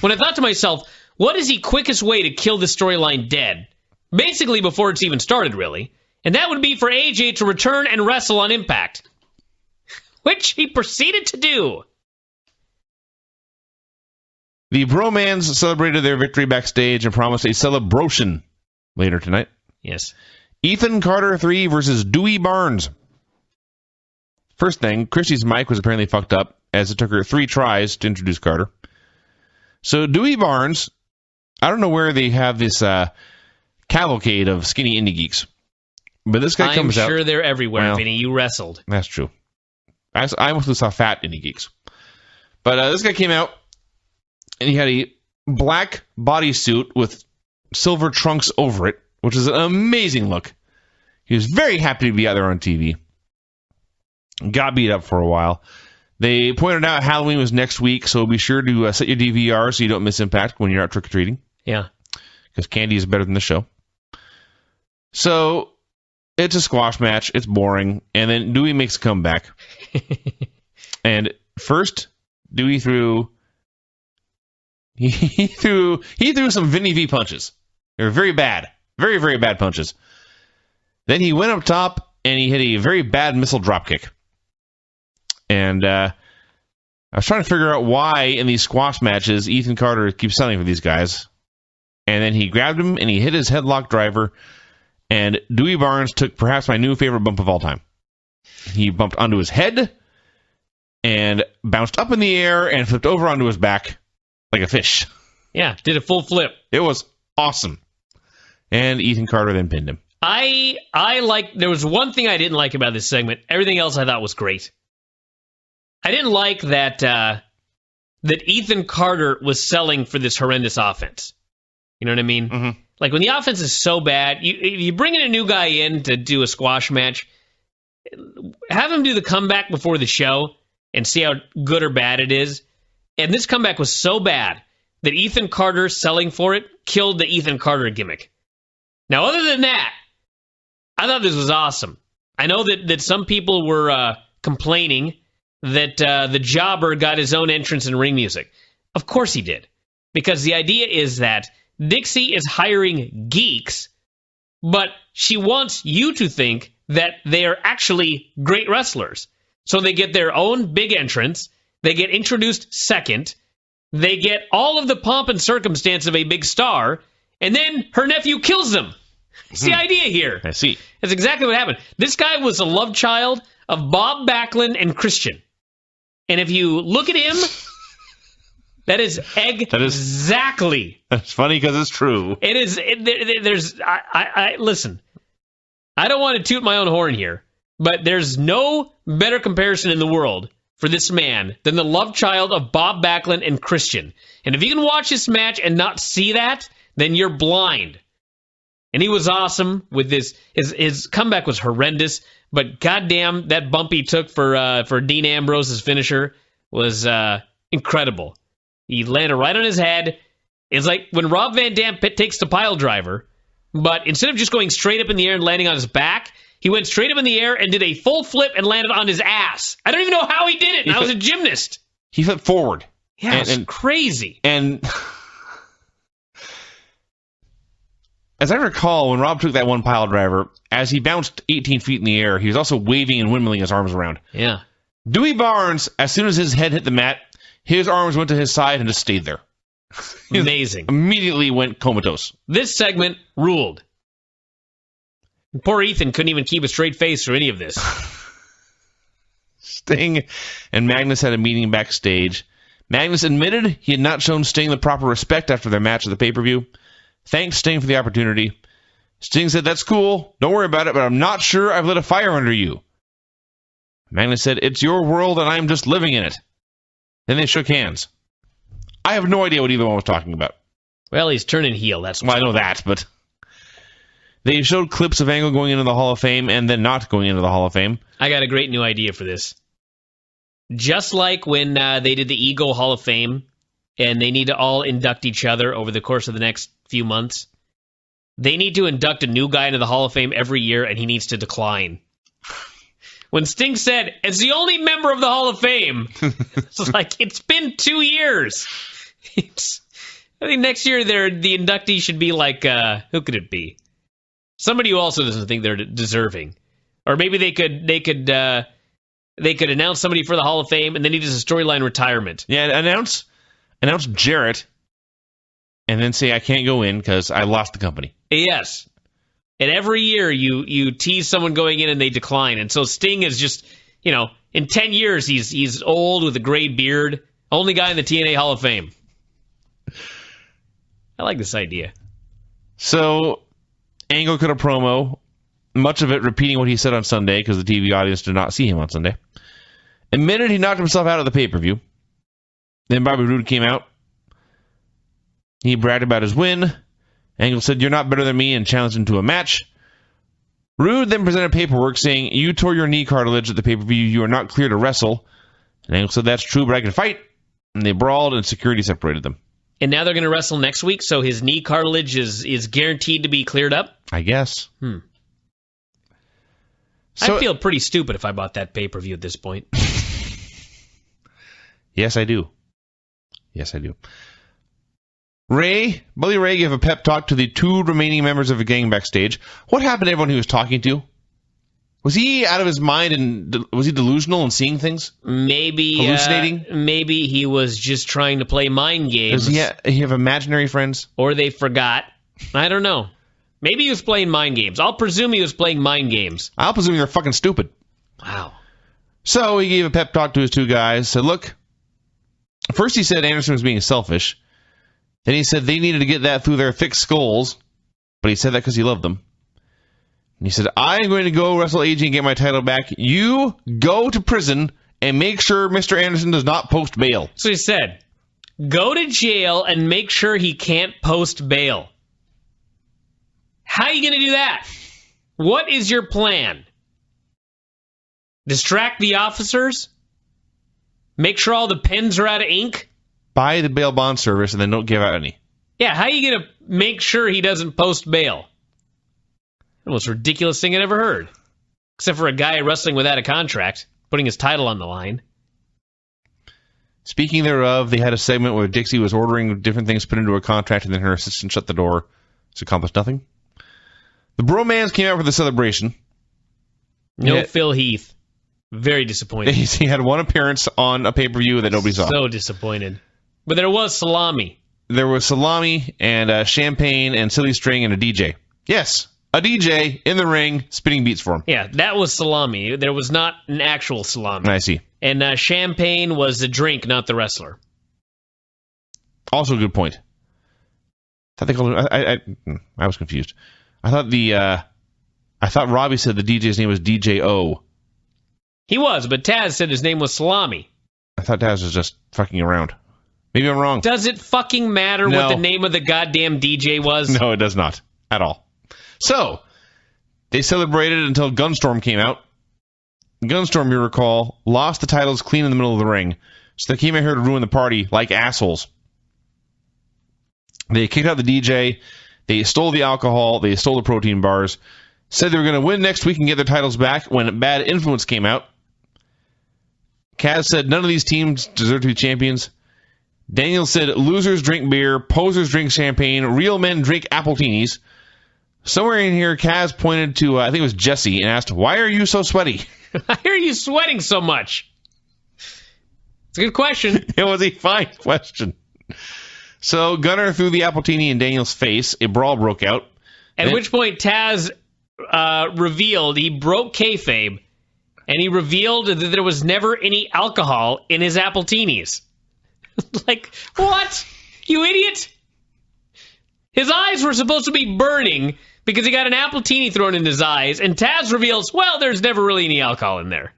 When I thought to myself, what is the quickest way to kill this storyline dead? Basically before it's even started, really. And that would be for AJ to return and wrestle on Impact. Which he proceeded to do. The bromans celebrated their victory backstage and promised a celebration later tonight. Yes. Ethan Carter 3 versus Dewey Barnes. First thing, Christy's mic was apparently fucked up, as it took her 3 tries to introduce Carter. So Dewey Barnes, I don't know where they have this cavalcade of skinny indie geeks. But this guy comes out... I'm sure they're everywhere, well, Vinny. You wrestled. That's true. I mostly saw fat indie geeks. But this guy came out, and he had a black bodysuit with silver trunks over it, which is an amazing look. He was very happy to be out there on TV. Got beat up for a while. They pointed out Halloween was next week, so be sure to set your DVR so you don't miss Impact when you're out trick-or-treating. Yeah. Because candy is better than the show. So, it's a squash match. It's boring. And then Dewey makes a comeback. And first, Dewey threw... He threw some Vinny V punches. They were very bad. Very, very bad punches. Then he went up top, and he hit a very bad missile dropkick. And I was trying to figure out why in these squash matches Ethan Carter keeps selling for these guys. And then he grabbed him, and he hit his headlock driver. And Dewey Barnes took perhaps my new favorite bump of all time. He bumped onto his head and bounced up in the air and flipped over onto his back like a fish. Yeah, did a full flip. It was awesome. And Ethan Carter then pinned him. There was one thing I didn't like about this segment. Everything else I thought was great. I didn't like that Ethan Carter was selling for this horrendous offense. You know what I mean? Mm-hmm. Like, when the offense is so bad, you bring in a new guy in to do a squash match, have him do the comeback before the show and see how good or bad it is. And this comeback was so bad that Ethan Carter selling for it killed the Ethan Carter gimmick. Now, other than that, I thought this was awesome. I know that some people were complaining that the jobber got his own entrance and ring music. Of course he did. Because the idea is that Dixie is hiring geeks, but she wants you to think that they are actually great wrestlers. So they get their own big entrance, they get introduced second, they get all of the pomp and circumstance of a big star, and then her nephew kills them. It's the idea here. I see. That's exactly what happened. This guy was a love child of Bob Backlund and Christian. And if you look at him, that is exactly. That's funny because it's true. It is. Listen, I don't want to toot my own horn here, but there's no better comparison in the world for this man than the love child of Bob Backlund and Christian. And if you can watch this match and not see that, then you're blind. And he was awesome with this. His comeback was horrendous, but goddamn, that bump he took for Dean Ambrose's finisher was incredible. He landed right on his head. It's like when Rob Van Dam takes the pile driver, but instead of just going straight up in the air and landing on his back, he went straight up in the air and did a full flip and landed on his ass. I don't even know how he did it, and I was a gymnast. He flipped forward. Yeah, it's crazy. And as I recall, when Rob took that one pile driver, as he bounced 18 feet in the air, he was also waving and windmilling his arms around. Yeah. Dewey Barnes, as soon as his head hit the mat, his arms went to his side and just stayed there. Amazing. Immediately went comatose. This segment ruled. Poor Ethan couldn't even keep a straight face through any of this. Sting and Magnus had a meeting backstage. Magnus admitted he had not shown Sting the proper respect after their match at the pay-per-view. Thanked Sting for the opportunity. Sting said, "That's cool. Don't worry about it, but I'm not sure I've lit a fire under you." Magnus said, "It's your world and I'm just living in it." Then they shook hands. I have no idea what either one was talking about. Well, he's turning heel. That's Well, I know that, but they showed clips of Angle going into the Hall of Fame and then not going into the Hall of Fame. I got a great new idea for this. Just like when they did the Ego Hall of Fame, and they need to all induct each other over the course of the next few months, they need to induct a new guy into the Hall of Fame every year, and he needs to decline. When Sting said, "It's the only member of the Hall of Fame," it's like, it's been 2 years. I think next year the inductee should be like, who could it be? Somebody who also doesn't think they're deserving. Or maybe they could announce somebody for the Hall of Fame, and then he does a storyline retirement. Yeah, announce Jarrett, and then say, "I can't go in because I lost the company." Yes. And every year you tease someone going in and they decline. And so Sting is just, in 10 years he's old with a gray beard, only guy in the TNA Hall of Fame. I like this idea. So Angle cut a promo, much of it repeating what he said on Sunday because the TV audience did not see him on Sunday. Admitted he knocked himself out of the pay-per-view. Then Bobby Roode came out. He bragged about his win. Angle said, "You're not better than me," and challenged him to a match. Roode then presented paperwork saying, "You tore your knee cartilage at the pay-per-view. You are not clear to wrestle." And Angle said, "That's true, but I can fight." And they brawled, and security separated them. And now they're going to wrestle next week, so his knee cartilage is guaranteed to be cleared up? I guess. So, I feel pretty stupid if I bought that pay-per-view at this point. Yes, I do. Bully Ray gave a pep talk to the 2 remaining members of the gang backstage. What happened to everyone he was talking to? Was he out of his mind and was he delusional and seeing things? Maybe hallucinating. Maybe he was just trying to play mind games. Does he have imaginary friends? Or they forgot. I don't know. Maybe he was playing mind games. I'll presume he was playing mind games. I'll presume they're fucking stupid. Wow. So he gave a pep talk to his 2 guys. Said, "Look." First he said Anderson was being selfish. Then he said they needed to get that through their thick skulls. But he said that because he loved them. And he said, "I'm going to go wrestle AJ and get my title back. You go to prison and make sure Mr. Anderson does not post bail." So he said, go to jail and make sure he can't post bail. How are you going to do that? What is your plan? Distract the officers? Make sure all the pens are out of ink? Buy the bail bond service and then don't give out any. Yeah, how are you going to make sure he doesn't post bail? The most ridiculous thing I'd ever heard. Except for a guy wrestling without a contract, putting his title on the line. Speaking thereof, they had a segment where Dixie was ordering different things put into a contract and then her assistant shut the door. It's accomplished nothing. The Bromans came out for the celebration. No Phil Heath. Very disappointed. He had one appearance on a pay-per-view that nobody saw. So disappointed. But there was salami. There was salami and champagne and silly string and a DJ. Yes, a DJ in the ring spinning beats for him. Yeah, that was salami. There was not an actual salami. I see. And champagne was the drink, not the wrestler. Also a good point. I was confused. I thought Robbie said the DJ's name was DJ O. He was, but Taz said his name was Salami. I thought Taz was just fucking around. Maybe I'm wrong. Does it fucking matter what the name of the goddamn DJ was? No, it does not. At all. So, they celebrated until Gunstorm came out. Gunstorm, you recall, lost the titles clean in the middle of the ring. So they came out here to ruin the party like assholes. They kicked out the DJ. They stole the alcohol. They stole the protein bars. Said they were going to win next week and get their titles back when Bad Influence came out. Kaz said none of these teams deserve to be champions. Daniel said losers drink beer, posers drink champagne, real men drink Appletinis. Somewhere in here, Kaz pointed to, I think it was Jesse, and asked, "Why are you so sweaty?" Why are you sweating so much? It's a good question. It was a fine question. So Gunner threw the Appletini in Daniel's face. A brawl broke out. At which point Taz revealed he broke kayfabe, and he revealed that there was never any alcohol in his Appletinis. Like, what? You idiot! His eyes were supposed to be burning because he got an Appletini thrown in his eyes, and Taz reveals, well, there's never really any alcohol in there.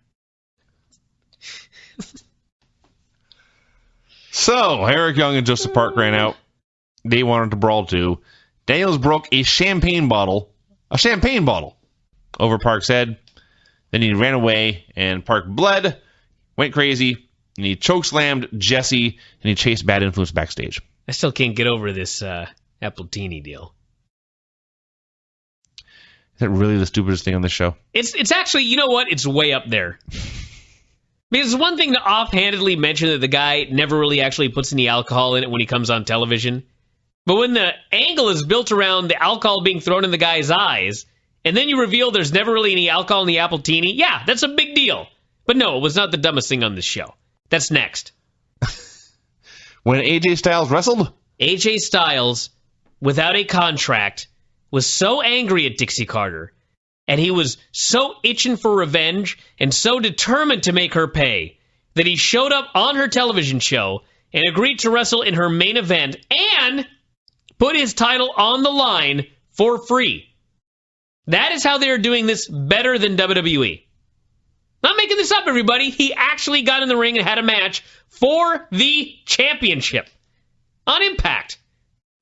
So, Eric Young and Joseph Park ran out. They wanted to brawl too. Daniels broke a champagne bottle over Park's head. Then he ran away, and Park bled, went crazy, and he chokeslammed Jesse, and he chased Bad Influence backstage. I still can't get over this Appletini deal. Is that really the stupidest thing on this show? It's actually, you know what? It's way up there. Because it's one thing to offhandedly mention that the guy never really actually puts any alcohol in it when he comes on television. But when the angle is built around the alcohol being thrown in the guy's eyes, and then you reveal there's never really any alcohol in the Appletini, yeah, that's a big deal. But no, it was not the dumbest thing on this show. That's next. When AJ Styles wrestled? AJ Styles, without a contract, was so angry at Dixie Carter, and he was so itching for revenge and so determined to make her pay that he showed up on her television show and agreed to wrestle in her main event and put his title on the line for free. That is how they are doing this better than WWE. Not making this up, everybody. He actually got in the ring and had a match for the championship on Impact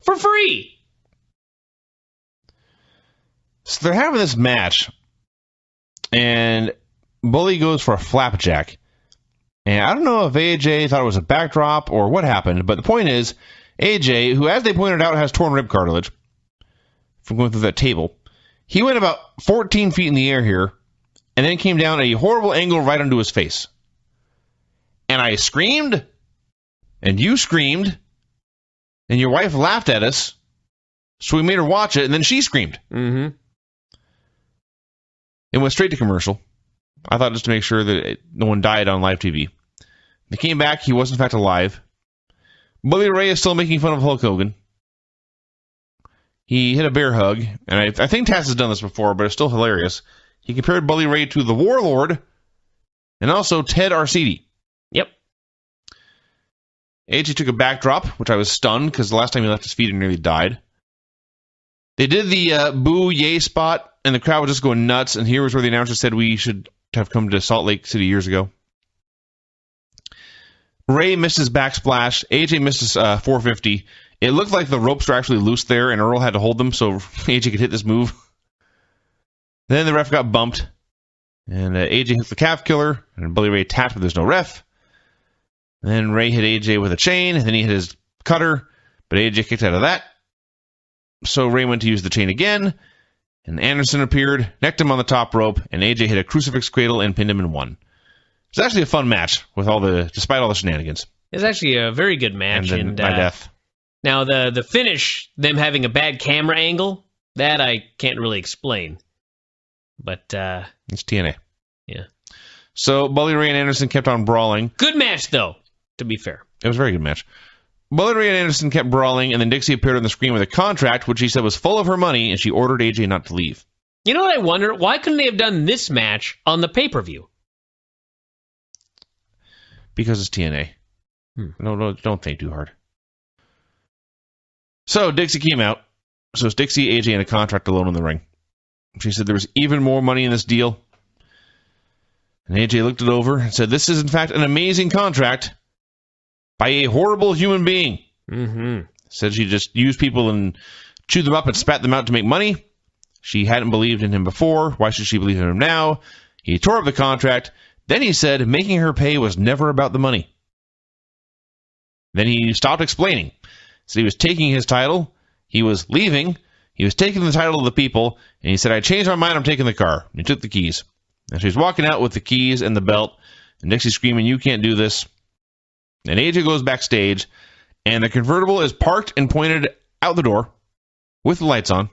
for free. So they're having this match, and Bully goes for a flapjack. And I don't know if AJ thought it was a backdrop or what happened, but the point is, AJ, who, as they pointed out, has torn rib cartilage from going through that table, he went about 14 feet in the air here, and then came down at a horrible angle right onto his face. And I screamed, and you screamed, and your wife laughed at us, so we made her watch it, and then she screamed. Mm-hmm. It went straight to commercial. I thought just to make sure that no one died on live TV. They came back. He was, in fact, alive. Bully Ray is still making fun of Hulk Hogan. He hit a bear hug, and I think Taz has done this before, but it's still hilarious. He compared Bully Ray to the Warlord and also Ted Arcidi. Yep. AJ took a backdrop, which I was stunned because the last time he left his feet, he nearly died. They did the boo yay spot, and the crowd was just going nuts, and here was where the announcer said we should have come to Salt Lake City years ago. Ray missed his backsplash. AJ missed his 450. It looked like the ropes were actually loose there, and Earl had to hold them so AJ could hit this move. Then the ref got bumped, and AJ hit the calf killer, and Bully Ray tapped, but there's no ref. And then Ray hit AJ with a chain, and then he hit his cutter, but AJ kicked out of that. So Ray went to use the chain again, and Anderson appeared, necked him on the top rope, and AJ hit a crucifix cradle and pinned him and won. It was actually a fun match despite all the shenanigans. It was actually a very good match. And then my death. Now, the finish, them having a bad camera angle, that I can't really explain. But, it's TNA. Yeah. So, Bully Ray and Anderson kept on brawling. Good match, though, to be fair. It was a very good match. Bully Ray and Anderson kept brawling, and then Dixie appeared on the screen with a contract, which she said was full of her money, and she ordered AJ not to leave. You know what I wonder? Why couldn't they have done this match on the pay-per-view? Because it's TNA. No, don't think too hard. So, Dixie came out. So it's Dixie, AJ, and a contract alone in the ring. She said there was even more money in this deal. And AJ looked it over and said, this is, in fact, an amazing contract by a horrible human being. Mm-hmm. Said she just used people and chewed them up and spat them out to make money. She hadn't believed in him before. Why should she believe in him now? He tore up the contract. Then he said making her pay was never about the money. Then he stopped explaining. Said he was taking his title. He was leaving. He was taking the title of the people. And he said, I changed my mind. I'm taking the car. And he took the keys. And she's walking out with the keys and the belt. And Dixie's screaming, you can't do this. And AJ goes backstage. And the convertible is parked and pointed out the door with the lights on.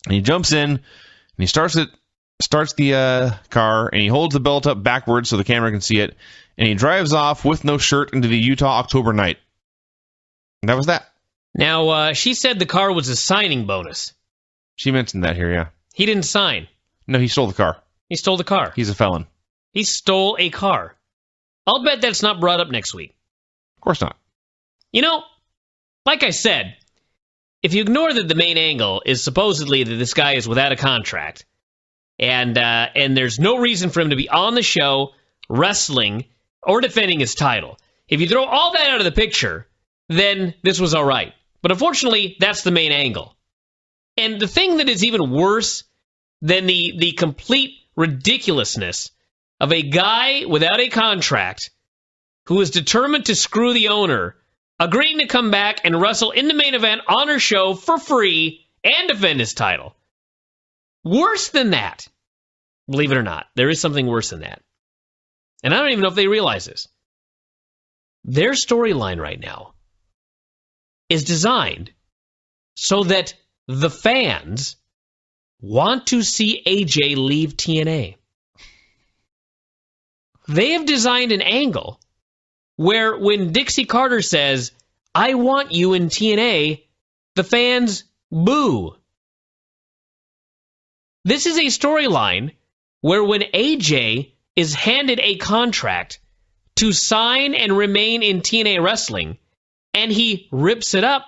And he jumps in. And he starts the car. And he holds the belt up backwards so the camera can see it. And he drives off with no shirt into the Utah October night. And that was that. Now, she said the car was a signing bonus. She mentioned that here, yeah. He didn't sign. No, he stole the car. He stole the car. He's a felon. He stole a car. I'll bet that's not brought up next week. Of course not. You know, like I said, if you ignore that the main angle is supposedly that this guy is without a contract, and there's no reason for him to be on the show, wrestling, or defending his title. If you throw all that out of the picture, then this was all right. But unfortunately, that's the main angle. And the thing that is even worse than the complete ridiculousness of a guy without a contract who is determined to screw the owner, agreeing to come back and wrestle in the main event on her show for free and defend his title. Worse than that, believe it or not, there is something worse than that. And I don't even know if they realize this. Their storyline right now is designed so that the fans want to see AJ leave TNA. They have designed an angle where when Dixie Carter says, "I want you in TNA," the fans boo. This is a storyline where when AJ is handed a contract to sign and remain in TNA wrestling, and he rips it up,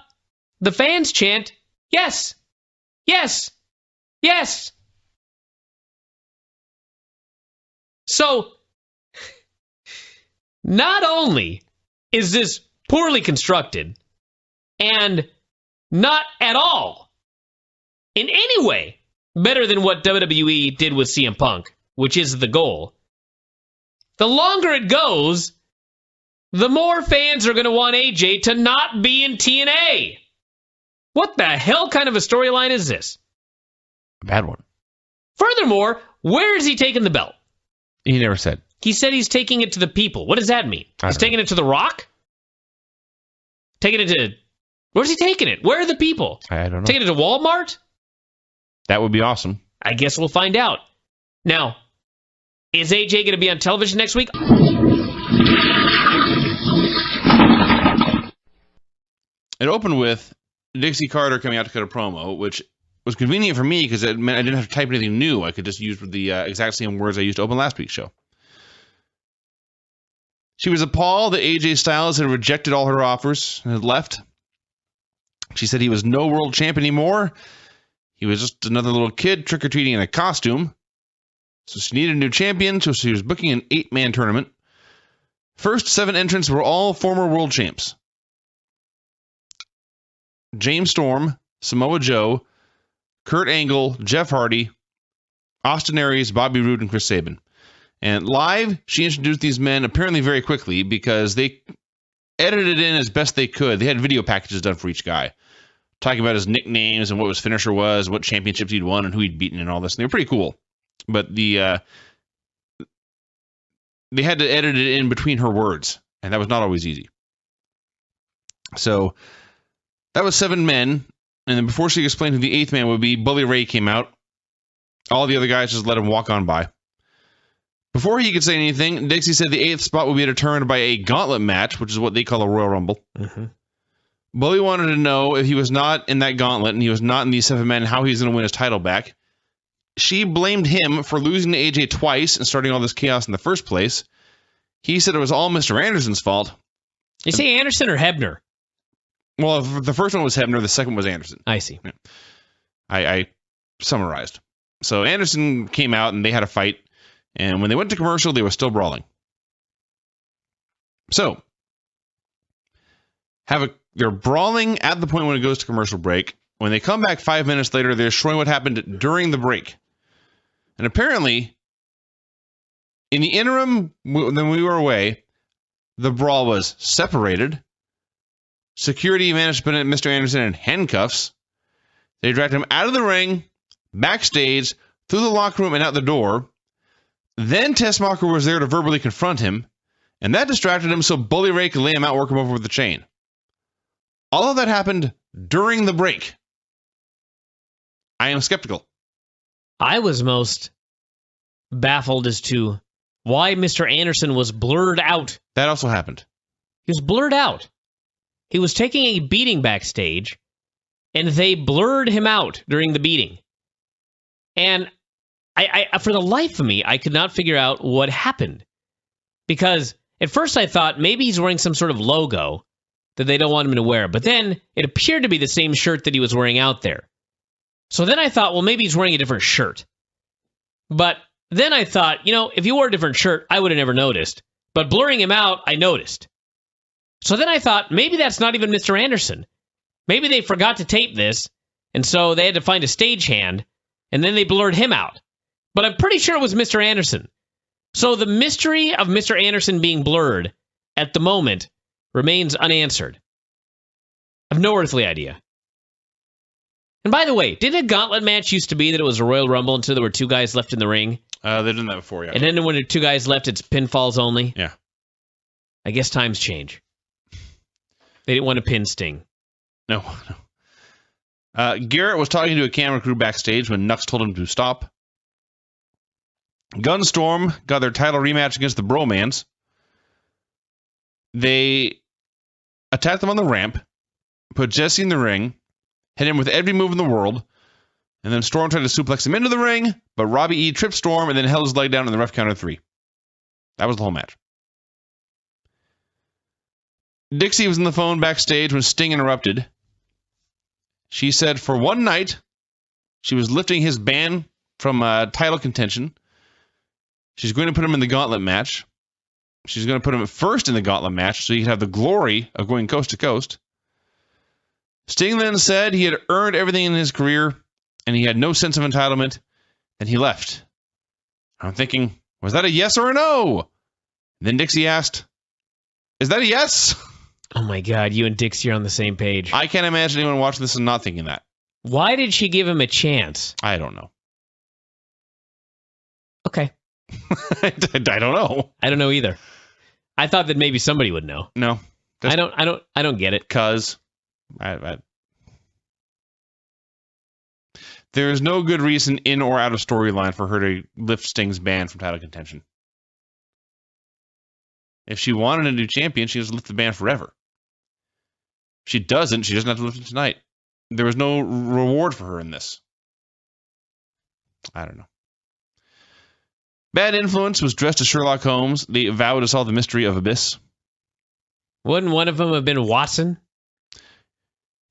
the fans chant, "Yes, yes, yes." So, not only is this poorly constructed and not at all, in any way, better than what WWE did with CM Punk, which is the goal, the longer it goes, the more fans are going to want AJ to not be in TNA. What the hell kind of a storyline is this? A bad one. Furthermore, where is he taking the belt? He never said. He said he's taking it to the people. What does that mean? He's taking it to The Rock? Taking it to... Where's he taking it? Where are the people? I don't know. Taking it to Walmart? That would be awesome. I guess we'll find out. Now, is AJ going to be on television next week? It opened with Dixie Carter coming out to cut a promo, which was convenient for me because it meant I didn't have to type anything new. I could just use the exact same words I used to open last week's show. She was appalled that AJ Styles had rejected all her offers and had left. She said he was no world champ anymore. He was just another little kid trick-or-treating in a costume. So she needed a new champion, so she was booking an 8-man tournament. First 7 entrants were all former world champs. James Storm, Samoa Joe, Kurt Angle, Jeff Hardy, Austin Aries, Bobby Roode, and Chris Sabin. And live, she introduced these men apparently very quickly because they edited it in as best they could. They had video packages done for each guy, talking about his nicknames and what his finisher was, what championships he'd won, and who he'd beaten, and all this. And they were pretty cool. But they had to edit it in between her words, and that was not always easy. So that was 7 men, and then before she explained who the 8th man would be, Bully Ray came out. All the other guys just let him walk on by. Before he could say anything, Dixie said the 8th spot would be determined by a gauntlet match, which is what they call a Royal Rumble. Mm-hmm. Bully wanted to know if he was not in that gauntlet and he was not in these 7 men, how he's going to win his title back. She blamed him for losing to AJ twice and starting all this chaos in the first place. He said it was all Mr. Anderson's fault. You say Anderson or Hebner? Well, the first one was Hebner, the second was Anderson. I see. Yeah. I summarized. So Anderson came out and they had a fight. And when they went to commercial, they were still brawling. So, they're brawling at the point when it goes to commercial break. When they come back 5 minutes later, they're showing what happened during the break. And apparently, in the interim, when we were away, the brawl was separated. Security managed to put Mr. Anderson in handcuffs. They dragged him out of the ring, backstage, through the locker room, and out the door. Then Tessmacher was there to verbally confront him, and that distracted him so Bully Ray could lay him out, work him over with the chain. All of that happened during the break. I am skeptical. I was most baffled as to why Mr. Anderson was blurred out. That also happened. He was blurred out. he was taking a beating backstage, and they blurred him out during the beating. And I for the life of me, I could not figure out what happened. Because at first I thought maybe he's wearing some sort of logo that they don't want him to wear. But then it appeared to be the same shirt that he was wearing out there. So then I thought, well, maybe he's wearing a different shirt. But then I thought, if he wore a different shirt, I would have never noticed. But blurring him out, I noticed. So then I thought, maybe that's not even Mr. Anderson. Maybe they forgot to tape this, and so they had to find a stagehand, and then they blurred him out. But I'm pretty sure it was Mr. Anderson. So the mystery of Mr. Anderson being blurred, at the moment, remains unanswered. I have no earthly idea. And by the way, didn't a gauntlet match used to be that it was a Royal Rumble until there were two guys left in the ring? They've done that before, yeah. And then when there are two guys left, it's pinfalls only? Yeah. I guess times change. They didn't want to pin Sting. No. Garrett was talking to a camera crew backstage when Nux told him to stop. Gunstorm got their title rematch against the Bromans. They attacked them on the ramp, put Jesse in the ring, hit him with every move in the world, and then Storm tried to suplex him into the ring, but Robbie E tripped Storm and then held his leg down in the ref counter 3. That was the whole match. Dixie was on the phone backstage when Sting interrupted. She said for one night, she was lifting his ban from title contention. She's going to put him in the gauntlet match. She's going to put him first in the gauntlet match so he could have the glory of going coast to coast. Sting then said he had earned everything in his career and he had no sense of entitlement, and he left. I'm thinking, was that a yes or a no? Then Dixie asked, is that a yes? Oh my God, you and Dixie are on the same page. I can't imagine anyone watching this and not thinking that. Why did she give him a chance? I don't know. Okay. I don't know. I don't know either. I thought that maybe somebody would know. No. I don't get it. Cause there's no good reason in or out of storyline for her to lift Sting's ban from title contention. If she wanted a new champion, she has to lift the ban forever. She doesn't. She doesn't have to lift it tonight. There was no reward for her in this. I don't know. Bad Influence was dressed as Sherlock Holmes. They vowed to solve the mystery of Abyss. Wouldn't one of them have been Watson?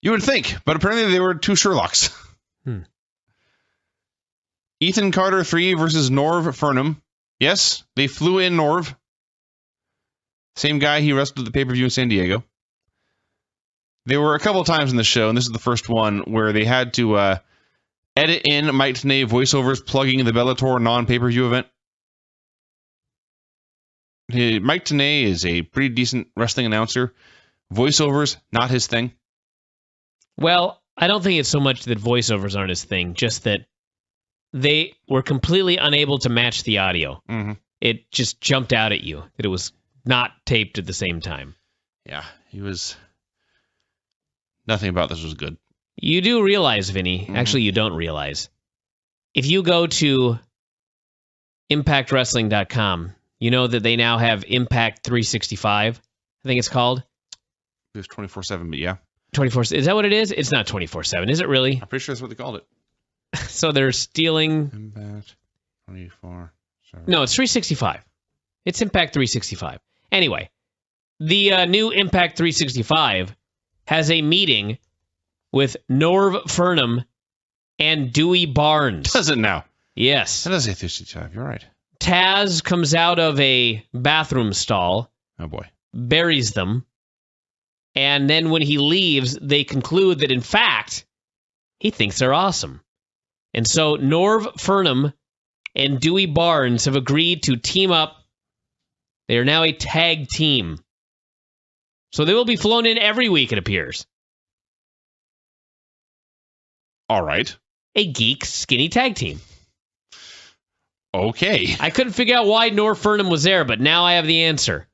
You would think, but apparently they were two Sherlocks. Ethan Carter 3 versus Norv Furnham. Yes, they flew in Norv. Same guy he wrestled at the pay-per-view in San Diego. There were a couple of times in the show, and this is the first one, where they had to edit in Mike Tenay voiceovers plugging the Bellator non-pay-per-view event. Mike Tenay is a pretty decent wrestling announcer. Voiceovers, not his thing. Well, I don't think it's so much that voiceovers aren't his thing, just that they were completely unable to match the audio. Mm-hmm. It just jumped out at you that it was not taped at the same time. Yeah, he was... Nothing about this was good. You do realize, Vinny, actually you don't realize, if you go to ImpactWrestling.com, you know that they now have Impact 365, I think it's called. It's 24/7, but yeah. 24. Is that what it is? It's not 24/7, is it really? I'm pretty sure that's what they called it. So they're stealing... Impact 24/7. No, it's 365. It's Impact 365. Anyway, the new Impact 365 has a meeting with Norv Furnham and Dewey Barnes. Does it now? Yes. That does say 365. You're right. Taz comes out of a bathroom stall. Oh, boy. Buries them. And then when he leaves, they conclude that, in fact, he thinks they're awesome. And so Norv Furnham and Dewey Barnes have agreed to team up. They are now a tag team. So they will be flown in every week, it appears. All right. A geek skinny tag team. Okay. I couldn't figure out why Norv Furnham was there, but now I have the answer.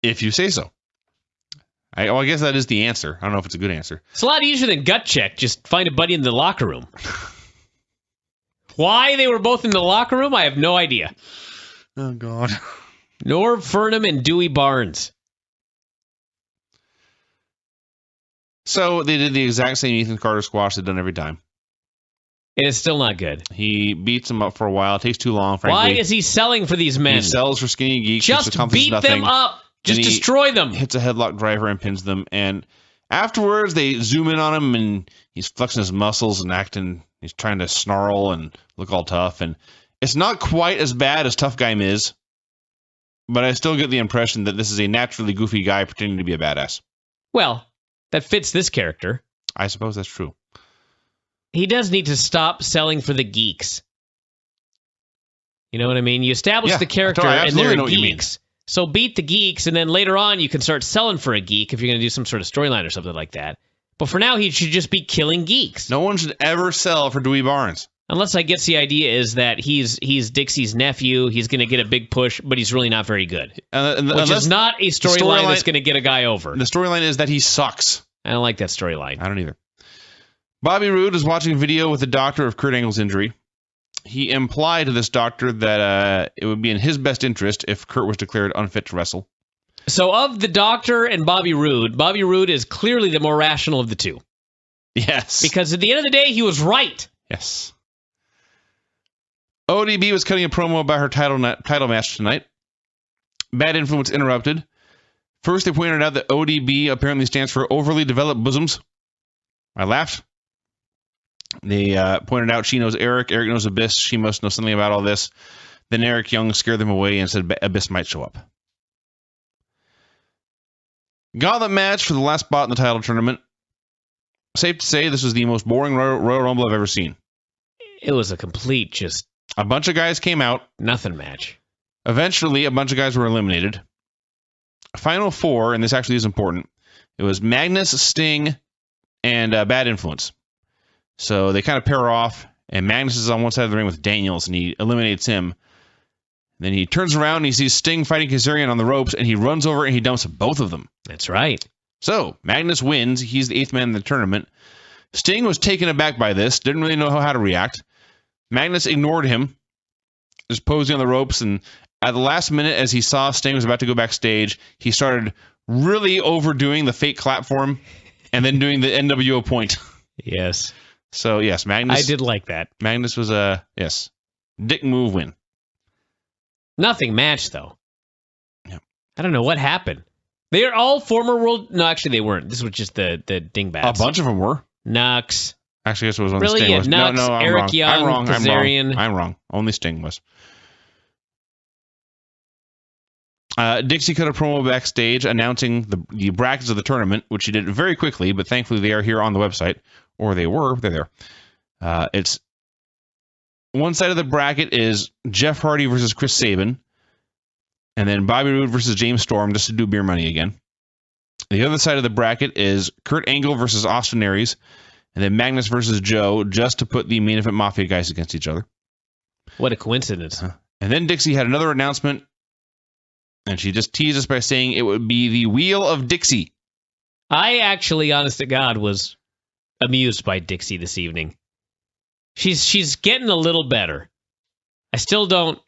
If you say so. I guess that is the answer. I don't know if it's a good answer. It's a lot easier than gut check. Just find a buddy in the locker room. Why they were both in the locker room, I have no idea. Oh, God. Norv Furnham and Dewey Barnes. So they did the exact same Ethan Carter squash they've done every time. It is still not good. He beats him up for a while. It takes too long, frankly. Why is he selling for these men? He sells for skinny geeks. Just beat them up. Just destroy them. Hits a headlock driver and pins them. And afterwards, they zoom in on him, and he's flexing his muscles and acting. He's trying to snarl and look all tough. And it's not quite as bad as Tough Guy Miz, but I still get the impression that this is a naturally goofy guy pretending to be a badass. Well, that fits this character. I suppose that's true. He does need to stop selling for the geeks. You know what I mean? You establish the character and they're geeks. So beat the geeks, and then later on you can start selling for a geek if you're going to do some sort of storyline or something like that. But for now, he should just be killing geeks. No one should ever sell for Dewey Barnes. Unless I guess the idea is that he's Dixie's nephew, he's going to get a big push, but he's really not very good. Which is not a storyline that's going to get a guy over. The storyline is that he sucks. I don't like that storyline. I don't either. Bobby Roode is watching a video with the doctor of Kurt Angle's injury. He implied to this doctor that it would be in his best interest if Kurt was declared unfit to wrestle. So of the doctor and Bobby Roode is clearly the more rational of the two. Yes. Because at the end of the day, he was right. Yes. ODB was cutting a promo about her title match tonight. Bad Influence interrupted. First, they pointed out that ODB apparently stands for Overly Developed Bosoms. I laughed. They pointed out she knows Eric knows Abyss, she must know something about all this. Then Eric Young scared them away and said Abyss might show up. Gauntlet match for the last spot in the title tournament. Safe to say this was the most boring Royal Rumble I've ever seen. It was a complete just... A bunch of guys came out. Nothing match. Eventually, a bunch of guys were eliminated. Final four, and this actually is important, it was Magnus, Sting, and Bad Influence. So they kind of pair off, and Magnus is on one side of the ring with Daniels, and he eliminates him. Then he turns around, and he sees Sting fighting Kazarian on the ropes, and he runs over and he dumps both of them. That's right. So Magnus wins. He's the eighth man in the tournament. Sting was taken aback by this, didn't really know how to react. Magnus ignored him, just posing on the ropes, and at the last minute, as he saw Sting was about to go backstage, he started really overdoing the fake clap for him, and then doing the NWO point. Yes. So, yes, Magnus... I did like that. Magnus was a, dick move win. Nothing match, though. Yep. I don't know what happened. They are all former world... No, actually, they weren't. This was just the dingbats. A bunch of them were. Nux. Actually, I guess it was on really? Sting. Yeah, was. Nux, No, I'm Eric wrong. Young, Kazarian. I'm wrong. Only Sting was. Dixie cut a promo backstage announcing the brackets of the tournament, which she did very quickly, but thankfully they are here on the website. Or they were. They're there. It's one side of the bracket is Jeff Hardy versus Chris Sabin, and then Bobby Roode versus James Storm, just to do beer money again. The other side of the bracket is Kurt Angle versus Austin Aries, and then Magnus versus Joe, just to put the main event Mafia guys against each other. What a coincidence. And then Dixie had another announcement, and she just teased us by saying it would be the Wheel of Dixie. I actually, honest to God, was amused by Dixie this evening. She's getting a little better. I still don't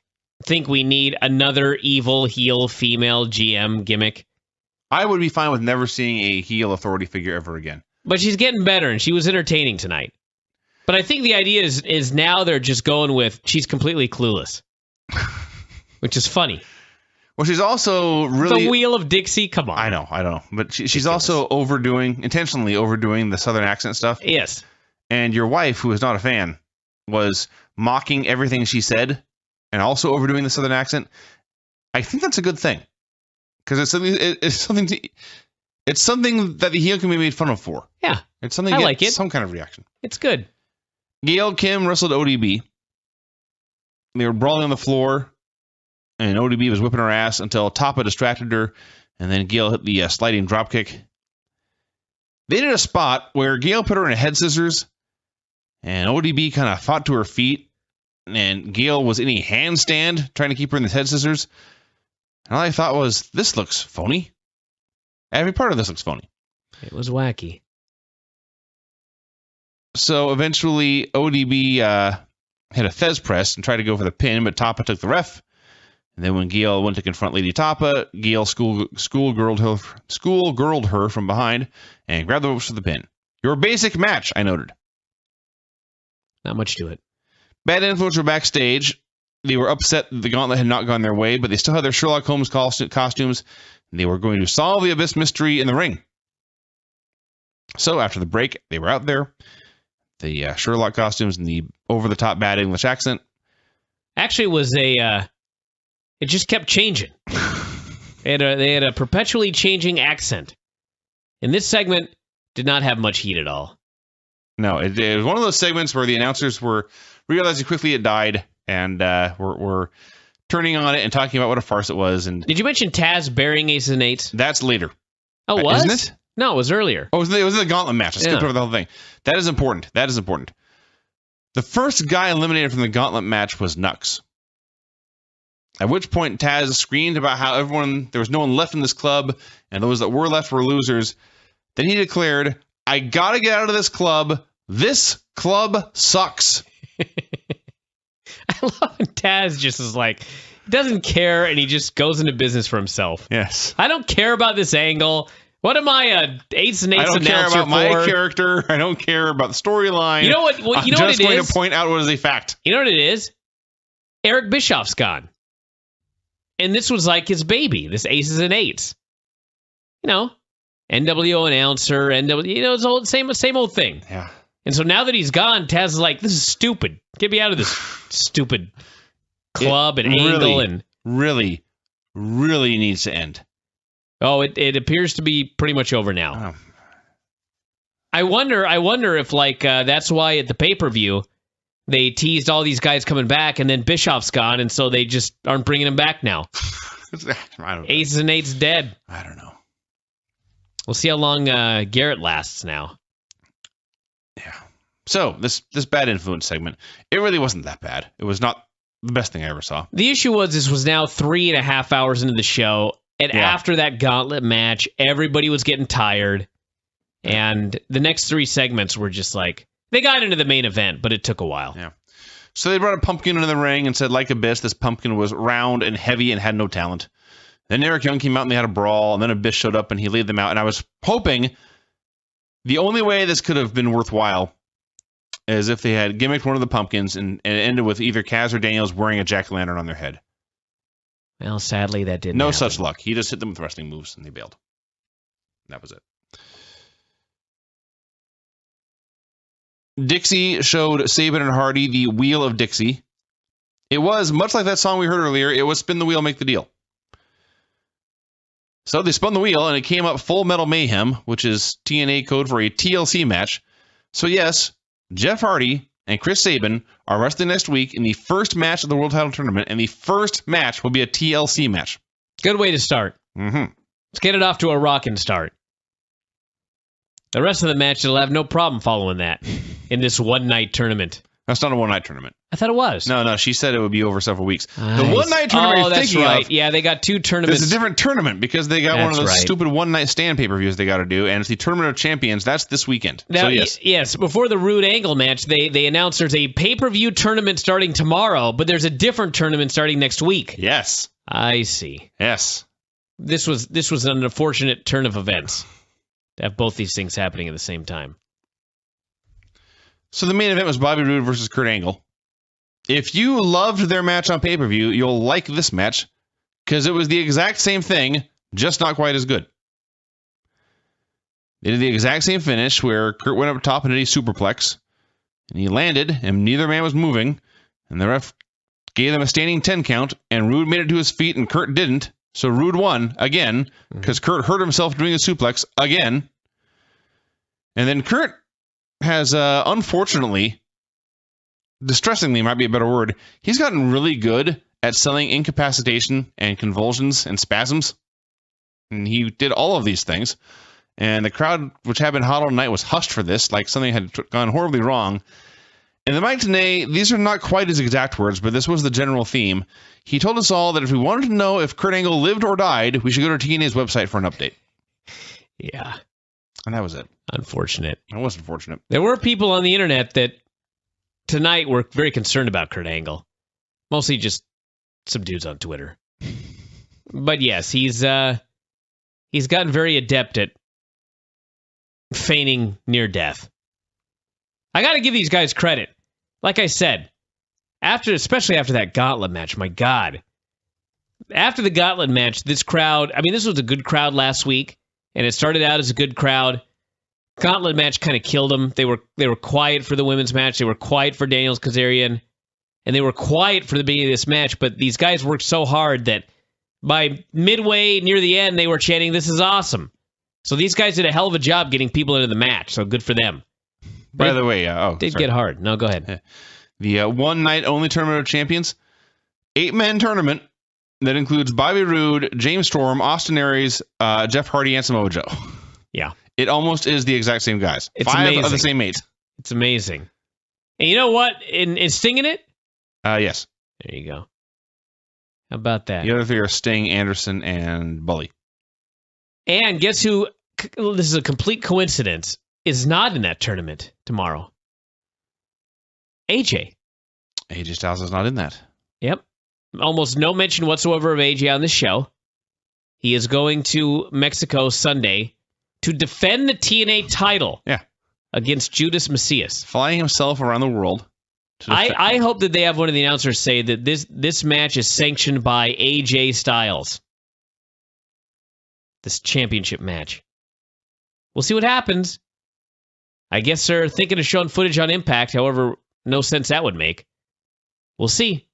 think we need another evil heel female GM gimmick. I would be fine with never seeing a heel authority figure ever again. But she's getting better, and she was entertaining tonight. But I think the idea is now they're just going with she's completely clueless, which is funny. Well, she's also really... The Wheel of Dixie? Come on. I know. But she's also intentionally overdoing the Southern accent stuff. Yes. And your wife, who is not a fan, was mocking everything she said and also overdoing the Southern accent. I think that's a good thing. Because it's something that the heel can be made fun of for. Yeah. It's something to get some kind of reaction. It's good. Gail Kim wrestled ODB. They were brawling on the floor. And ODB was whipping her ass until Tapa distracted her, and then Gail hit the sliding dropkick. They did a spot where Gail put her in a head scissors, and ODB kind of fought to her feet, and Gail was in a handstand trying to keep her in the head scissors. And all I thought was, this looks phony. Every part of this looks phony. It was wacky. So eventually, ODB hit a Fez press and tried to go for the pin, but Tapa took the ref. And then when Gail went to confront Lady Tapa, Gail schoolgirled her from behind and grabbed the ropes for the pin. Your basic match, I noted. Not much to it. Bad Influence were backstage. They were upset that the gauntlet had not gone their way, but they still had their Sherlock Holmes costumes. And they were going to solve the Abyss mystery in the ring. So after the break, they were out there. The Sherlock costumes and the over-the-top bad English accent. Actually, it was it just kept changing. They had a perpetually changing accent. And this segment did not have much heat at all. No, it was one of those segments where the announcers were realizing quickly it died and were turning on it and talking about what a farce it was. And did you mention Taz burying aces and eights? That's later. Oh, was? Isn't it? No, it was earlier. Oh, it was in the gauntlet match. I skipped over the whole thing. That is important. The first guy eliminated from the gauntlet match was Nux. At which point Taz screamed about how there was no one left in this club, and those that were left were losers. Then he declared, I gotta get out of this club. This club sucks. I love when Taz just is like, he doesn't care, and he just goes into business for himself. Yes. I don't care about this angle. What am I, a eights and eights announcer for? I don't care about my character. I don't care about the storyline. You know what? I'm just going to point out what is a fact. You know what it is? Eric Bischoff's gone. And this was like his baby, this aces and eights. You know, NWO announcer, it's all same old thing. Yeah. And so now that he's gone, Taz is like, this is stupid. Get me out of this stupid club and angle. And really needs to end. Oh, it appears to be pretty much over now. I wonder if that's why at the pay-per-view they teased all these guys coming back, and then Bischoff's gone, and so they just aren't bringing him back now. I don't know. Aces and eights dead. I don't know. We'll see how long Garrett lasts now. Yeah. So this bad influence segment, it really wasn't that bad. It was not the best thing I ever saw. The issue was this was now 3.5 hours into the show, and after that gauntlet match, everybody was getting tired, and the next 3 segments were just like, they got into the main event, but it took a while. Yeah. So they brought a pumpkin into the ring and said, like Abyss, this pumpkin was round and heavy and had no talent. Then Eric Young came out and they had a brawl, and then Abyss showed up and he laid them out. And I was hoping the only way this could have been worthwhile is if they had gimmicked one of the pumpkins and it ended with either Kaz or Daniels wearing a jack-o'-lantern on their head. Well, sadly, that didn't No happen. such luck. He just hit them with wrestling moves and they bailed. That was it. Dixie showed Sabin and Hardy the Wheel of Dixie. It was, much like that song we heard earlier, it was Spin the Wheel, Make the Deal. So they spun the wheel, and it came up Full Metal Mayhem, which is TNA code for a TLC match. So yes, Jeff Hardy and Chris Sabin are wrestling next week in the first match of the World Title Tournament, and the first match will be a TLC match. Good way to start. Mm-hmm. Let's get it off to a rockin' start. The rest of the match will have no problem following that in this one-night tournament. That's not a one-night tournament. I thought it was. No, she said it would be over several weeks. Nice. The one-night tournament you're that's thinking right. of, Yeah, they got 2 tournaments. It's a different tournament because they got one of those right. stupid one-night stand pay-per-views they got to do, and it's the Tournament of Champions. That's this weekend. Now, so yes. Yes, before the Rude Angle match, they announced there's a pay-per-view tournament starting tomorrow, but there's a different tournament starting next week. Yes. I see. Yes. This was an unfortunate turn of events to have both these things happening at the same time. So the main event was Bobby Roode versus Kurt Angle. If you loved their match on pay-per-view, you'll like this match because it was the exact same thing, just not quite as good. They did the exact same finish where Kurt went up top and did a superplex, and he landed, and neither man was moving, and the ref gave them a standing 10 count, and Roode made it to his feet, and Kurt didn't, so Roode won again because Kurt hurt himself doing a suplex again. And then Kurt has, unfortunately, distressingly might be a better word, he's gotten really good at selling incapacitation and convulsions and spasms. And he did all of these things. And the crowd, which had been hot all night, was hushed for this, like something had gone horribly wrong. In the Mike Tenay, these are not quite his exact words, but this was the general theme. He told us all that if we wanted to know if Kurt Angle lived or died, we should go to TNA's website for an update. Yeah. And that was it. Unfortunate. It was unfortunate. There were people on the internet that tonight were very concerned about Kurt Angle. Mostly just some dudes on Twitter. But yes, he's gotten very adept at feigning near death. I got to give these guys credit. Like I said, especially after that gauntlet match, my God. After the gauntlet match, this crowd, I mean, this was a good crowd last week, and it started out as a good crowd. Gauntlet match kind of killed them. They were quiet for the women's match. They were quiet for Daniels Kazarian, and they were quiet for the beginning of this match, but these guys worked so hard that by midway, near the end, they were chanting, "This is awesome." So these guys did a hell of a job getting people into the match, so good for them. By the way, did get hard. No, go ahead. The one night only Tournament of Champions, 8-man tournament that includes Bobby Roode, James Storm, Austin Aries, Jeff Hardy, and Samoa Joe. Yeah. It almost is the exact same guys. It's 5 amazing. of the same 8. It's amazing. And you know what? In Sting in it? Yes. There you go. How about that? The other 3 are Sting, Anderson, and Bully. And guess who, this is a complete coincidence, is not in that tournament tomorrow? AJ. AJ Styles is not in that. Yep. Almost no mention whatsoever of AJ on the show. He is going to Mexico Sunday to defend the TNA title against Judas Macias. Flying himself around the world. I hope that they have one of the announcers say that this match is sanctioned by AJ Styles. This championship match. We'll see what happens. I guess they're thinking of showing footage on Impact, however, no sense that would make. We'll see.